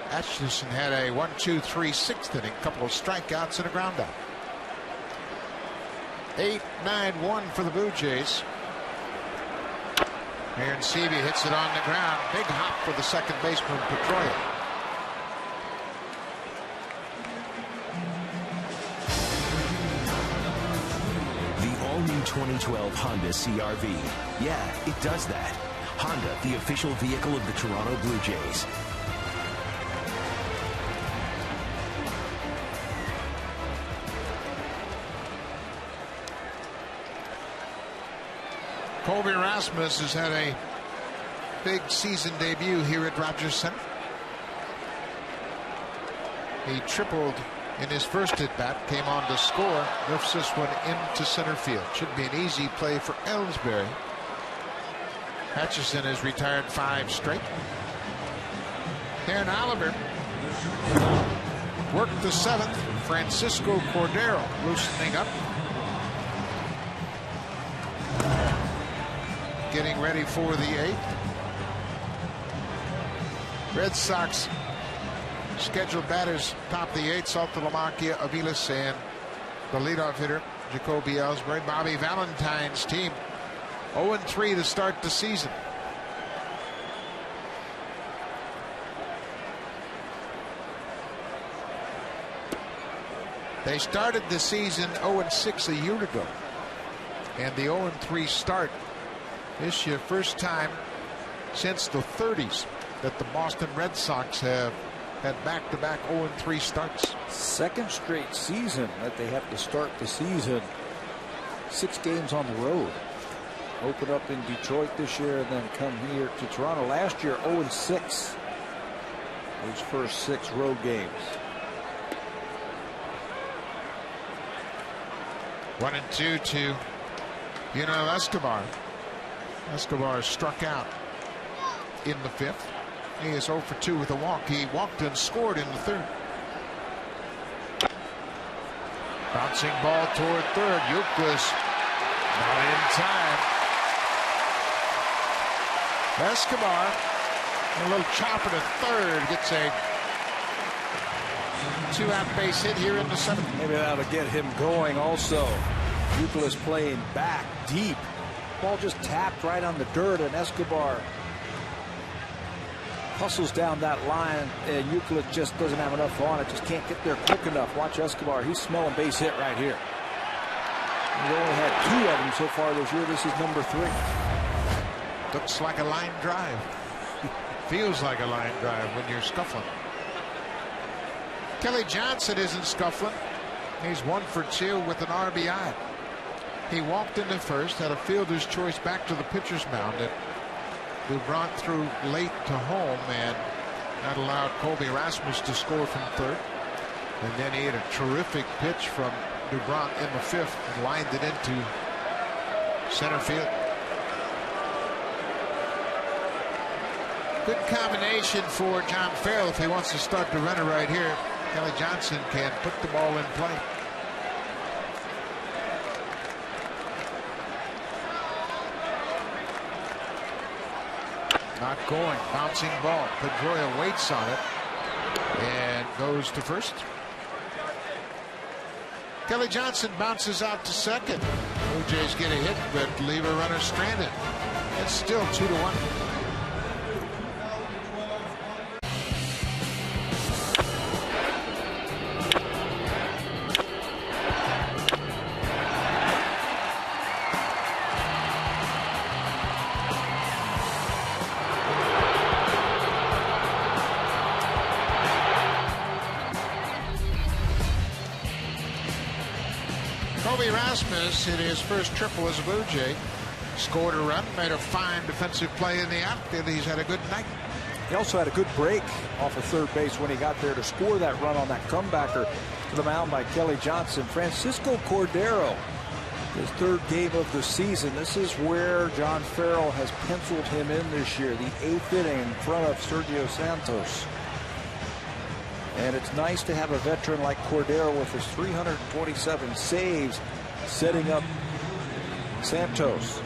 Atchison had a 1-2-3 sixth inning, couple of strikeouts and a ground out. 8-9-1 for the Blue Jays. Aaron Seavey hits it on the ground. Big hop for the second baseman, Pedroia. The all-new 2012 Honda CR-V. Yeah, it does that. Honda, the official vehicle of the Toronto Blue Jays. Colby Rasmus has had a big season debut here at Rogers Center. He tripled in his first at-bat, came on to score, lifts this one into center field. Should be an easy play for Ellsbury. Hutchison has retired 5 straight. Aaron Oliver worked the 7th. Francisco Cordero loosening up. Getting ready for the 8th. Red Sox scheduled batters top the 8th. Saltalamacchia, Aviles, and the leadoff hitter, Jacoby Ellsbury. Bobby Valentine's team 0-3 to start the season. They started the season 0-6 a year ago. And the 0-3 start this year, first time since the 30s that the Boston Red Sox have had back-to-back 0-3 starts. Second straight season that they have to start the season 6 games on the road. Open up in Detroit this year and then come here to Toronto. Last year 0-6 those first 6 road games. 1-2 to Escobar. Escobar struck out in the 5th. He is 0 for 2 with a walk. He walked and scored in the 3rd. Bouncing ball toward 3rd. Youkilis not in time. Escobar, a little chopper to 3rd, gets a 2-out base hit here in the 7th. Maybe that'll get him going also. Youkilis playing back deep. Ball just tapped right on the dirt, and Escobar hustles down that line, and Youkilis just doesn't have enough on it, just can't get there quick enough. Watch Escobar, he's smelling base hit right here. He's only had 2 of them so far this year. This is number 3. Looks like a line drive. Feels like a line drive when you're scuffling. Kelly Johnson isn't scuffling. He's 1 for 2 with an RBI. He walked into 1st, had a fielder's choice back to the pitcher's mound, and Dubront threw late to home, and that allowed Colby Rasmus to score from 3rd. And then he had a terrific pitch from Dubront in the 5th and lined it into center field. Good combination for John Farrell if he wants to start the runner right here. Kelly Johnson can put the ball in play. Not going. Bouncing ball. Pedroia waits on it and goes to 1st. Kelly Johnson bounces out to 2nd. Blue Jays get a hit but leave a runner stranded. It's still 2-1. Rasmus hit his first triple as a Blue Jay. Scored a run, made a fine defensive play in the outfield. He's had a good night. He also had a good break off of 3rd base when he got there to score that run on that comebacker to the mound by Kelly Johnson. Francisco Cordero, his 3rd game of the season. This is where John Farrell has penciled him in this year, the 8th inning in front of Sergio Santos. And it's nice to have a veteran like Cordero with his 327 saves setting up Santos.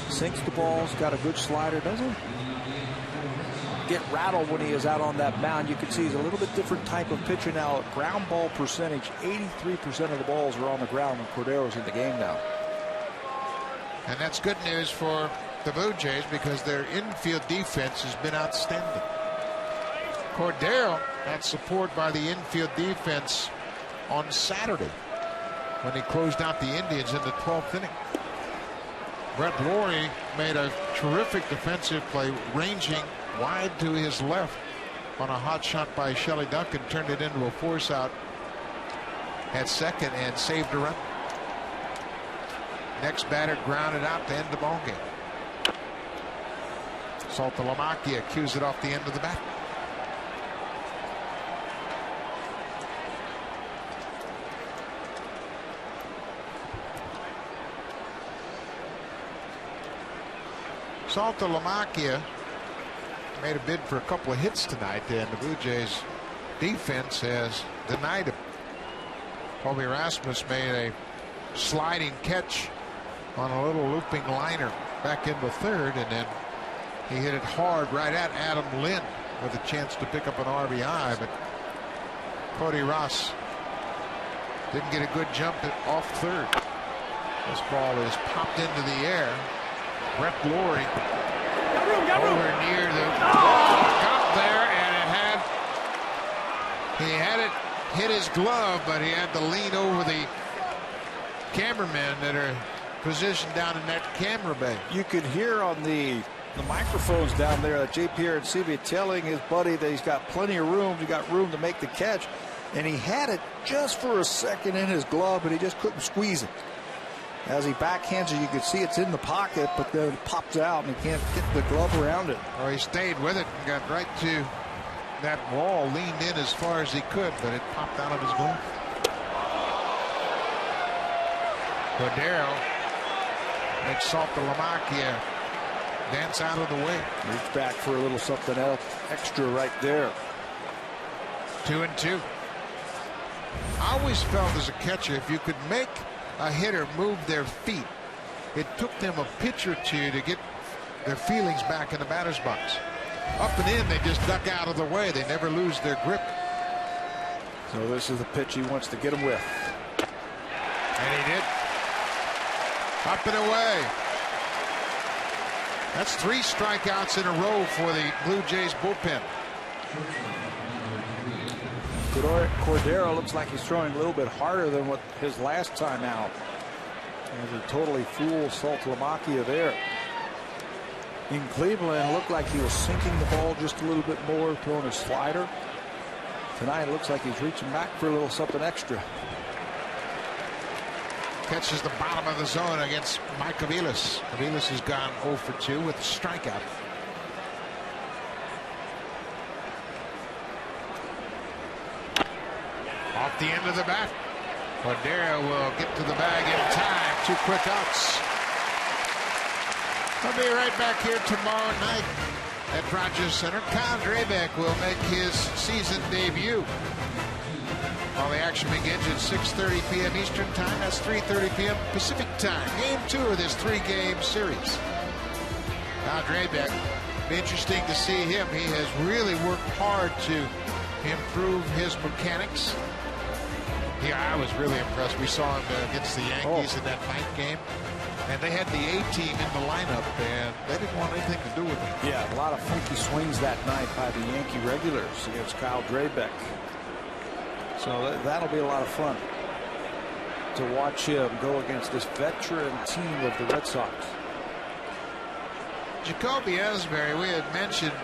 Sinks the balls, got a good slider, doesn't he? get rattled when he is out on that mound. You can see he's a little bit different type of pitcher now. Ground ball percentage, 83% of the balls are on the ground when Cordero's in the game now. And that's good news for the Blue Jays because their infield defense has been outstanding. Cordero had support by the infield defense on Saturday when he closed out the Indians in the 12th inning. Brett Lawrie made a terrific defensive play, ranging wide to his left on a hot shot by Shelley Duncan, turned it into a force out at second and saved a run. Next batter grounded out to end the ball game. Saltalamacchia cues it off the end of the bat. Saltalamacchia made a bid for a couple of hits tonight, and the Blue Jays defense has denied him. Colby Rasmus made a sliding catch on a little looping liner back into third, and then he hit it hard right at Adam Lynn with a chance to pick up an RBI, but Cody Ross didn't get a good jump off third. This ball is popped into the air. Brett Lawrie over near the ball, got there, and he had it hit his glove, but he had to lean over the cameramen that are positioned down in that camera bay. You could hear on the microphones down there that J. Pierre Ancibia telling his buddy that he's got plenty of room. He got room to make the catch, and he had it just for a second in his glove, but he just couldn't squeeze it. As he backhands it, you can see it's in the pocket, but then it pops out and he can't get the glove around it. Well, he stayed with it and got right to that wall, leaned in as far as he could, but it popped out of his glove. Cordero makes Saltalamacchia dance out of the way. Reach back for a little something else extra right there. 2-2. I always felt as a catcher, if you could make a hitter move their feet, it took them a pitch or two to get their feelings back in the batter's box. Up and in, they just duck out of the way. They never lose their grip. So this is the pitch he wants to get him with. And he did. Up and away. That's 3 strikeouts in a row for the Blue Jays bullpen. Cordero looks like he's throwing a little bit harder than what his last time out. As he totally fooled Saltalamacchia there. In Cleveland, it looked like he was sinking the ball just a little bit more, throwing a slider. Tonight, it looks like he's reaching back for a little something extra. Catches the bottom of the zone against Mike Aviles. Aviles has gone 0 for 2 with a strikeout. Off the end of the bat. Cordero will get to the bag in time. 2 quick outs. We'll be right back here tomorrow night at Rogers Center. Kyle Drabek will make his season debut. All the action begins at 6:30 p.m. Eastern Time. That's 3:30 p.m. Pacific Time. Game 2 of this 3-game series. Kyle Drabek, be interesting to see him. He has really worked hard to improve his mechanics. Yeah, I was really impressed. We saw him against the Yankees in that night game, and they had the A-team in the lineup, and they didn't want anything to do with him. Yeah, a lot of funky swings that night by the Yankee regulars against Kyle Drabek. So that'll be a lot of fun to watch him go against this veteran team of the Red Sox. Jacoby Ellsbury, we had mentioned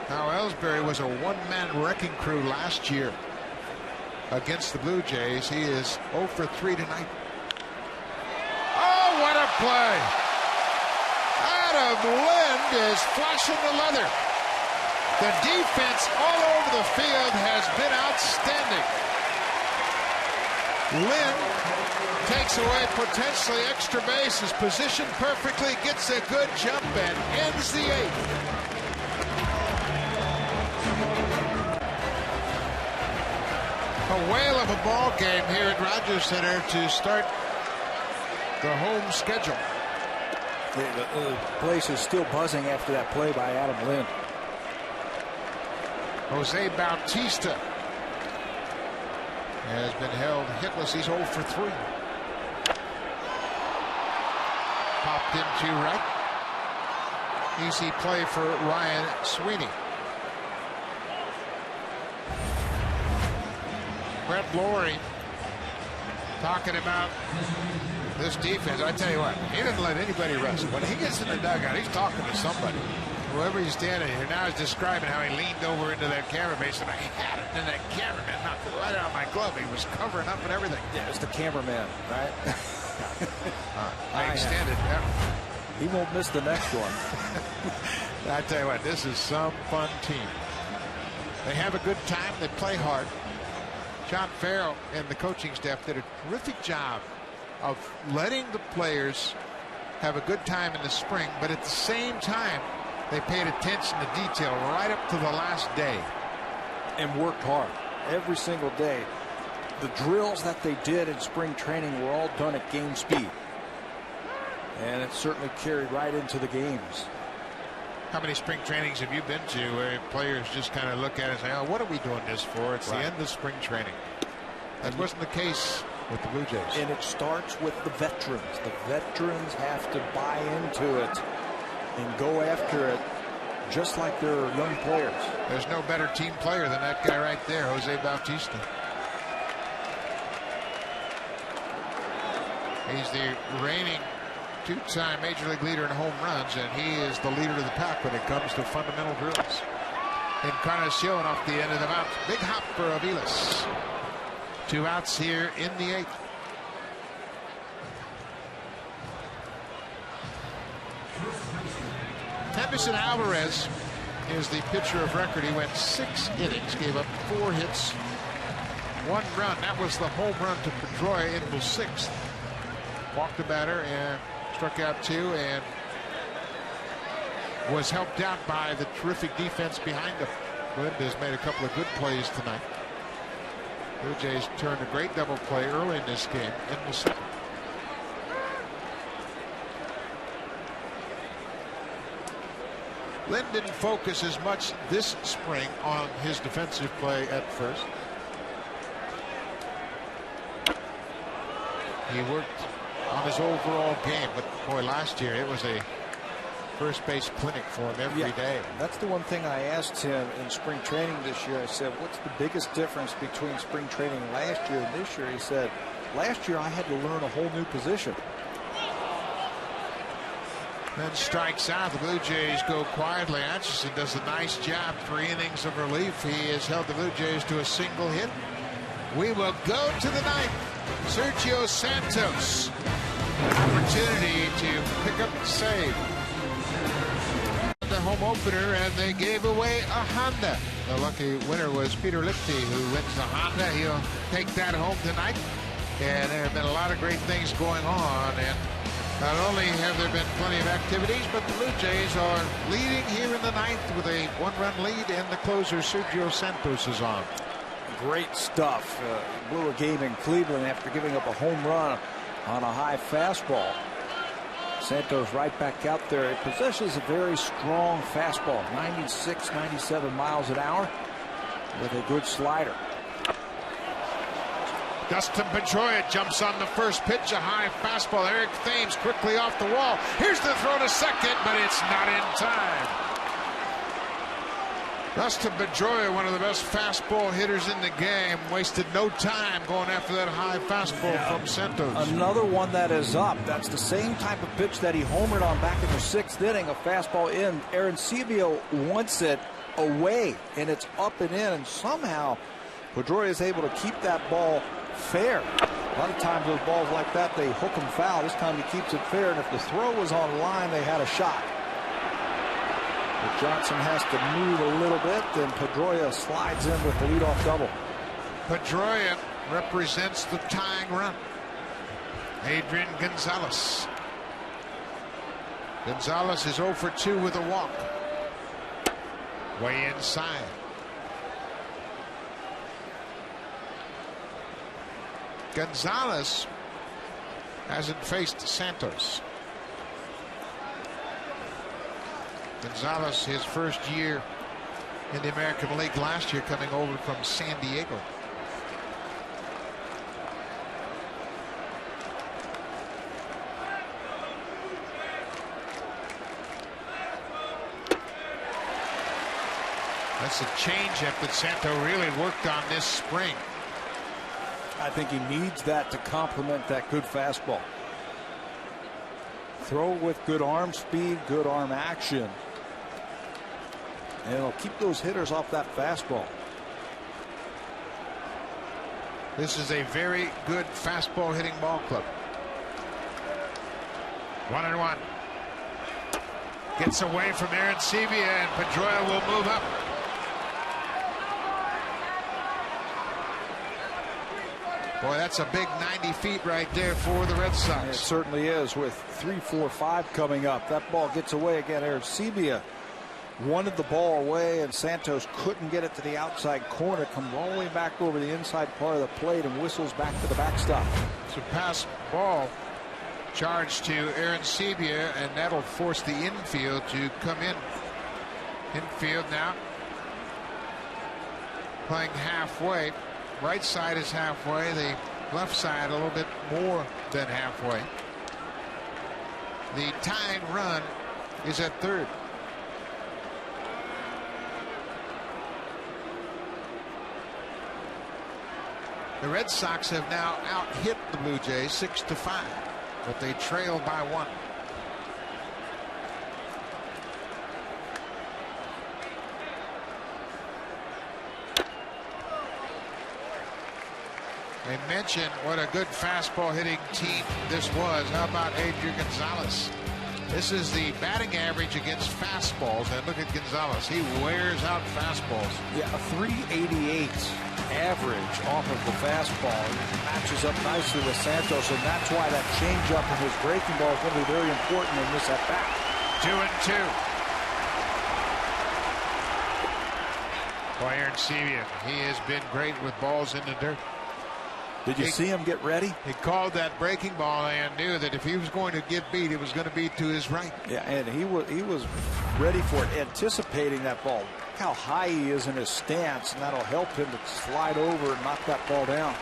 how Ellsbury was a one-man wrecking crew last year against the Blue Jays. He is 0 for 3 tonight. Oh, what a play! Adam Lind is flashing the leather. The defense all over the field has been outstanding. Lind takes away potentially extra bases, positioned perfectly, gets a good jump, and ends the 8th. A whale of a ball game here at Rogers Center to start the home schedule. The place is still buzzing after that play by Adam Lind. Jose Bautista has been held hitless. He's 0 for 3. Popped into right. Easy play for Ryan Sweeney. Brett Lawrie talking about this defense. I tell you what, he doesn't let anybody rest. When he gets in the dugout, he's talking to somebody. Whoever he's standing here now is describing how he leaned over into that camera base and I had it, and that cameraman knocked it right out of my glove. He was covering up and everything. Yeah, it's the cameraman, right? I extended. Yeah. He won't miss the next one. I tell you what, this is some fun team. They have a good time. They play hard. John Farrell and the coaching staff did a terrific job of letting the players have a good time in the spring, but at the same time, they paid attention to detail right up to the last day. And worked hard every single day. The drills that they did in spring training were all done at game speed. And it certainly carried right into the games. How many spring trainings have you been to where players just kind of look at it and say, oh, what are we doing this for? It's the end of spring training. That wasn't the case with the Blue Jays. And it starts with the veterans. The veterans have to buy into it and go after it just like they're young players. There's no better team player than that guy right there, Jose Bautista. He's the reigning two-time Major League leader in home runs, and he is the leader of the pack when it comes to fundamental drills. Encarnacion off the end of the mound. Big hop for Aviles. 2 outs here in the 8th. Henderson Alvarez is the pitcher of record. He went 6 innings, gave up 4 hits, 1 run. That was the home run to Pedroia in the 6th. Walked the batter and struck out 2 and was helped out by the terrific defense behind him. Melendez made a couple of good plays tonight. Blue Jays turned a great double play early in this game in the 7th. Lynn didn't focus as much this spring on his defensive play at first. He worked on his overall game, but boy, last year it was a first base clinic for him every day. That's the one thing I asked him in spring training this year. I said, what's the biggest difference between spring training last year and this year? He said, last year I had to learn a whole new position. Then strikes out. The Blue Jays go quietly. Atchison does a nice job. 3 innings of relief. He has held the Blue Jays to a single hit. We will go to the 9th. Sergio Santos. Opportunity to pick up the save. The home opener, and they gave away a Honda. The lucky winner was Peter Lipke, who wins the Honda. He'll take that home tonight. And there have been a lot of great things going on. And not only have there been plenty of activities, but the Blue Jays are leading here in the 9th with a 1-run lead, and the closer, Sergio Santos, is on. Great stuff. Blew a game in Cleveland after giving up a home run on a high fastball. Santos right back out there. He possesses a very strong fastball, 96, 97 miles an hour, with a good slider. Dustin Pedroia jumps on the first pitch, a high fastball. Eric Thames quickly off the wall. Here's the throw to second, but it's not in time. Dustin Pedroia, one of the best fastball hitters in the game, wasted no time going after that high fastball from Santos. Another one that is up. That's the same type of pitch that he homered on back in the 6th inning. A fastball in. Aaron Sebio wants it away, and it's up and in. And somehow Pedroia is able to keep that ball fair. A lot of times those balls like that, they hook them foul. This time he keeps it fair, and if the throw was on line, they had a shot. But Johnson has to move a little bit, and Pedroia slides in with the leadoff double. Pedroia represents the tying run. Adrian Gonzalez. Gonzalez is 0 for 2 with a walk. Way inside. Gonzalez hasn't faced Santos. Gonzalez, his first year in the American League last year, coming over from San Diego. That's a changeup that Santo really worked on this spring. I think he needs that to complement that good fastball. Throw with good arm speed, good arm action. And it'll keep those hitters off that fastball. This is a very good fastball hitting ball club. 1-1. Gets away from Arancibia, and Pedroia will move up. Boy, that's a big 90 feet right there for the Red Sox. It certainly is, with 3, 4, 5 coming up. That ball gets away again. Arancibia wanted the ball away, and Santos couldn't get it to the outside corner. Comes all the way back over the inside part of the plate and whistles back to the backstop. So pass ball charged to Arancibia, and that'll force the infield to come in. Infield now playing halfway. Right side is halfway. The left side a little bit more than halfway. The tying run is at third. The Red Sox have now out-hit the Blue Jays 6-5, but they trail by 1. They mentioned what a good fastball hitting team this was. How about Adrian Gonzalez? This is the batting average against fastballs, and look at Gonzalez. He wears out fastballs. Yeah, a 388 average off of the fastball. It matches up nicely with Santos, and that's why that changeup in his breaking ball is going to be very important in this at bat. 2-2. Boy, Arancibia, he has been great with balls in the dirt. Did you see him get ready? He called that breaking ball and knew that if he was going to get beat, it was going to be to his right. Yeah, and he was ready for it, anticipating that ball. Look how high he is in his stance, and that'll help him to slide over and knock that ball down.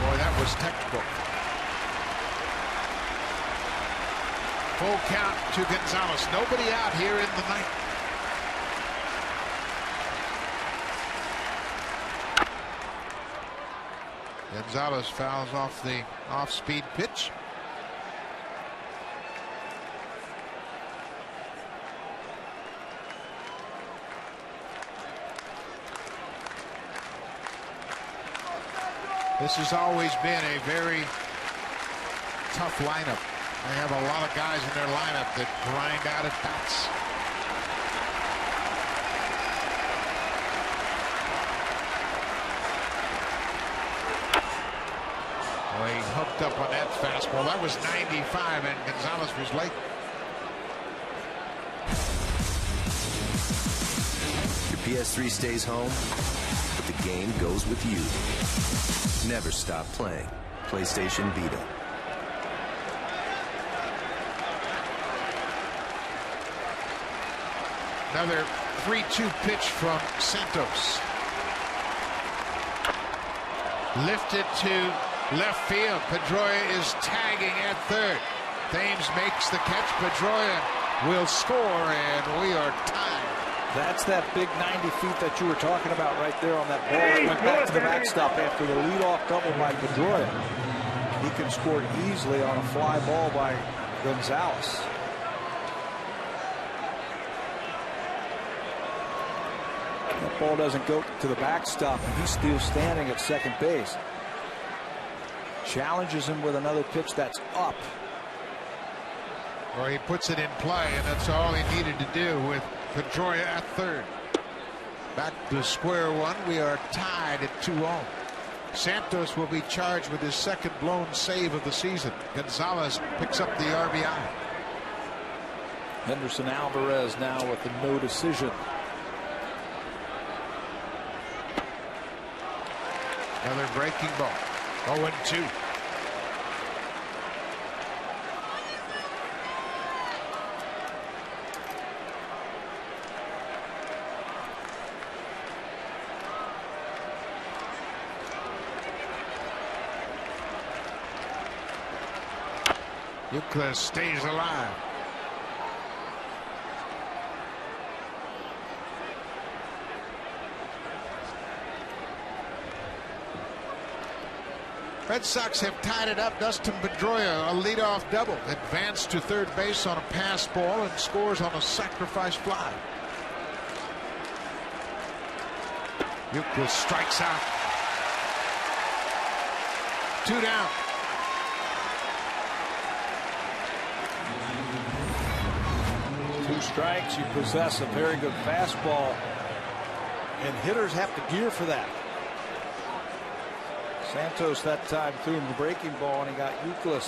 Boy, that was textbook. Full count to Gonzalez. Nobody out here in the ninth. Gonzalez fouls off the off-speed pitch. This has always been a very tough lineup. They have a lot of guys in their lineup that grind out at bats. Well, he hooked up on that fastball. That was 95, and Gonzalez was late. Your PS3 stays home, but the game goes with you. Never stop playing. PlayStation Vita. Another 3-2 pitch from Santos. Lifted to left field. Pedroia is tagging at third. Thames makes the catch. Pedroia will score, and we are tied. That's that big 90 feet that you were talking about right there on that ball that went back to the backstop after the leadoff double by Pedroia. He can score easily on a fly ball by Gonzalez. That ball doesn't go to the backstop, and he's still standing at second base. Challenges him with another pitch that's up. Or he puts it in play, and that's all he needed to do with Pedroia at third. Back to square one. We are tied at 2-0. Santos will be charged with his second blown save of the season. Gonzalez picks up the RBI. Henderson Alvarez now with a no decision. Another breaking ball. 0-2. Euclid stays alive. Red Sox have tied it up. Dustin Pedroia, a leadoff double, advanced to third base on a pass ball and scores on a sacrifice fly. Euclid strikes out. 2 down. Two strikes. You possess a very good fastball, and hitters have to gear for that. Santos that time threw him the breaking ball, and he got Euclid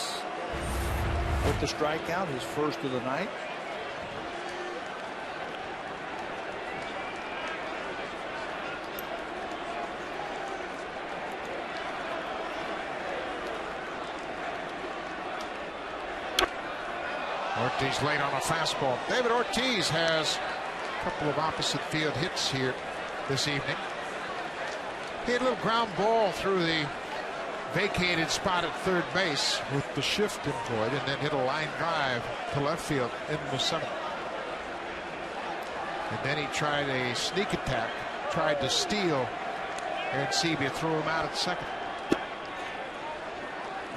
with the strikeout, his first of the night. Ortiz late on a fastball. David Ortiz has a couple of opposite field hits here this evening. He had a little ground ball through the vacated spot at third base with the shift employed, and then hit a line drive to left field in the seventh. And then he tried a sneak attack, tried to steal Aaron Sebia, threw him out at second.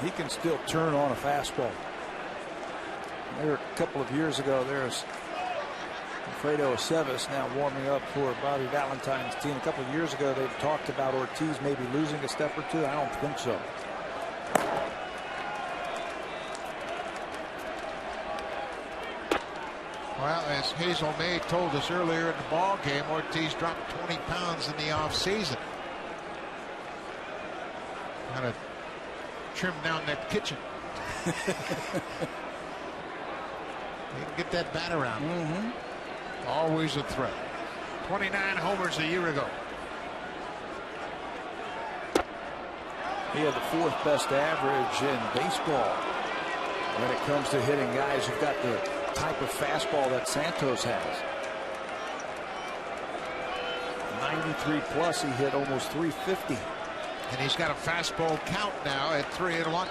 He can still turn on a fastball. There a couple of years ago, there's Alfredo Aceves now warming up for Bobby Valentine's team. A couple of years ago, they talked about Ortiz maybe losing a step or two. I don't think so. Well, as Hazel May told us earlier in the ball game, Ortiz dropped 20 pounds in the offseason. Got to trim down that kitchen. You can get that bat around. Always a threat. 29 homers a year ago. He had the 4th best average in baseball when it comes to hitting guys who've got the type of fastball that Santos has. 93 plus, he hit almost 350. And he's got a fastball count now at 3-1.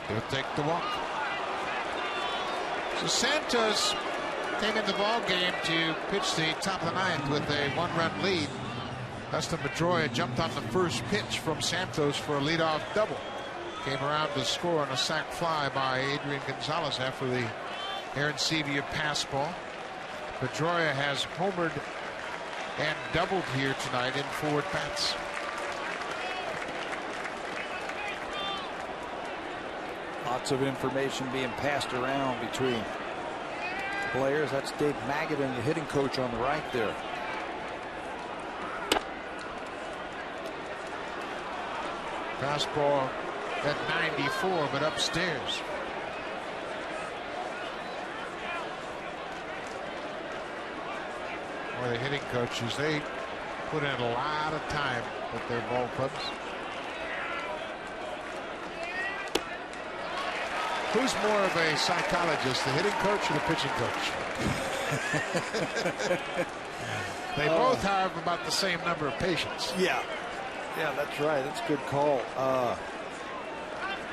He'll take the walk. So Santos came in the ball game to pitch the top of the ninth with a 1-run lead. Dustin Pedroia jumped on the first pitch from Santos for a leadoff double. Came around to score on a sac fly by Adrian Gonzalez after the Aaron Sebia pass ball. Pedroia has homered and doubled here tonight in 4 at-bats. Lots of information being passed around between players. That's Dave Magadan, the hitting coach, on the right there. Fastball at 94, but upstairs. Well, the hitting coaches, they put in a lot of time with their ball clubs. Who's more of a psychologist, the hitting coach or the pitching coach? They both have about the same number of patients. Yeah, that's right. That's a good call.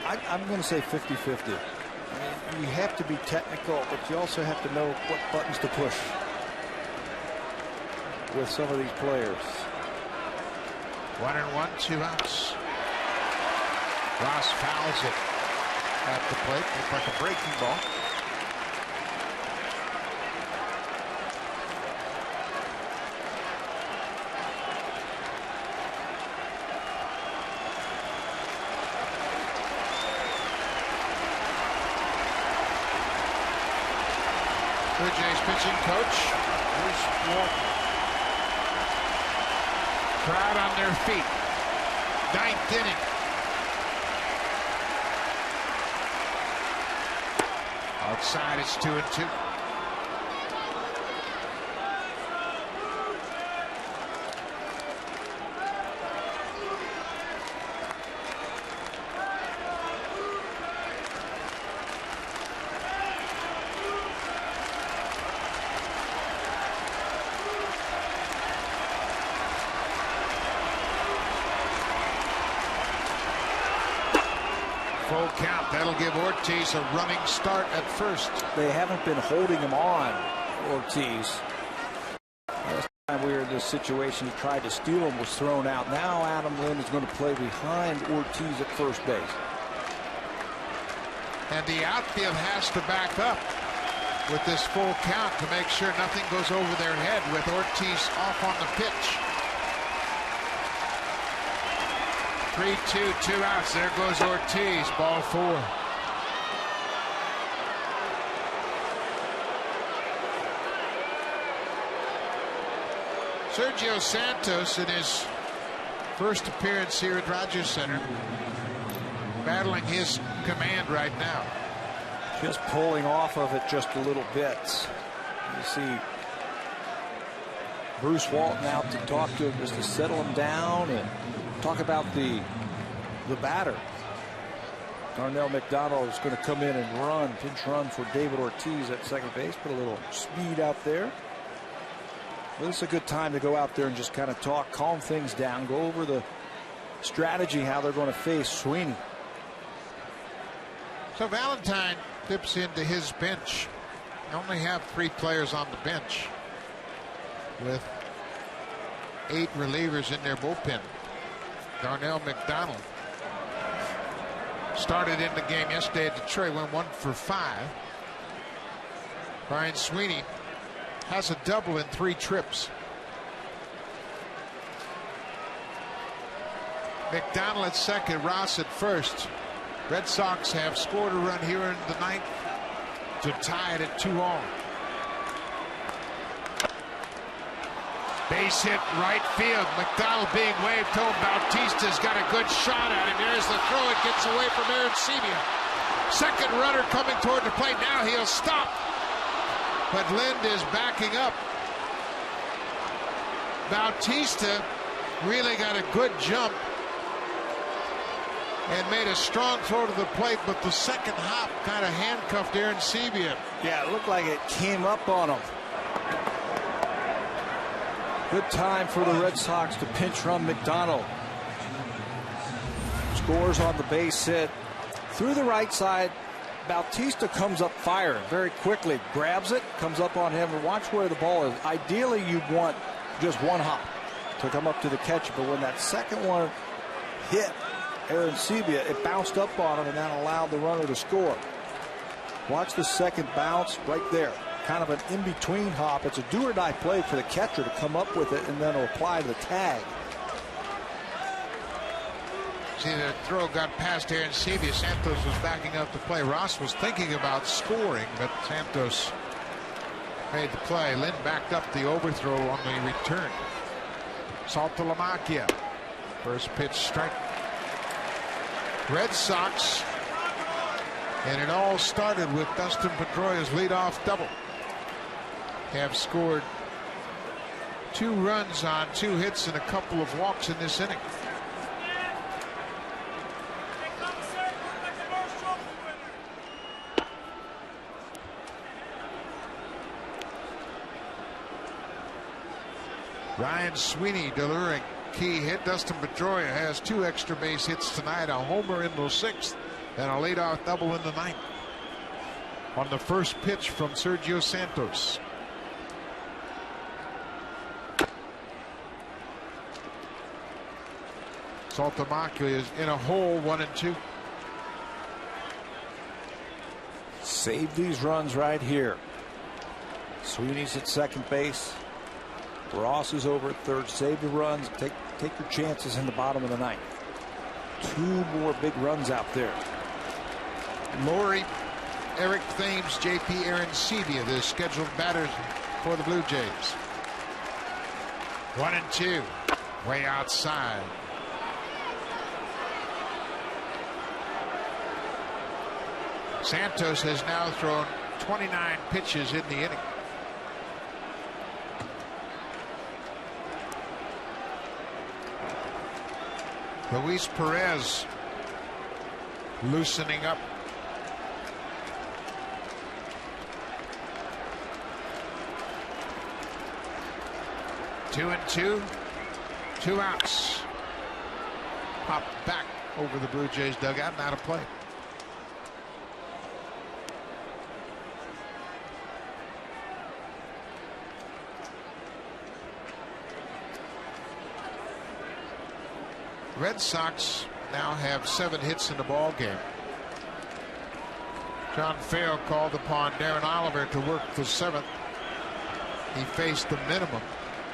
I'm going to say 50-50. I mean, you have to be technical, but you also have to know what buttons to push with some of these players. 1-1, 2 outs. Ross fouls it at the plate. Looks like a breaking ball. Blue Jays pitching coach, Bruce Walton. Crowd on their feet. 9th inning. Outside, it's 2-2. full count. That'll give Ortiz a running start at first. They haven't been holding him on, Ortiz. Last time we were in this situation, he tried to steal him, was thrown out. Now Adam Lind is going to play behind Ortiz at first base. And the outfield has to back up with this full count to make sure nothing goes over their head with Ortiz off on the pitch. 3-2, 2 outs. There goes Ortiz. Ball 4. Sergio Santos in his first appearance here at Rogers Center, battling his command right now. Just pulling off of it just a little bit. You see Bruce Walton out to talk to him, just to settle him down and talk about the batter. Darnell McDonald is going to come in and pinch run for David Ortiz at second base. Put a little speed out there. Well, it's a good time to go out there and just kind of talk, calm things down, go over the strategy, how they're going to face Sweeney. So Valentine dips into his bench. They only have 3 players on the bench with 8 relievers in their bullpen. Darnell McDonald started in the game yesterday at Detroit, went 1 for 5. Brian Sweeney has a double in 3 trips. McDonald at second, Ross at first. Red Sox have scored a run here in the 9th to tie it at 2-all. Base hit right field. McDonald being waved home. Bautista's got a good shot at him. There's the throw. It gets away from Arancibia. Second runner coming toward the plate. Now he'll stop. But Lind is backing up. Bautista really got a good jump and made a strong throw to the plate, but the second hop kind of handcuffed Arancibia. Yeah, it looked like it came up on him. Good time for the Red Sox to pinch run McDonald. Scores on the base hit. Through the right side, Bautista comes up firing very quickly. Grabs it, comes up on him, and watch where the ball is. Ideally, you'd want just one hop to come up to the catcher, but when that second one hit Arancibia, it bounced up on him and that allowed the runner to score. Watch the second bounce right there. Kind of an in-between hop. It's a do-or-die play for the catcher to come up with it and then apply the tag. See, the throw got past Arancibia. Santos was backing up the play. Ross was thinking about scoring, but Santos made the play. Lind backed up the overthrow on the return. Saltalamacchia. First pitch strike. Red Sox, and it all started with Dustin Pedroia's leadoff double. Have scored 2 runs on 2 hits and a couple of walks in this inning. Ryan Sweeney delivering key hit. Dustin Pedroia has 2 extra base hits tonight, a homer in the 6th and a leadoff double in the 9th on the first pitch from Sergio Santos. Saltalamacchia is in a hole, 1-2. Save these runs right here. Sweeney's at second base. Ross is over at third. Save the runs. Take your chances in the bottom of the 9th. 2 more big runs out there. Laurie, Eric Thames, J.P. Arancibia, the scheduled batters for the Blue Jays. 1-2. Way outside. Santos has now thrown 29 pitches in the inning. Luis Perez loosening up. Two and two, 2 outs. Pop back over the Blue Jays dugout and out of play. Red Sox now have 7 hits in the ball game. John Fale called upon Darren Oliver to work the 7th. He faced the minimum,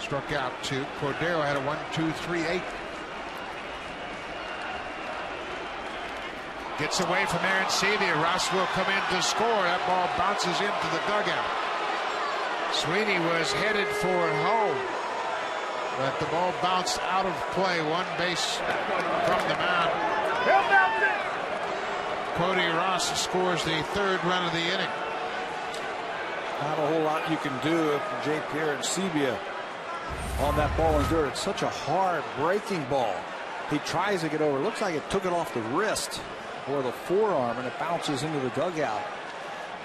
struck out 2. Cordero had a 1-2-3-8. Gets away from Aaron Sevilla. Ross will come in to score. That ball bounces into the dugout. Sweeney was headed for home, but the ball bounced out of play. 1 base from the mound. Cody Ross scores the 3rd run of the inning. Not a whole lot you can do if J. Pierre and Sevilla on that ball in dirt. It's such a hard breaking ball. He tries to get over. It looks like it took it off the wrist or the forearm, and it bounces into the dugout.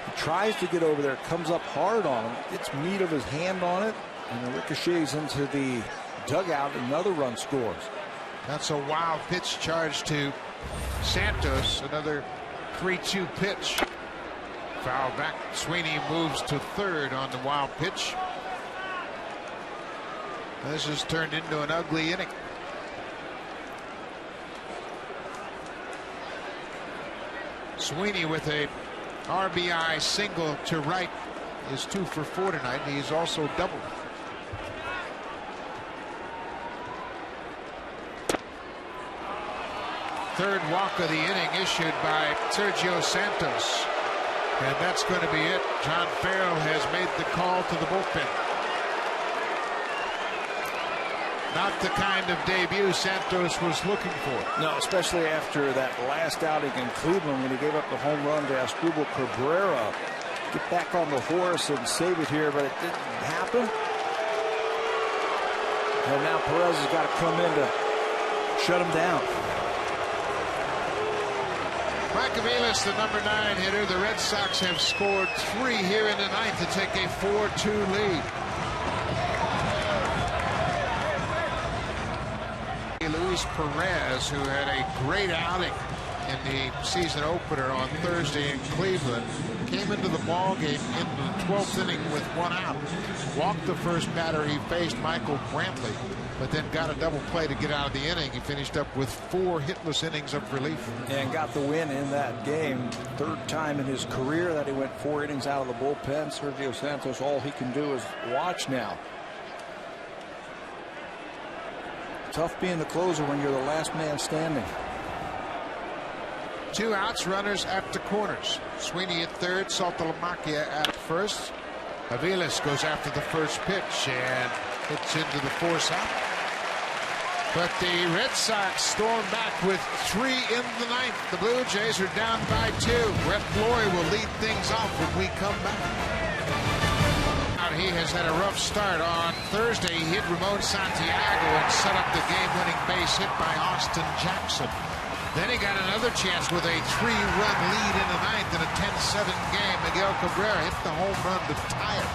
He tries to get over there, comes up hard on him, gets meat of his hand on it, and it ricochets into the dugout. Another run scores. That's a wild pitch charge to Santos. Another 3-2 pitch. Foul back. Sweeney moves to 3rd on the wild pitch. This has turned into an ugly inning. Sweeney with a RBI single to right is 2 for 4 tonight. He's also doubled. Third walk of the inning issued by Sergio Santos. And that's going to be it. John Farrell has made the call to the bullpen. Not the kind of debut Santos was looking for. No, especially after that last outing in Cleveland when he gave up the home run to Asdrubal Cabrera. Get back on the horse and save it here, but it didn't happen. And now Perez has got to come in to shut him down. Mike Aviles, the number 9 hitter. The Red Sox have scored 3 here in the 9th to take a 4-2 lead. Luis Perez, who had a great outing in the season opener on Thursday in Cleveland, came into the ball game in the 12th inning with 1 out. Walked the first batter he faced, Michael Brantley, but then got a double play to get out of the inning. He finished up with 4 hitless innings of relief. And got the win in that game. 3rd time in his career that he went 4 innings out of the bullpen. Sergio Santos, all he can do is watch now. Tough being the closer when you're the last man standing. 2 outs, runners at the corners. Sweeney at 3rd, Saltalamacchia at 1st. Aviles goes after the first pitch and hits into the force out. But the Red Sox storm back with 3 in the 9th. The Blue Jays are down by 2. Brett Flory will lead things off when we come back. He has had a rough start. On Thursday, he hit Ramon Santiago and set up the game-winning base hit by Austin Jackson. Then he got another chance with a 3-run lead in the 9th in a 10-7 game. Miguel Cabrera hit the home run to tie it.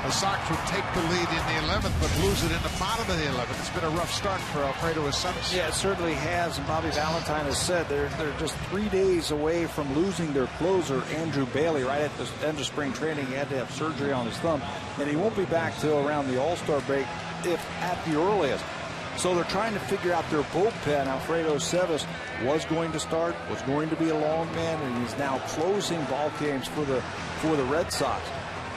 The Sox would take the lead in the 11th, but lose it in the bottom of the 11th. It's been a rough start for Alfredo Aceves. Yeah, it certainly has. And Bobby Valentine has said they're just 3 days away from losing their closer, Andrew Bailey, right at the end of spring training. He had to have surgery on his thumb, and he won't be back till around the All-Star break, if at the earliest. So they're trying to figure out their bullpen. Alfredo Aceves was going to start, was going to be a long man, and he's now closing ball games for the Red Sox.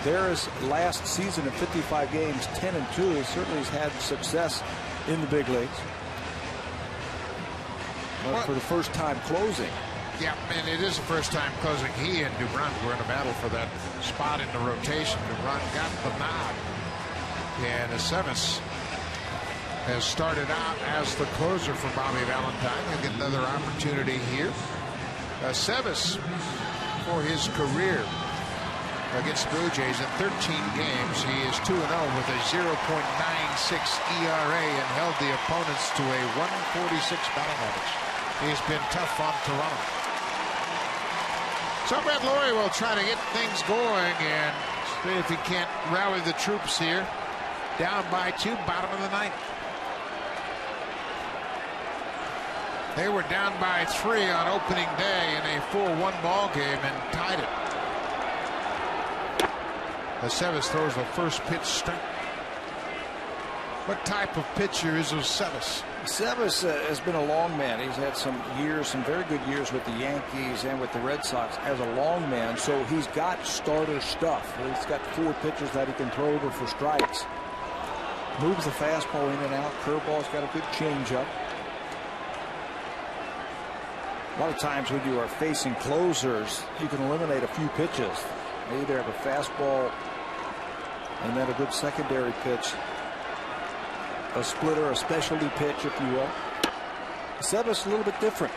There's last season in 55 games, 10-2. He certainly has had success in the big leagues. But for the first time closing. Yeah, and it is the first time closing. He and Dubron were in a battle for that spot in the rotation. Dubron got the nod. And Aceves has started out as the closer for Bobby Valentine. He'll get another opportunity here. Aceves, for his career against Blue Jays in 13 games, he is 2-0 with a 0.96 ERA and held the opponents to a 146 batting average. He's been tough on Toronto. So Brett Laurie will try to get things going and see if he can't rally the troops here. Down by 2, bottom of the 9th. They were down by 3 on opening day in a 4-1 ball game and tied it. Aceves throws the first pitch straight. What type of pitcher is Aceves? Aceves has been a long man. He's had some very good years with the Yankees and with the Red Sox as a long man, so he's got starter stuff. He's got 4 pitches that he can throw over for strikes. Moves the fastball in and out. Curveball's got a good changeup. A lot of times when you are facing closers, you can eliminate a few pitches. They either have a fastball and then a good secondary pitch, a splitter, a specialty pitch, if you will. Aceves a little bit different.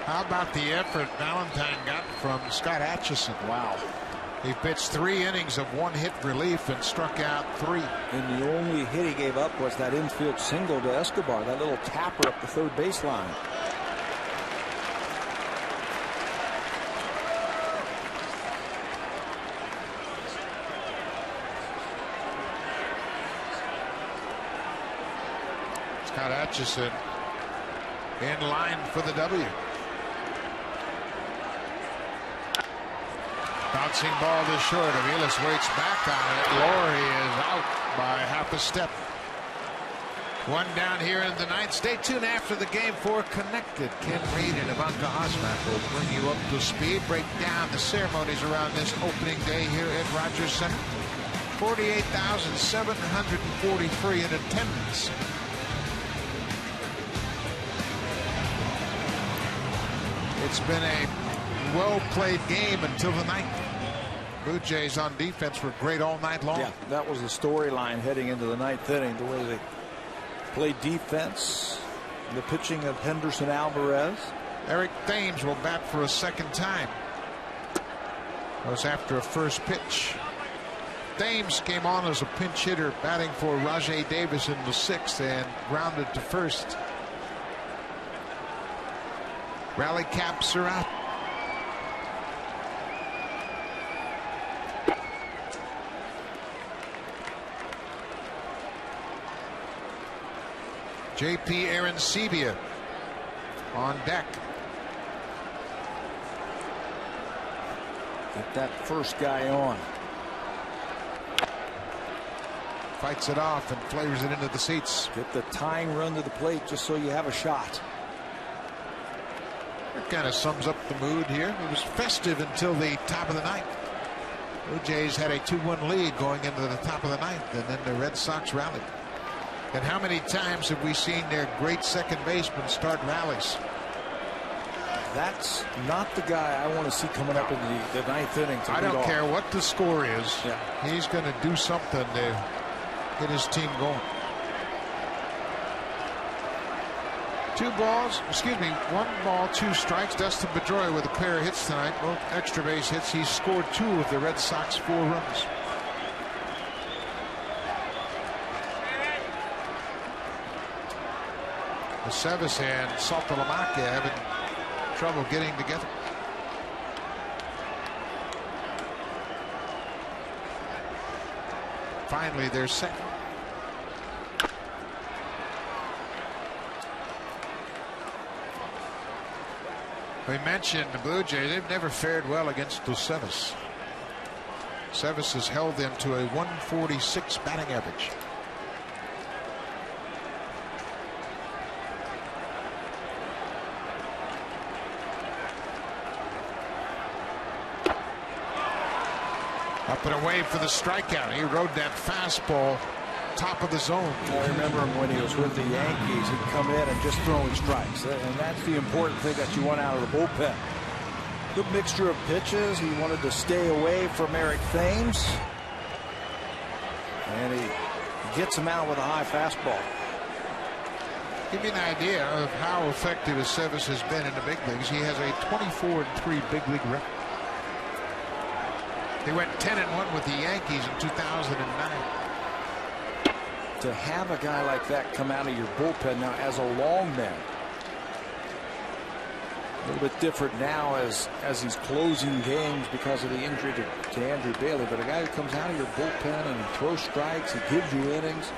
How about the effort Valentine got from Scott Atchison? Wow. He pitched 3 innings of 1-hit relief and struck out 3. And the only hit he gave up was that infield single to Escobar, that little tapper up the third baseline. Scott Atchison in line for the W. Bouncing ball to short. Aviles waits back on it. Laurie is out by half a step. 1 down here in the 9th. Stay tuned after the game for Connected. Ken Reed and Ivanka Osmak will bring you up to speed, break down the ceremonies around this opening day here at Rogers Center. 48,743 in attendance. It's been a well-played game until the 9th. Blue Jays on defense were great all night long. Yeah, that was the storyline heading into the 9th inning, the way they played defense, the pitching of Henderson Alvarez. Eric Thames will bat for a second time. That was after a first pitch. Thames came on as a pinch hitter, batting for Rajay Davis in the 6th and grounded to first. Rally caps are out. J.P. Arancibia on deck. Get that first guy on. Fights it off and flavors it into the seats. Get the tying run to the plate just so you have a shot. That kind of sums up the mood here. It was festive until the top of the 9th. Blue Jays had a 2-1 lead going into the top of the 9th, and then the Red Sox rallied. And how many times have we seen their great second baseman start rallies? That's not the guy I want to see coming up in the 9th inning. I don't care what the score is. Yeah. He's going to do something to get his team going. 1 ball, 2 strikes. Dustin Pedroia with a pair of hits tonight, both extra base hits. He scored 2 of the Red Sox 4 runs. Aceves and Saltalamacchia having trouble getting together. Finally, they're second. We mentioned the Blue Jays. They've never fared well against Aceves. Aceves has held them to a 146 batting average. Up and away for the strikeout. He rode that fastball top of the zone. I remember him when he was with the Yankees. He'd come in and just throwing strikes. And that's the important thing that you want out of the bullpen. Good mixture of pitches. He wanted to stay away from Eric Thames. And he gets him out with a high fastball. Give you an idea of how effective Aceves has been in the big leagues. He has a 24-3 big league record. He went 10-1 with the Yankees in 2009. To have a guy like that come out of your bullpen now as a long man, a little bit different now as he's closing games because of the injury to Andrew Bailey, but a guy who comes out of your bullpen and he throws strikes, he gives you innings,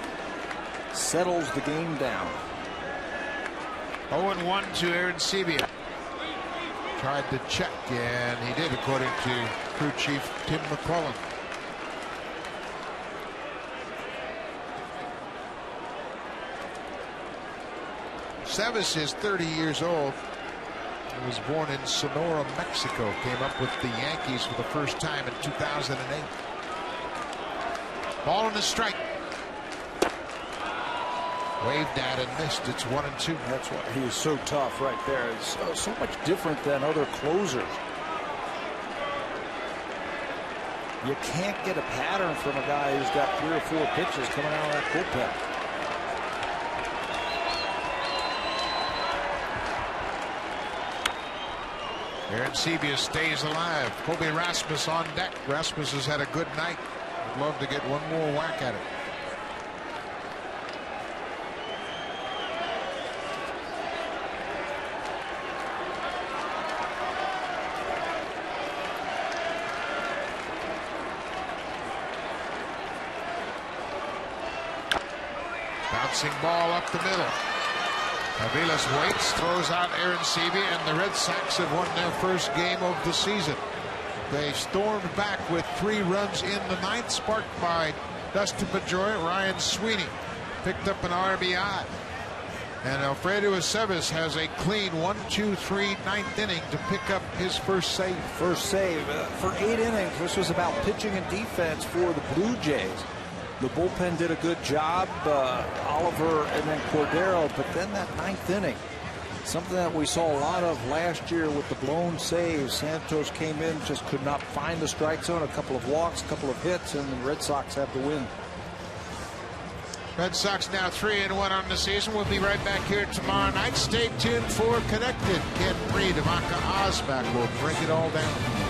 settles the game down. 0-1 to Arancibia. Tried to check, and he did, according to crew chief Tim McClellan. Seves is 30 years old. He was born in Sonora, Mexico. Came up with the Yankees for the first time in 2008. Ball and a strike. Waved at and missed. It's 1-2. That's why he is so tough right there. It's so much different than other closers. You can't get a pattern from a guy who's got 3 or 4 pitches coming out of that bullpen. Aaron Sebia stays alive. Kobe Rasmus on deck. Rasmus has had a good night. Would love to get one more whack at it. Bouncing ball up the middle. Aviles waits, throws out Aaron Sebia, and the Red Sox have won their first game of the season. They stormed back with 3 runs in the 9th, sparked by Dustin Pedroia. Ryan Sweeney picked up an RBI. And Alfredo Aceves has a clean 1-2-3 9th inning to pick up his first save. First save for 8 innings. This was about pitching and defense for the Blue Jays. The bullpen did a good job, Oliver and then Cordero, but then that 9th inning, something that we saw a lot of last year with the blown saves. Santos came in, just could not find the strike zone, a couple of walks, a couple of hits, and the Red Sox have the win. Red Sox now 3-1 on the season. We'll be right back here tomorrow night. Stay tuned for Connected. Ken Reed of Aka Osback will break it all down.